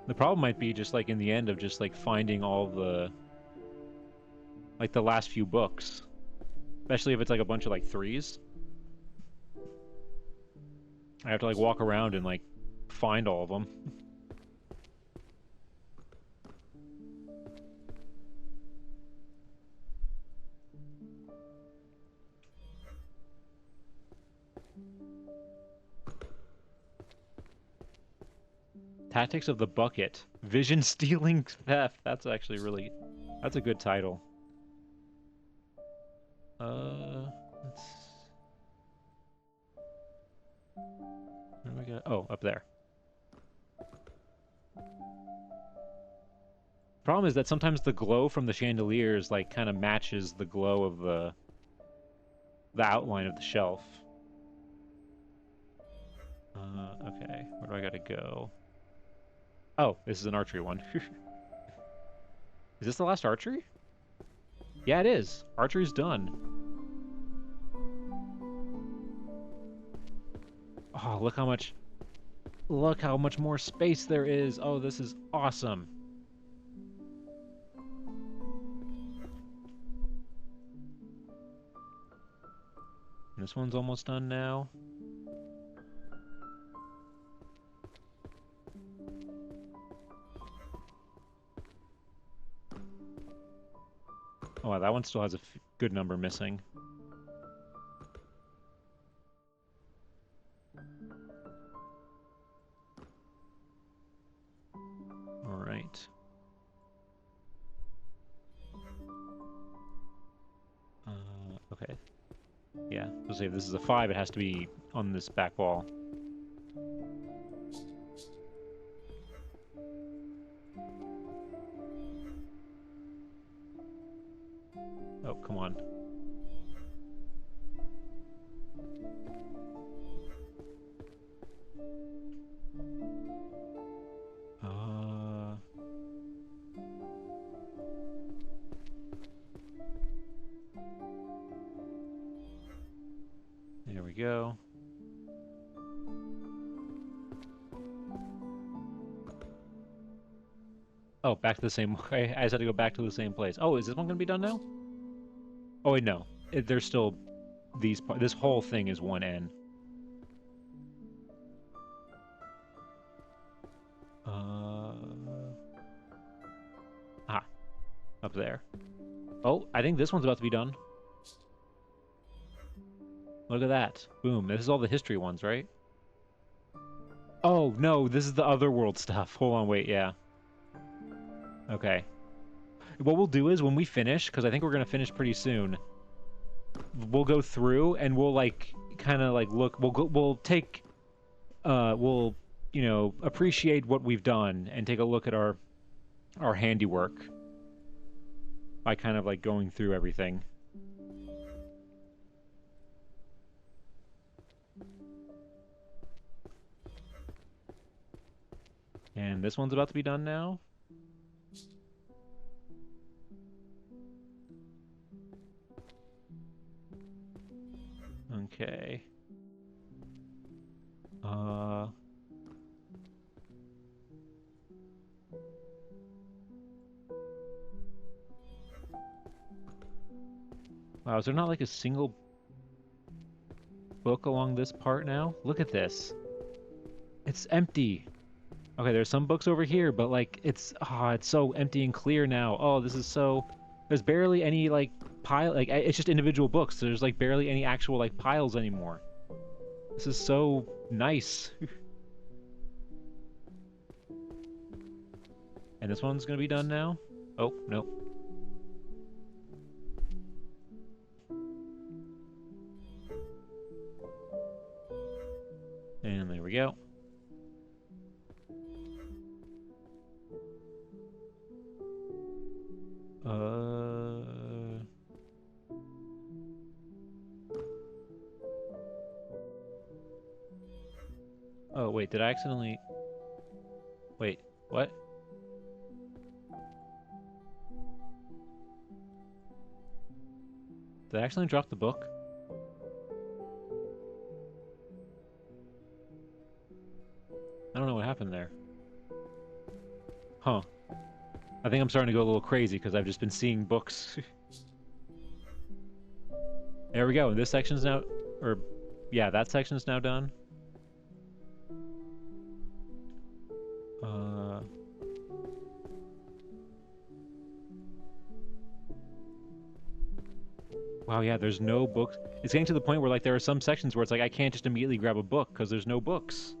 The problem might be just like in the end of just like finding all the like the last few books, especially if it's like a bunch of like threes. I have to like walk around and like find all of them. Tactics of the Bucket. Vision Stealing Theft. That's actually really... That's a good title. Let's... Where do we go? Oh, up there. Problem is that sometimes the glow from the chandeliers like kind of matches the glow of the outline of the shelf. Okay, where do I gotta go? Oh, this is an archery one. Is this the last archery? Yeah, it is. Archery's done. Oh, look how much more space there is. Oh, this is awesome. And this one's almost done now. Oh, wow, that one still has a good number missing. All right. Okay. Yeah. Let's say if this is a 5, it has to be on this back wall. Oh, come on. There we go. Oh, back to the same way. I just had to go back to the same place. Oh, is this one gonna be done now? Oh wait, no. There's still these. This whole thing is one N. Up there. Oh, I think this one's about to be done. Look at that. Boom. This is all the history ones, right? Oh, no, this is the other world stuff. Hold on, wait, yeah. Okay. What we'll do is when we finish, because I think we're going to finish pretty soon, we'll go through and we'll, like, kind of, like, look. We'll take, we'll, you know, appreciate what we've done and take a look at our handiwork by kind of, like, going through everything. And this one's about to be done now. Okay. Wow, is there not like a single book along this part now? Look at this. It's empty. Okay, there's some books over here, but like it's so empty and clear now. Oh, this is so there's barely any like pile like it's just individual books. There's like barely any actual like piles anymore. This is so nice. And this one's gonna be done now? Oh, nope. And there we go. Oh, wait, did I accidentally... Wait, what? Did I accidentally drop the book? I don't know what happened there. Huh. I think I'm starting to go a little crazy because I've just been seeing books. There we go. This section's now... Or, yeah, that section's now done. Wow, yeah, there's no books. It's getting to the point where, like, there are some sections where it's like, I can't just immediately grab a book because there's no books.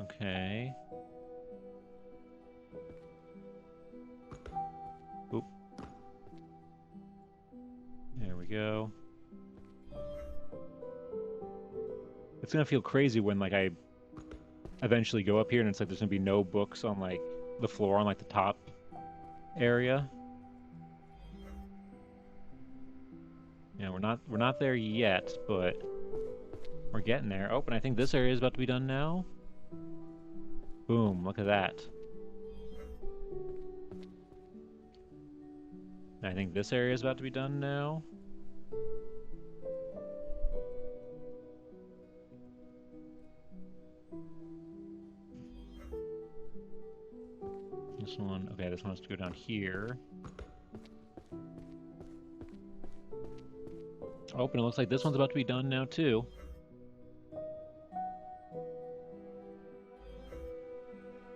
Okay. Oop. There we go. It's gonna feel crazy when, like, I eventually go up here and it's like there's gonna be no books on, like, the floor on, like, the top area. Yeah, we're not there yet, but we're getting there. Oh, and I think this area is about to be done now. Boom, look at that. I think this area is about to be done now. This one, okay, this one has to go down here. Oh, and it looks like this one's about to be done now, too.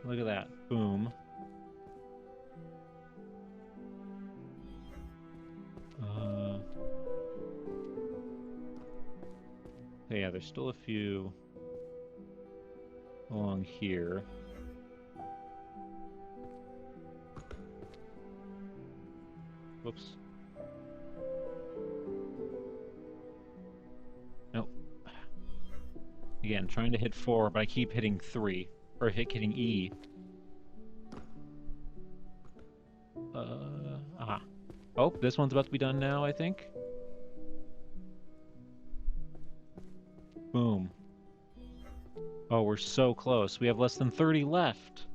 Look at that. Boom. Okay, yeah, there's still a few along here. Whoops. Nope. Again, trying to hit 4, but I keep hitting 3. Or hitting E. Aha. Oh, this one's about to be done now, I think. Boom. Oh, we're so close. We have less than 30 left.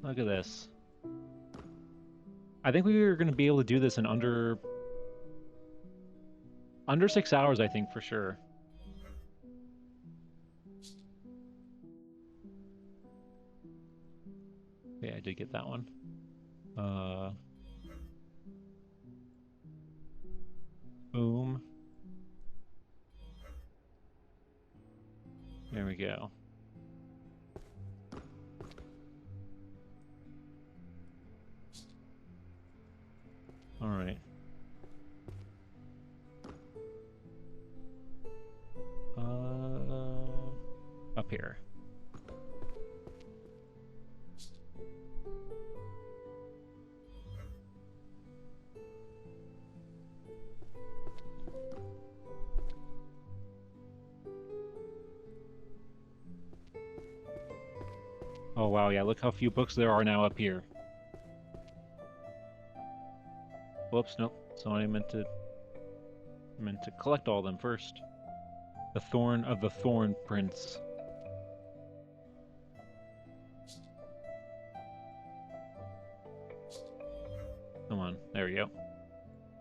Look at this. I think we were going to be able to do this in under 6 hours, I think, for sure. Yeah, I did get that one. Boom. There we go. All right. Up here. Oh wow, yeah, look how few books there are now up here. Whoops, nope. So I meant to collect all of them first. The Thorn of the Thorn Prince. Come on, there we go.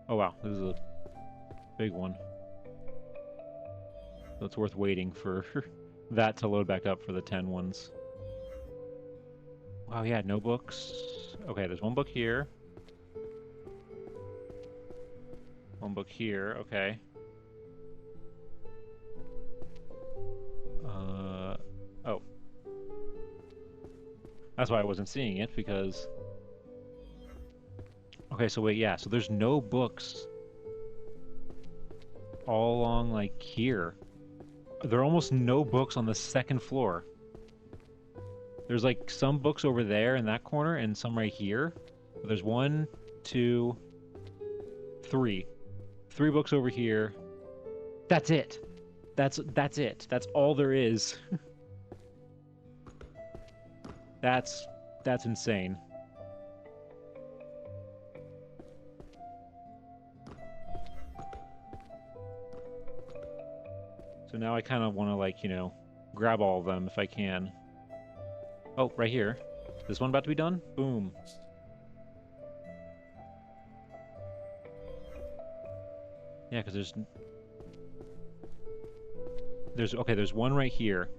Oh wow, this is a big one. So it's worth waiting for that to load back up for the 10 ones. Wow, yeah, no books. Okay, there's one book here. One book here, okay. Oh. That's why I wasn't seeing it, because... Okay, so wait, yeah, so there's no books all along, like, here. There are almost no books on the second floor. There's, like, some books over there in that corner, and some right here. But there's 1, 2, 3. 3 books over here. That's it. That's it. That's all there is. That's insane. So now I kind of want to, like, you know, grab all of them if I can. Oh, right here. This one about to be done? Boom. Yeah, because there's one right here.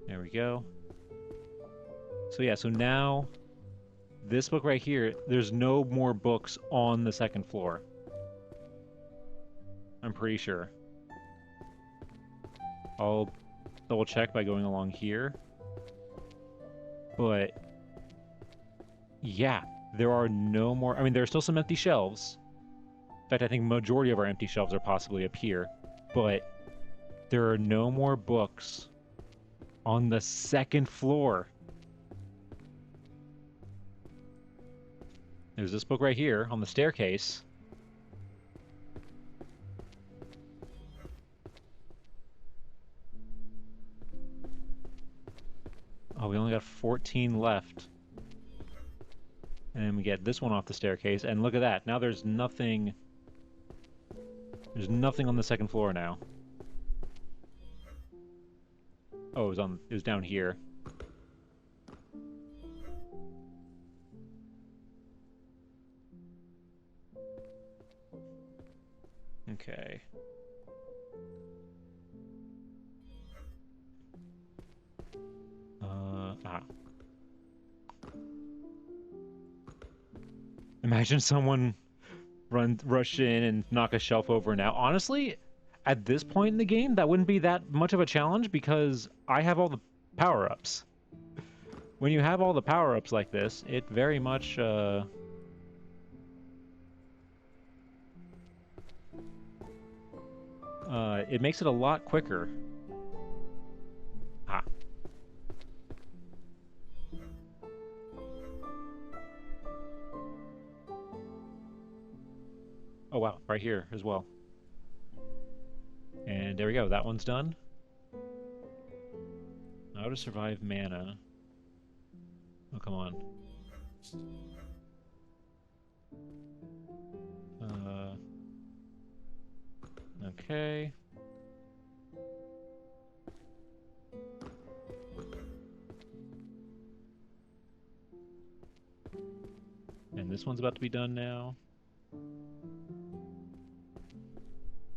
There we go. So yeah, so now this book right here, there's no more books on the second floor. I'm pretty sure. I'll double check by going along here. But yeah, there are no more. I mean, there are still some empty shelves. In fact, I think majority of our empty shelves are possibly up here. But there are no more books on the second floor. There's this book right here on the staircase. Oh, we only got 14 left. And then we get this one off the staircase, and look at that. Now there's nothing... There's nothing on the second floor now. Oh, it was down here. Okay. Imagine someone rush in and knock a shelf over now. Honestly, at this point in the game, that wouldn't be that much of a challenge because I have all the power-ups. when you have all the power-ups like this, it very much, it makes it a lot quicker. Ah. Oh wow, right here as well. And there we go, that one's done. How to survive mana. Oh, come on. Okay. And this one's about to be done now.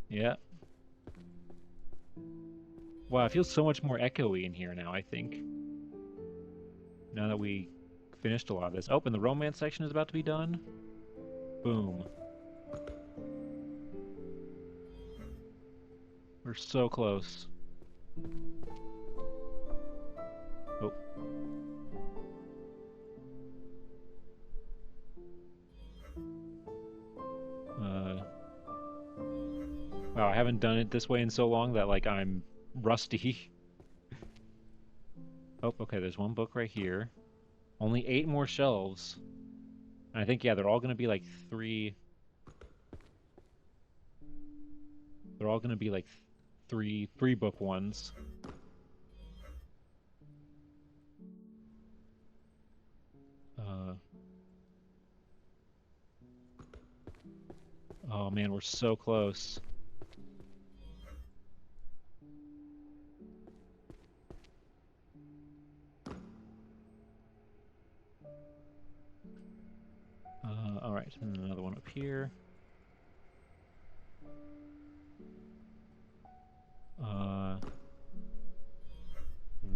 Yeah. Wow, it feels so much more echoey in here now, I think. Now that we finished a lot of this. Oh, and the romance section is about to be done. Boom. We're so close. Oh. Wow, I haven't done it this way in so long that, like, I'm rusty. Oh, okay, there's one book right here. Only 8 more shelves. And I think, yeah, they're all gonna be, like, 3... They're all gonna be, like, three book ones. Oh, man, we're so close. Alright, and another one up here.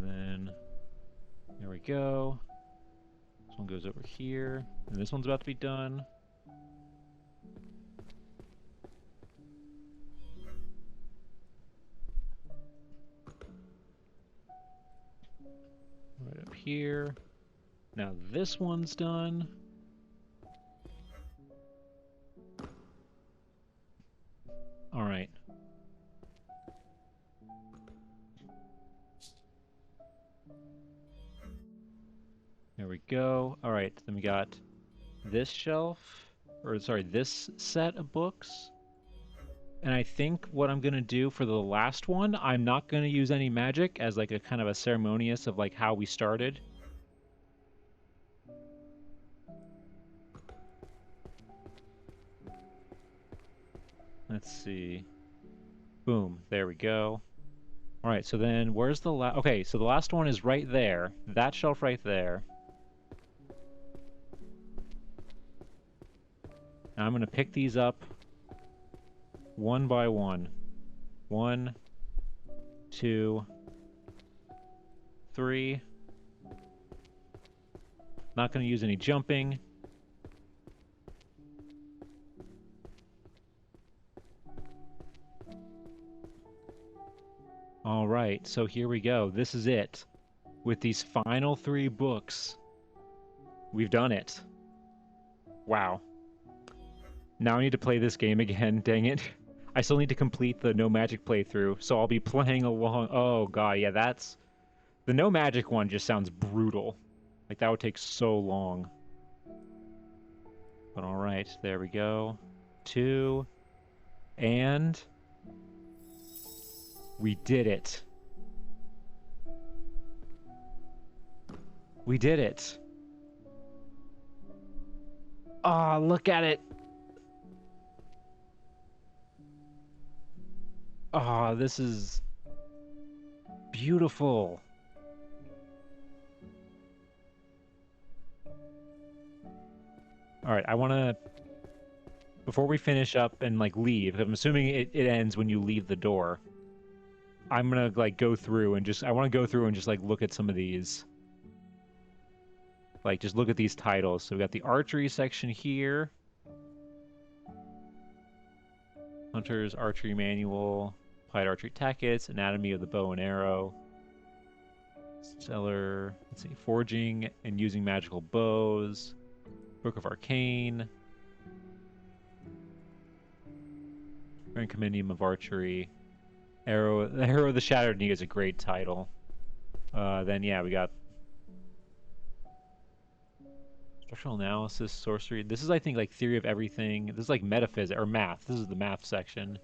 Then there we go. This one goes over here, and this one's about to be done. Right up here. Now this one's done. All right. There we go. All right, then we got this shelf, or sorry, this set of books. And I think what I'm gonna do for the last one, I'm not gonna use any magic as like a kind of a ceremonious of like how we started. Let's see. Boom, there we go. All right, so then where's the last? Okay, so the last one is right there. That shelf right there. Now I'm gonna pick these up one by one. 1, 2, 3. Not gonna use any jumping. All right, so here we go. This is it. With these final 3 books, we've done it. Wow. Now I need to play this game again, dang it. I still need to complete the no magic playthrough, so I'll be playing along. Oh god, yeah, that's... The no magic one just sounds brutal. Like, that would take so long. But alright, there we go. 2. And... we did it. We did it. Ah, look at it. Ah, this is beautiful. All right, I want to, before we finish up and like leave, I'm assuming it ends when you leave the door. I'm gonna like go through and just, I want to go through and just like look at some of these. Like, just look at these titles. So we got the archery section here. Hunter's Archery Manual, Applied Archery Tactics, Anatomy of the Bow and Arrow, Stellar, let's see, forging and using magical bows. Book of Arcane. Grand Compendium of Archery. Arrow of the Shattered Knee is a great title. Then yeah, we got structural analysis, sorcery. This is, I think, like theory of everything. This is like metaphysics or math. This is the math section.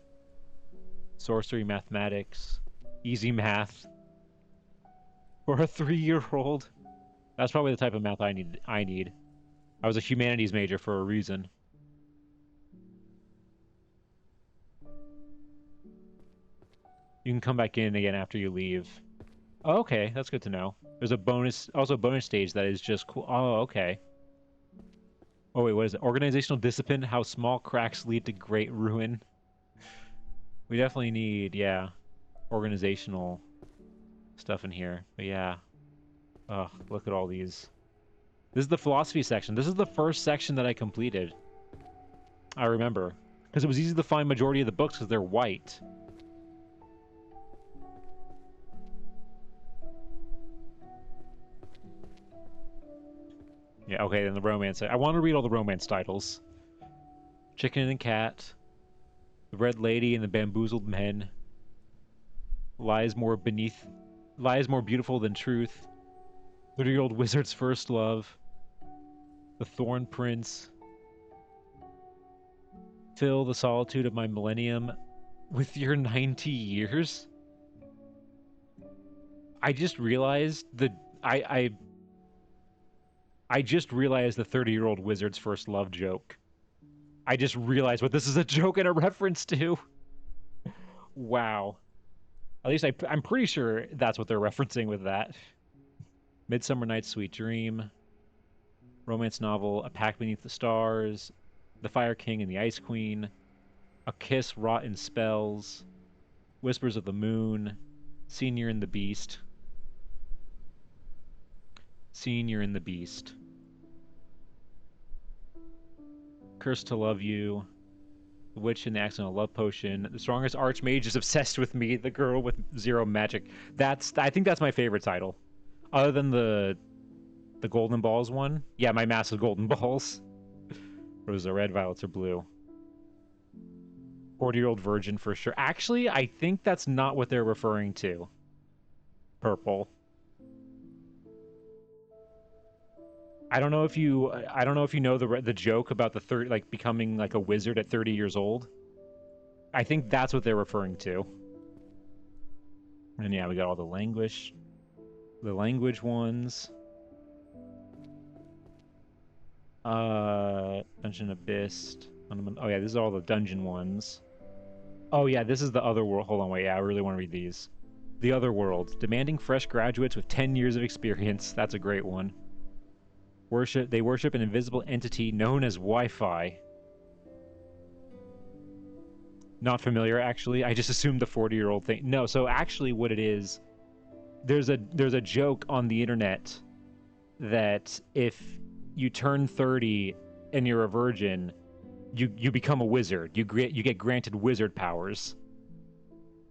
Sorcery, mathematics, easy math for a 3-year-old. That's probably the type of math I need. I was a humanities major for a reason. You can come back in again after you leave. Oh, okay, that's good to know. There's a bonus, also a bonus stage that is just cool. Oh, okay. Oh wait, what is it? Organizational discipline, how small cracks lead to great ruin. We definitely need, yeah, organizational stuff in here. But yeah. Oh, look at all these. This is the philosophy section. This is the first section that I completed. I remember. Because it was easy to find majority of the books because they're white. Yeah, okay, then the romance. I want to read all the romance titles. Chicken and Cat. The Red Lady and the Bamboozled Men. Lies more beautiful than truth. 30-year-old Wizard's First Love. The Thorn Prince. Fill the solitude of my millennium with your 90 years. I just realized I just realized the 30-year-old Wizard's First Love joke. I just realized what this is a joke and a reference to. Wow. At least I'm pretty sure that's what they're referencing with that. Midsummer Night's Sweet Dream. Romance novel, A Pact Beneath the Stars. The Fire King and the Ice Queen. A Kiss Wrought in Spells. Whispers of the Moon. Senior and the Beast. Senior and the Beast. Cursed to Love You. The Witch and the Accidental Love Potion. The Strongest Archmage is Obsessed with Me. The Girl with Zero Magic. I think that's my favorite title. Other than the Golden Balls one. Yeah, my Massive Golden Balls. Roses are red, violets are blue. 40-year-old virgin for sure. Actually, I think that's not what they're referring to. Purple. I don't know if you know the joke about the 30, like becoming like a wizard at 30 years old. I think that's what they're referring to. And yeah, we got all the language ones. Dungeon Abyss. Oh yeah, this is all the dungeon ones. Oh yeah, this is the other world. Hold on, wait, yeah, I really want to read these. The Other World, demanding fresh graduates with 10 years of experience. That's a great one. They worship an invisible entity known as Wi-Fi. Not familiar, actually. I just assumed the 40-year-old thing. No, so actually what it is, there's a joke on the internet that if you turn 30 and you're a virgin, you become a wizard. You get granted wizard powers.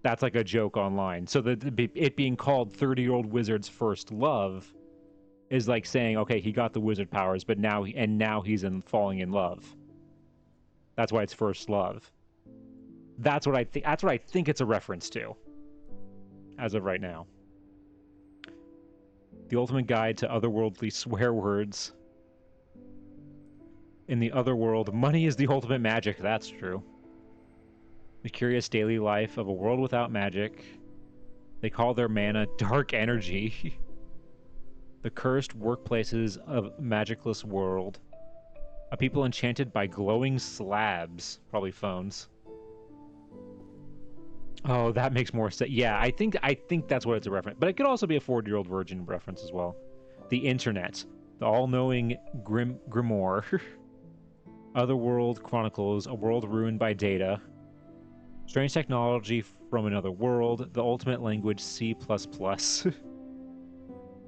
That's like a joke online. So it being called 30-year-old Wizard's First Love is like saying, okay, he got the wizard powers, but now he's falling in love. That's why it's first love. That's what I think it's a reference to. As of right now. The Ultimate Guide to Otherworldly Swear Words. In the other world, money is the ultimate magic. That's true. The Curious Daily Life of a World Without Magic. They call their mana dark energy. The Cursed Workplaces of Magicless World. A people enchanted by glowing slabs. Probably phones. Oh, that makes more sense. Yeah, I think that's what it's a reference. But it could also be a 40-year-old virgin reference as well. The Internet. The all-knowing grimoire. Otherworld Chronicles. A world ruined by data. Strange technology from another world. The ultimate language C++.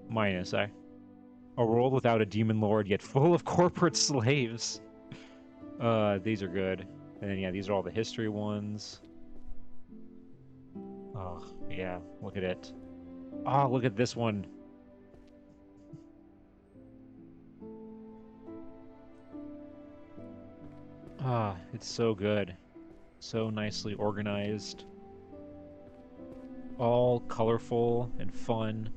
Minus, A world without a demon lord, yet full of corporate slaves. These are good. And then, yeah, these are all the history ones. Oh, yeah, look at it. Oh, look at this one. Ah, it's so good. So nicely organized. All colorful and fun.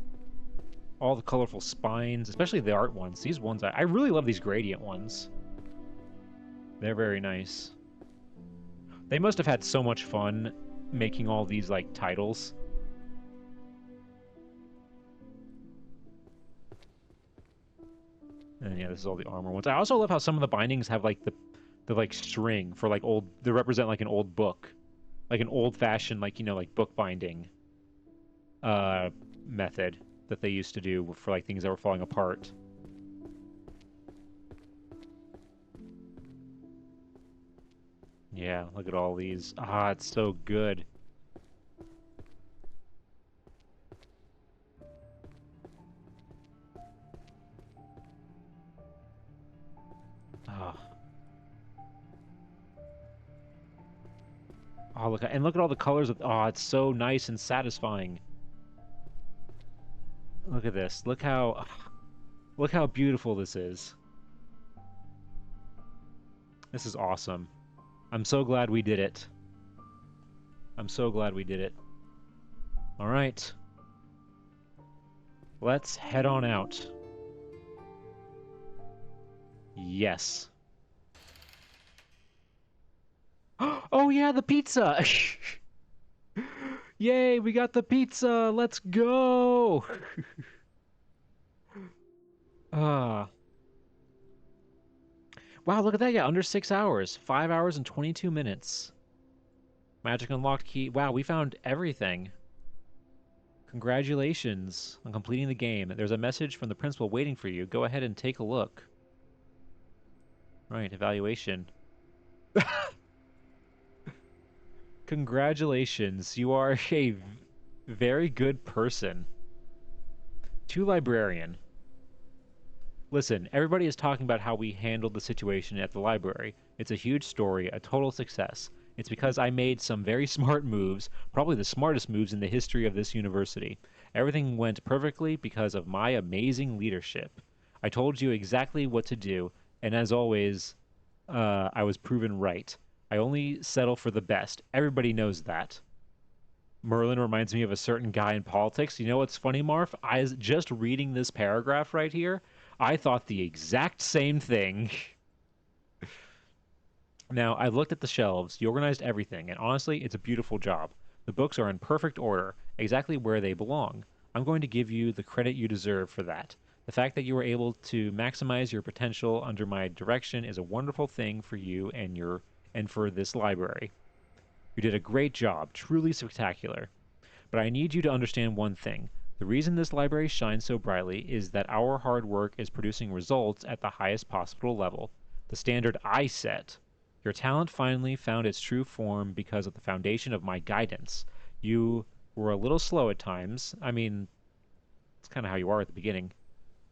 All the colorful spines, especially the art ones. These ones, I really love these gradient ones. They're very nice. They must have had so much fun making all these, like, titles. And yeah, this is all the armor ones. I also love how some of the bindings have, like, the like, string for, like, old... They represent, like, an old book. Like, an old-fashioned, like, you know, like, bookbinding uh, method that they used to do for, like, things that were falling apart. Yeah, look at all these. Ah, it's so good. Ah. Oh, look and look at all the colors of. Oh, it's so nice and satisfying. Look at this. Look how beautiful this is. This is awesome. I'm so glad we did it. I'm so glad we did it. All right. Let's head on out. Yes. Oh yeah, the pizza. Yay, we got the pizza. Let's go. Ah. Wow, look at that. Yeah, under 6 hours. 5 hours and 22 minutes. Magic unlocked key. Wow, we found everything. Congratulations on completing the game. There's a message from the principal waiting for you. Go ahead and take a look. Right, evaluation. Congratulations. You are a very good person. To Librarian. Listen, everybody is talking about how we handled the situation at the library. It's a huge story, a total success. It's because I made some very smart moves, probably the smartest moves in the history of this university. Everything went perfectly because of my amazing leadership. I told you exactly what to do, and as always, I was proven right. I only settle for the best. Everybody knows that. Merlin reminds me of a certain guy in politics. You know what's funny, Marv? I was just reading this paragraph right here. I thought the exact same thing. Now, I looked at the shelves, you organized everything, and honestly, it's a beautiful job. The books are in perfect order, exactly where they belong. I'm going to give you the credit you deserve for that. The fact that you were able to maximize your potential under my direction is a wonderful thing for you and for this library. You did a great job, truly spectacular. But I need you to understand one thing. The reason this library shines so brightly is that our hard work is producing results at the highest possible level, the standard I set. Your talent finally found its true form because of the foundation of my guidance. You were a little slow at times. I mean, it's kind of how you are at the beginning.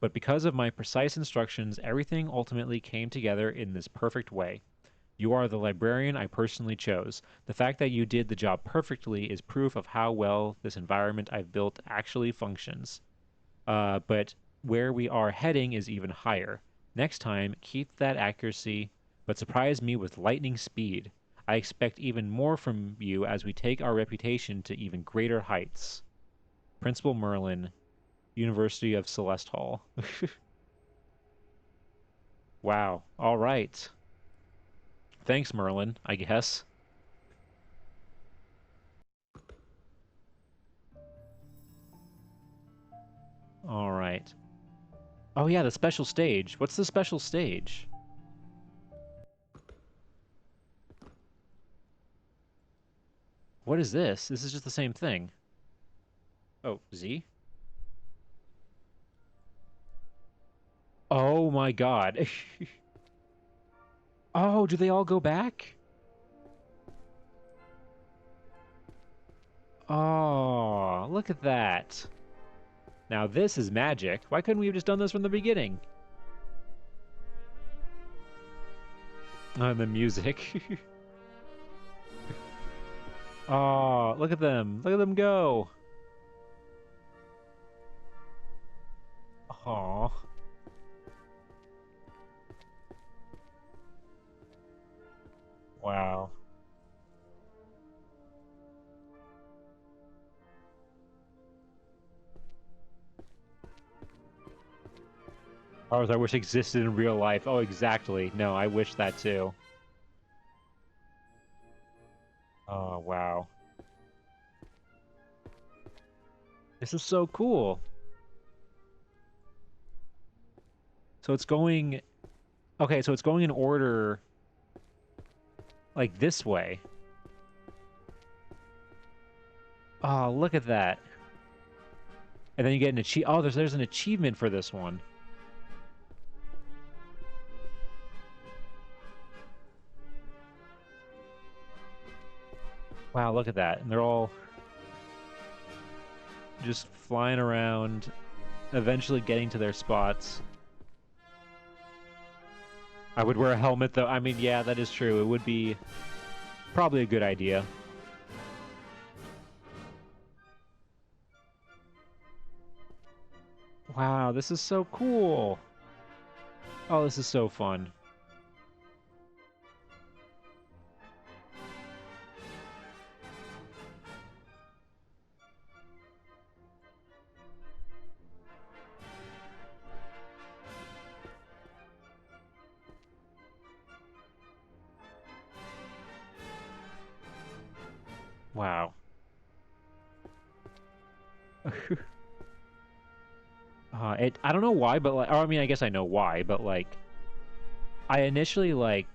But because of my precise instructions, everything ultimately came together in this perfect way. You are the librarian I personally chose. The fact that you did the job perfectly is proof of how well this environment I've built actually functions. But where we are heading is even higher. Next time, keep that accuracy, but surprise me with lightning speed. I expect even more from you as we take our reputation to even greater heights. Principal Merlin, University of Celeste Hall. Wow. All right. Thanks, Merlin, I guess. All right. Oh yeah, the special stage. What's the special stage? What is this? This is just the same thing. Oh, Z? Oh my god. Oh, do they all go back? Oh, look at that. Now this is magic. Why couldn't we have just done this from the beginning? And the music. Oh, look at them. Look at them go. Oh. Wow. Powers I wish existed in real life. Oh, exactly. No, I wish that too. Oh, wow. This is so cool. So it's going... Okay, so it's going in order... like this way. Oh, look at that. And then you get an oh, there's an achievement for this one. Wow, look at that. And they're all just flying around, eventually getting to their spots. I would wear a helmet, though. I mean, yeah, that is true. It would be probably a good idea. Wow, this is so cool. Oh, this is so fun. Wow. I don't know why, but like, or I mean, I guess I know why, but like, I initially like,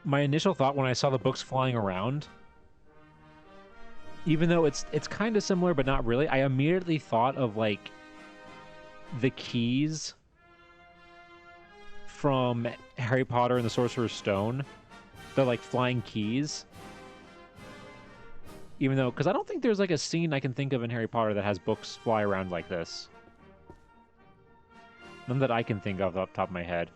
my initial thought when I saw the books flying around, even though it's kind of similar but not really, I immediately thought of like the keys from Harry Potter and the Sorcerer's Stone. They're like flying keys. Even though, because I don't think there's like a scene I can think of in Harry Potter that has books fly around like this. None that I can think of off the top of my head.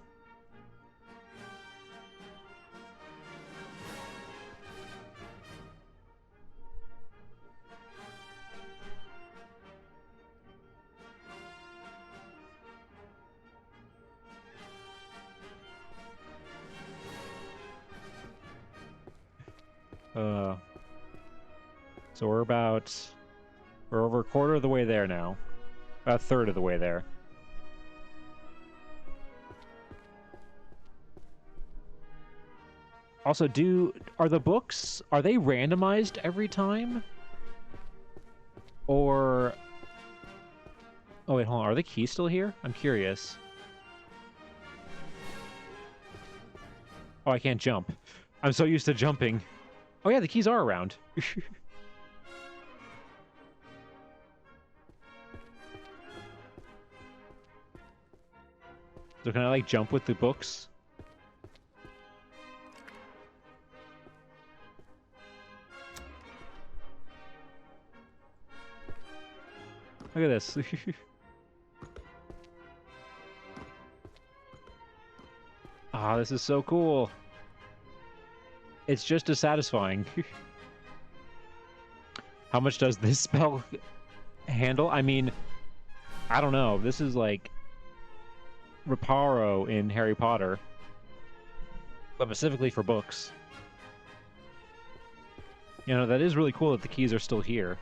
So we're over a quarter of the way there now. About a third of the way there. Also, are the books, are they randomized every time? Or... Oh, wait, hold on. Are the keys still here? I'm curious. Oh, I can't jump. I'm so used to jumping. Oh, yeah, the keys are around. So can I, like, jump with the books? Look at this. Ah, this is so cool. It's just as satisfying. How much does this spell handle? I mean, I don't know. This is like Reparo in Harry Potter, but specifically for books. You know, that is really cool that the keys are still here.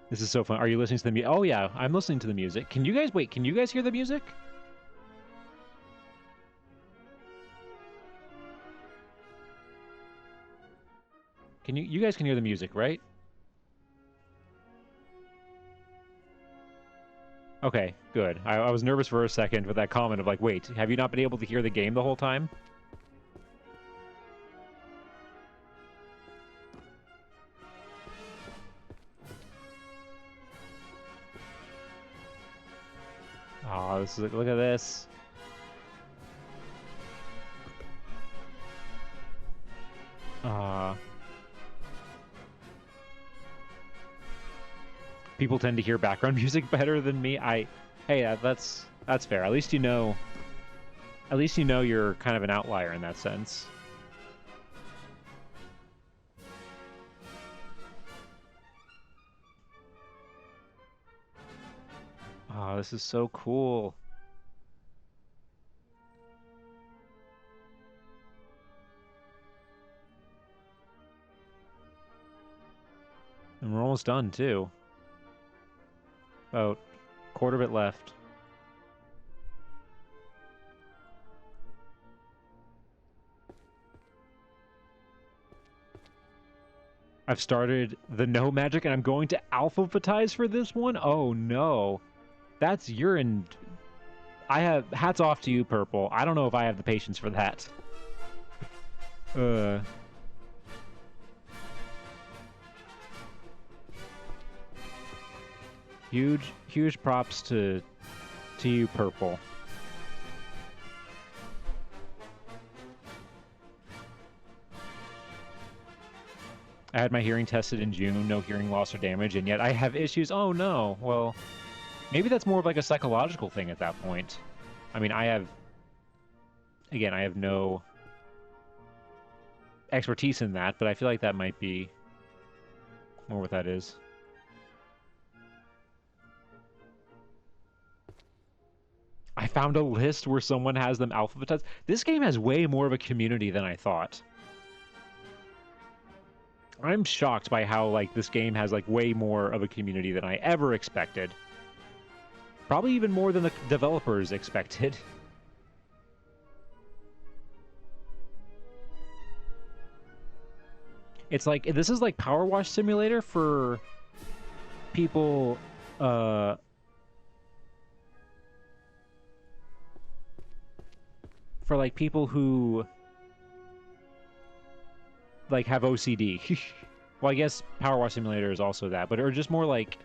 This is so fun. Are you listening to the music? Oh, yeah, I'm listening to the music. Can you guys... Wait, can you guys hear the music? Can you... You guys can hear the music, right? Okay, good. I was nervous for a second with that comment of like, wait, have you not been able to hear the game the whole time? Oh, this is, look at this. People tend to hear background music better than me. Hey, that's fair. At least you know you're kind of an outlier in that sense. Oh, this is so cool. And we're almost done, too. About a quarter of it left. I've started the no magic, and I'm going to alphabetize for this one? Oh, no. That's urine. I have... Hats off to you, Purple. I don't know if I have the patience for that. Huge props to you, Purple. I had my hearing tested in June, no hearing loss or damage, and yet I have issues. Oh no. Well, maybe that's more of like a psychological thing at that point. I mean, I have no expertise in that, but I feel like that might be more what that is. I found a list where someone has them alphabetized. This game has way more of a community than I thought. I'm shocked by how, like, this game has, like, way more of a community than I ever expected. Probably even more than the developers expected. It's like, this is like Power Wash Simulator for people, for like people who like have OCD. Well, I guess Power Wash Simulator is also that, but are just more like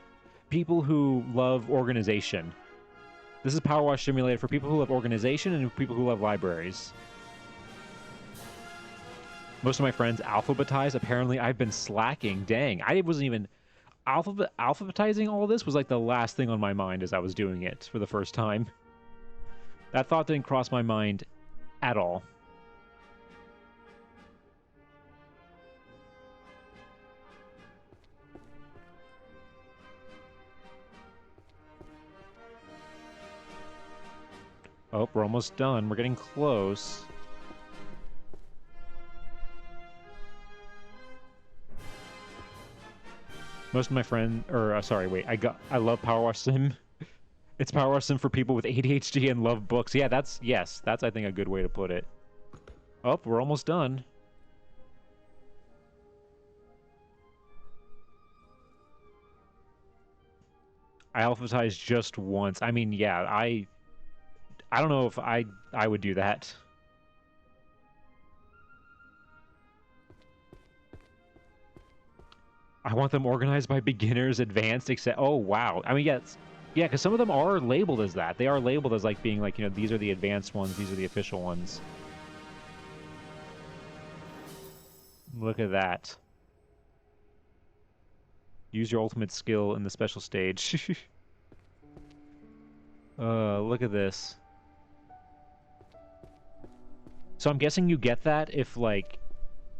people who love organization. This is Power Wash Simulator for people who love organization and people who love libraries. Most of my friends alphabetize. Apparently, I've been slacking. Dang, I wasn't even alphabetizing all this was like the last thing on my mind as I was doing it for the first time. That thought didn't cross my mind at all. Oh, we're almost done. We're getting close. Most of my friends, or sorry, wait, I love Power Wash Sim. It's Power Wash Sim for people with ADHD and love books. Yeah, that's I think a good way to put it. Oh, we're almost done. I alphabetized just once. I mean, yeah, I don't know if I would do that. I want them organized by beginners, advanced, except... Oh, wow. I mean, yeah, because some of them are labeled as that. They are labeled as, like, being, like, you know, these are the advanced ones, these are the official ones. Look at that. Use your ultimate skill in the special stage. Look at this. So I'm guessing you get that if, like,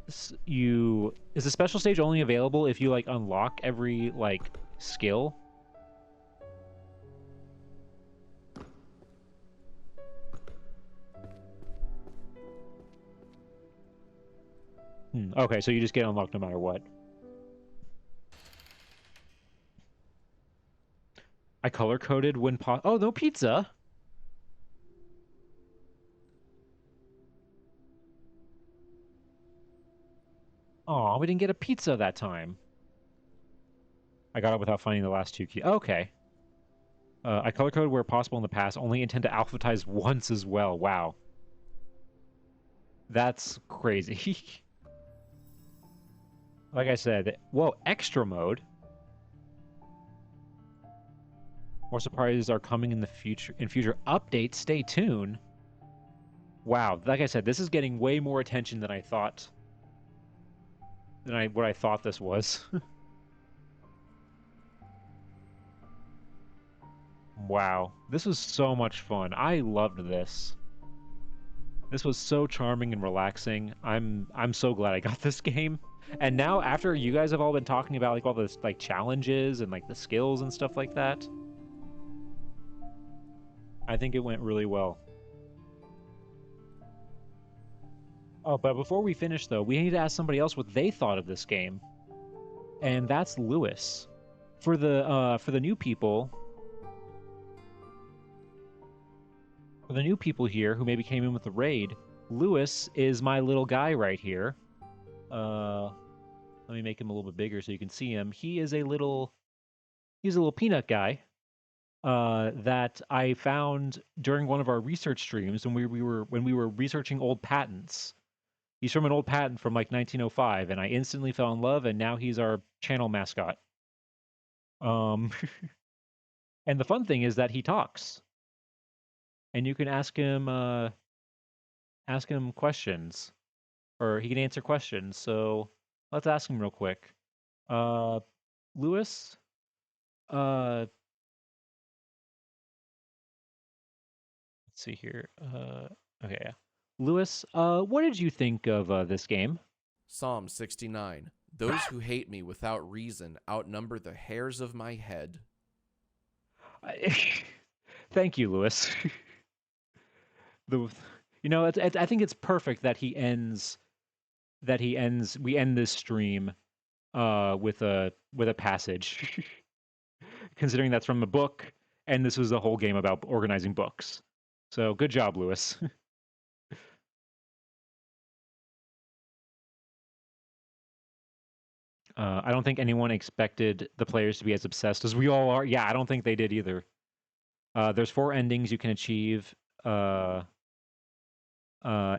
is the special stage only available if you, like, unlock every, like, skill? Okay, so you just get unlocked no matter what. I color-coded when oh, no pizza! Aw, we didn't get a pizza that time. I got it without finding the last two keys. Okay. I color-coded where possible in the past. Only intend to alphabetize once as well. Wow. That's crazy. Like I said, whoa, extra mode. More surprises are coming in the future. In future updates, stay tuned. Wow, like I said, this is getting way more attention than I thought. What I thought this was. Wow, this was so much fun. I loved this. This was so charming and relaxing. I'm so glad I got this game. And now, after you guys have all been talking about like all this like challenges and like the skills and stuff like that, I think it went really well. Oh, but before we finish though, we need to ask somebody else what they thought of this game, and that's Lewis. For the new people, for the new people here who maybe came in with the raid, Lewis is my little guy right here. Uh, Let me make him a little bit bigger so you can see him. He's a little peanut guy. That I found during one of our research streams when we were researching old patents. He's from an old patent from like 1905, and I instantly fell in love, and now he's our channel mascot. Um, and the fun thing is that he talks, and you can ask him questions, or he can answer questions. So let's ask him real quick. Uh, Lewis, let's see here. Okay, yeah. Lewis, what did you think of this game? Psalm 69. Those who hate me without reason outnumber the hairs of my head. Thank you, Lewis. the you know I think it's perfect that we end this stream with a passage considering that's from the book and this was a whole game about organizing books. So good job, Lewis. I don't think anyone expected the players to be as obsessed as we all are. Yeah, I don't think they did either. There's 4 endings you can achieve, uh,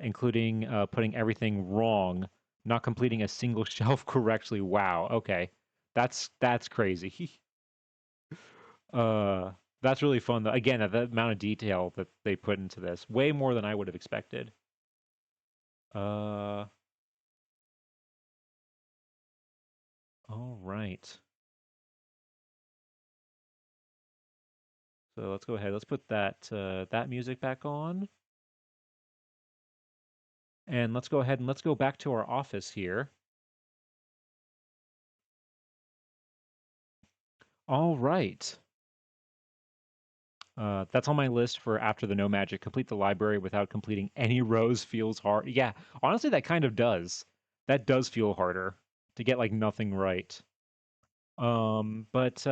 including putting everything wrong, not completing a single shelf correctly. Wow. Okay, that's crazy. uh, that's really fun though. Again, the amount of detail that they put into this, way more than I would have expected. Uh, all right. So let's go ahead. Let's put that music back on. And let's go ahead and let's go back to our office here. All right. That's on my list for after the no magic. Complete the library without completing any rows feels hard. Yeah, honestly, that kind of does. That does feel harder to get like nothing right. But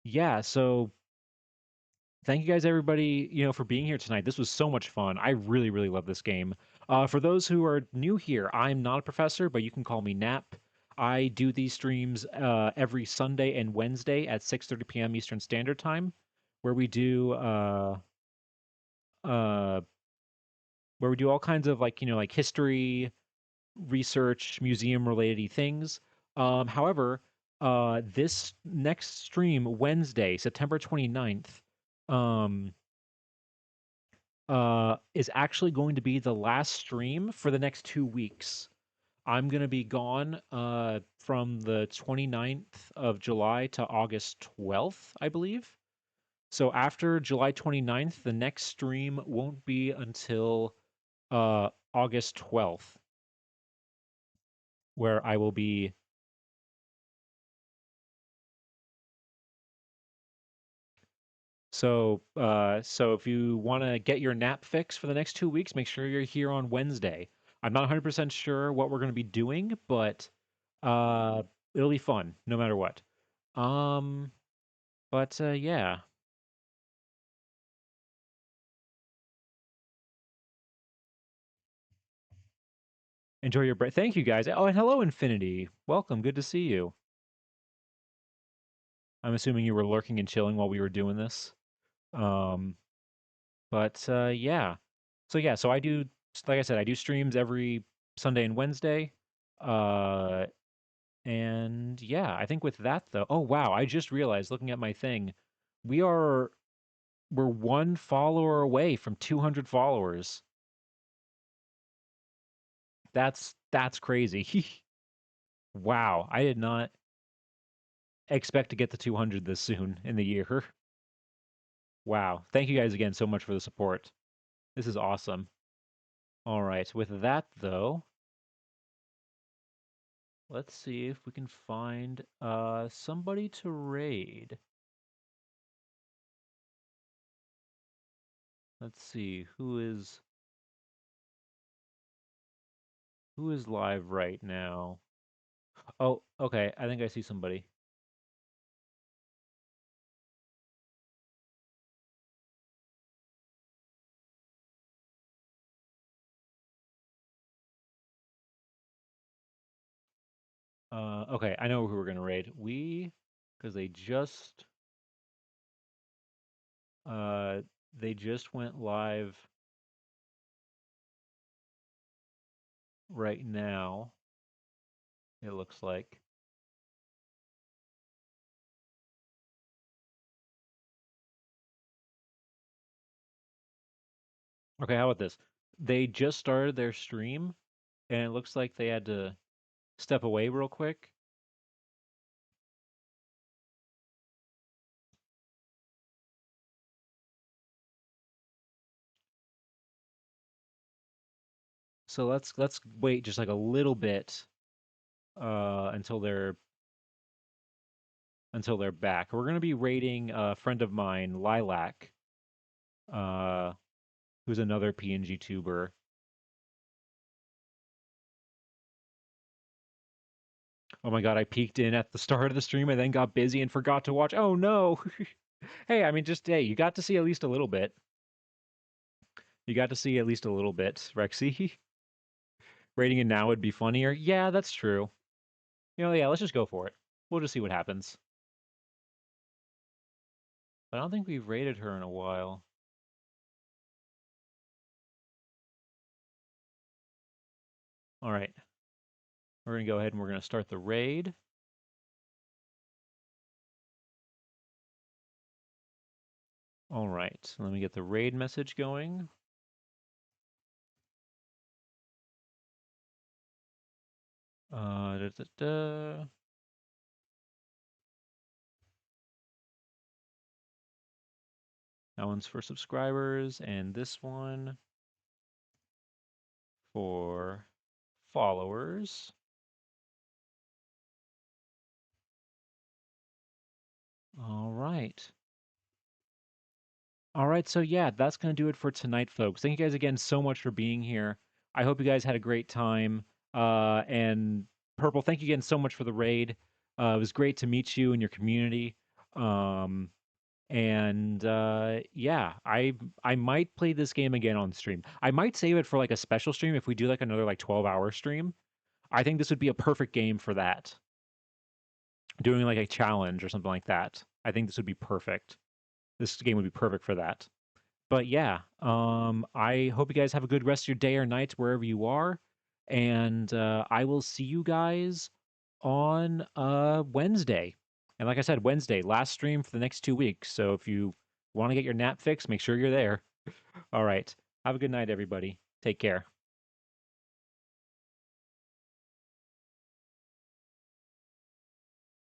yeah, so thank you guys everybody, for being here tonight. This was so much fun. I really, really love this game. For those who are new here, I'm not a professor, but you can call me Nap. I do these streams every Sunday and Wednesday at 6:30 p.m. Eastern Standard Time, where we do uh where we do all kinds of like history, research, museum related things. However, this next stream, Wednesday, September 29th, um, is actually going to be the last stream for the next 2 weeks. I'm going to be gone from the 29th of July to August 12th, I believe. So after July 29th, the next stream won't be until August 12th, where I will be. So if you want to get your nap fix for the next 2 weeks, make sure you're here on Wednesday. I'm not 100% sure what we're going to be doing, but uh, it'll be fun no matter what. Um, but yeah, enjoy your break. Thank you guys. Oh, and hello, Infinity. Welcome. Good to see you. I'm assuming you were lurking and chilling while we were doing this. Um, but yeah. So I do, like I said, I do streams every Sunday and Wednesday. Uh, and yeah, I think with that though, oh wow, I just realized looking at my thing, we are we're 1 follower away from 200 followers. That's crazy. Wow, I did not expect to get to 200 this soon in the year. Wow. Thank you guys again so much for the support. This is awesome. All right, with that though, let's see if we can find somebody to raid. Let's see who is live right now. Oh, okay. I think I see somebody. Okay, I know who we're gonna raid. Because uh, they just went live right now. It looks like. Okay, how about this? They just started their stream, and it looks like they had to step away real quick. So let's wait just like a little bit until they're back. We're gonna be raiding a friend of mine, Lilac, uh, who's another PNG tuber. Oh my god, I peeked in at the start of the stream and then got busy and forgot to watch. Oh no. Hey, I mean just hey, you got to see at least a little bit. You got to see at least a little bit, Rexy. Rating it now would be funnier. Yeah, that's true. Yeah, let's just go for it. We'll just see what happens. But I don't think we've rated her in a while. All right. We're going to go ahead and we're going to start the raid. All right. Let me get the raid message going. Da, da, da. That one's for subscribers, and this one for followers. All right. All right, so yeah, that's going to do it for tonight, folks. Thank you guys again so much for being here. I hope you guys had a great time. And Purple, thank you again so much for the raid. It was great to meet you and your community. Um, and yeah, I might play this game again on stream. I might save it for like a special stream if we do like another like 12-hour stream. I think this would be a perfect game for that. Doing like a challenge or something like that. I think this would be perfect. This game would be perfect for that. But yeah, I hope you guys have a good rest of your day or night wherever you are. And I will see you guys on Wednesday. And like I said, Wednesday, last stream for the next 2 weeks. So if you want to get your nap fixed, make sure you're there. All right. Have a good night, everybody. Take care.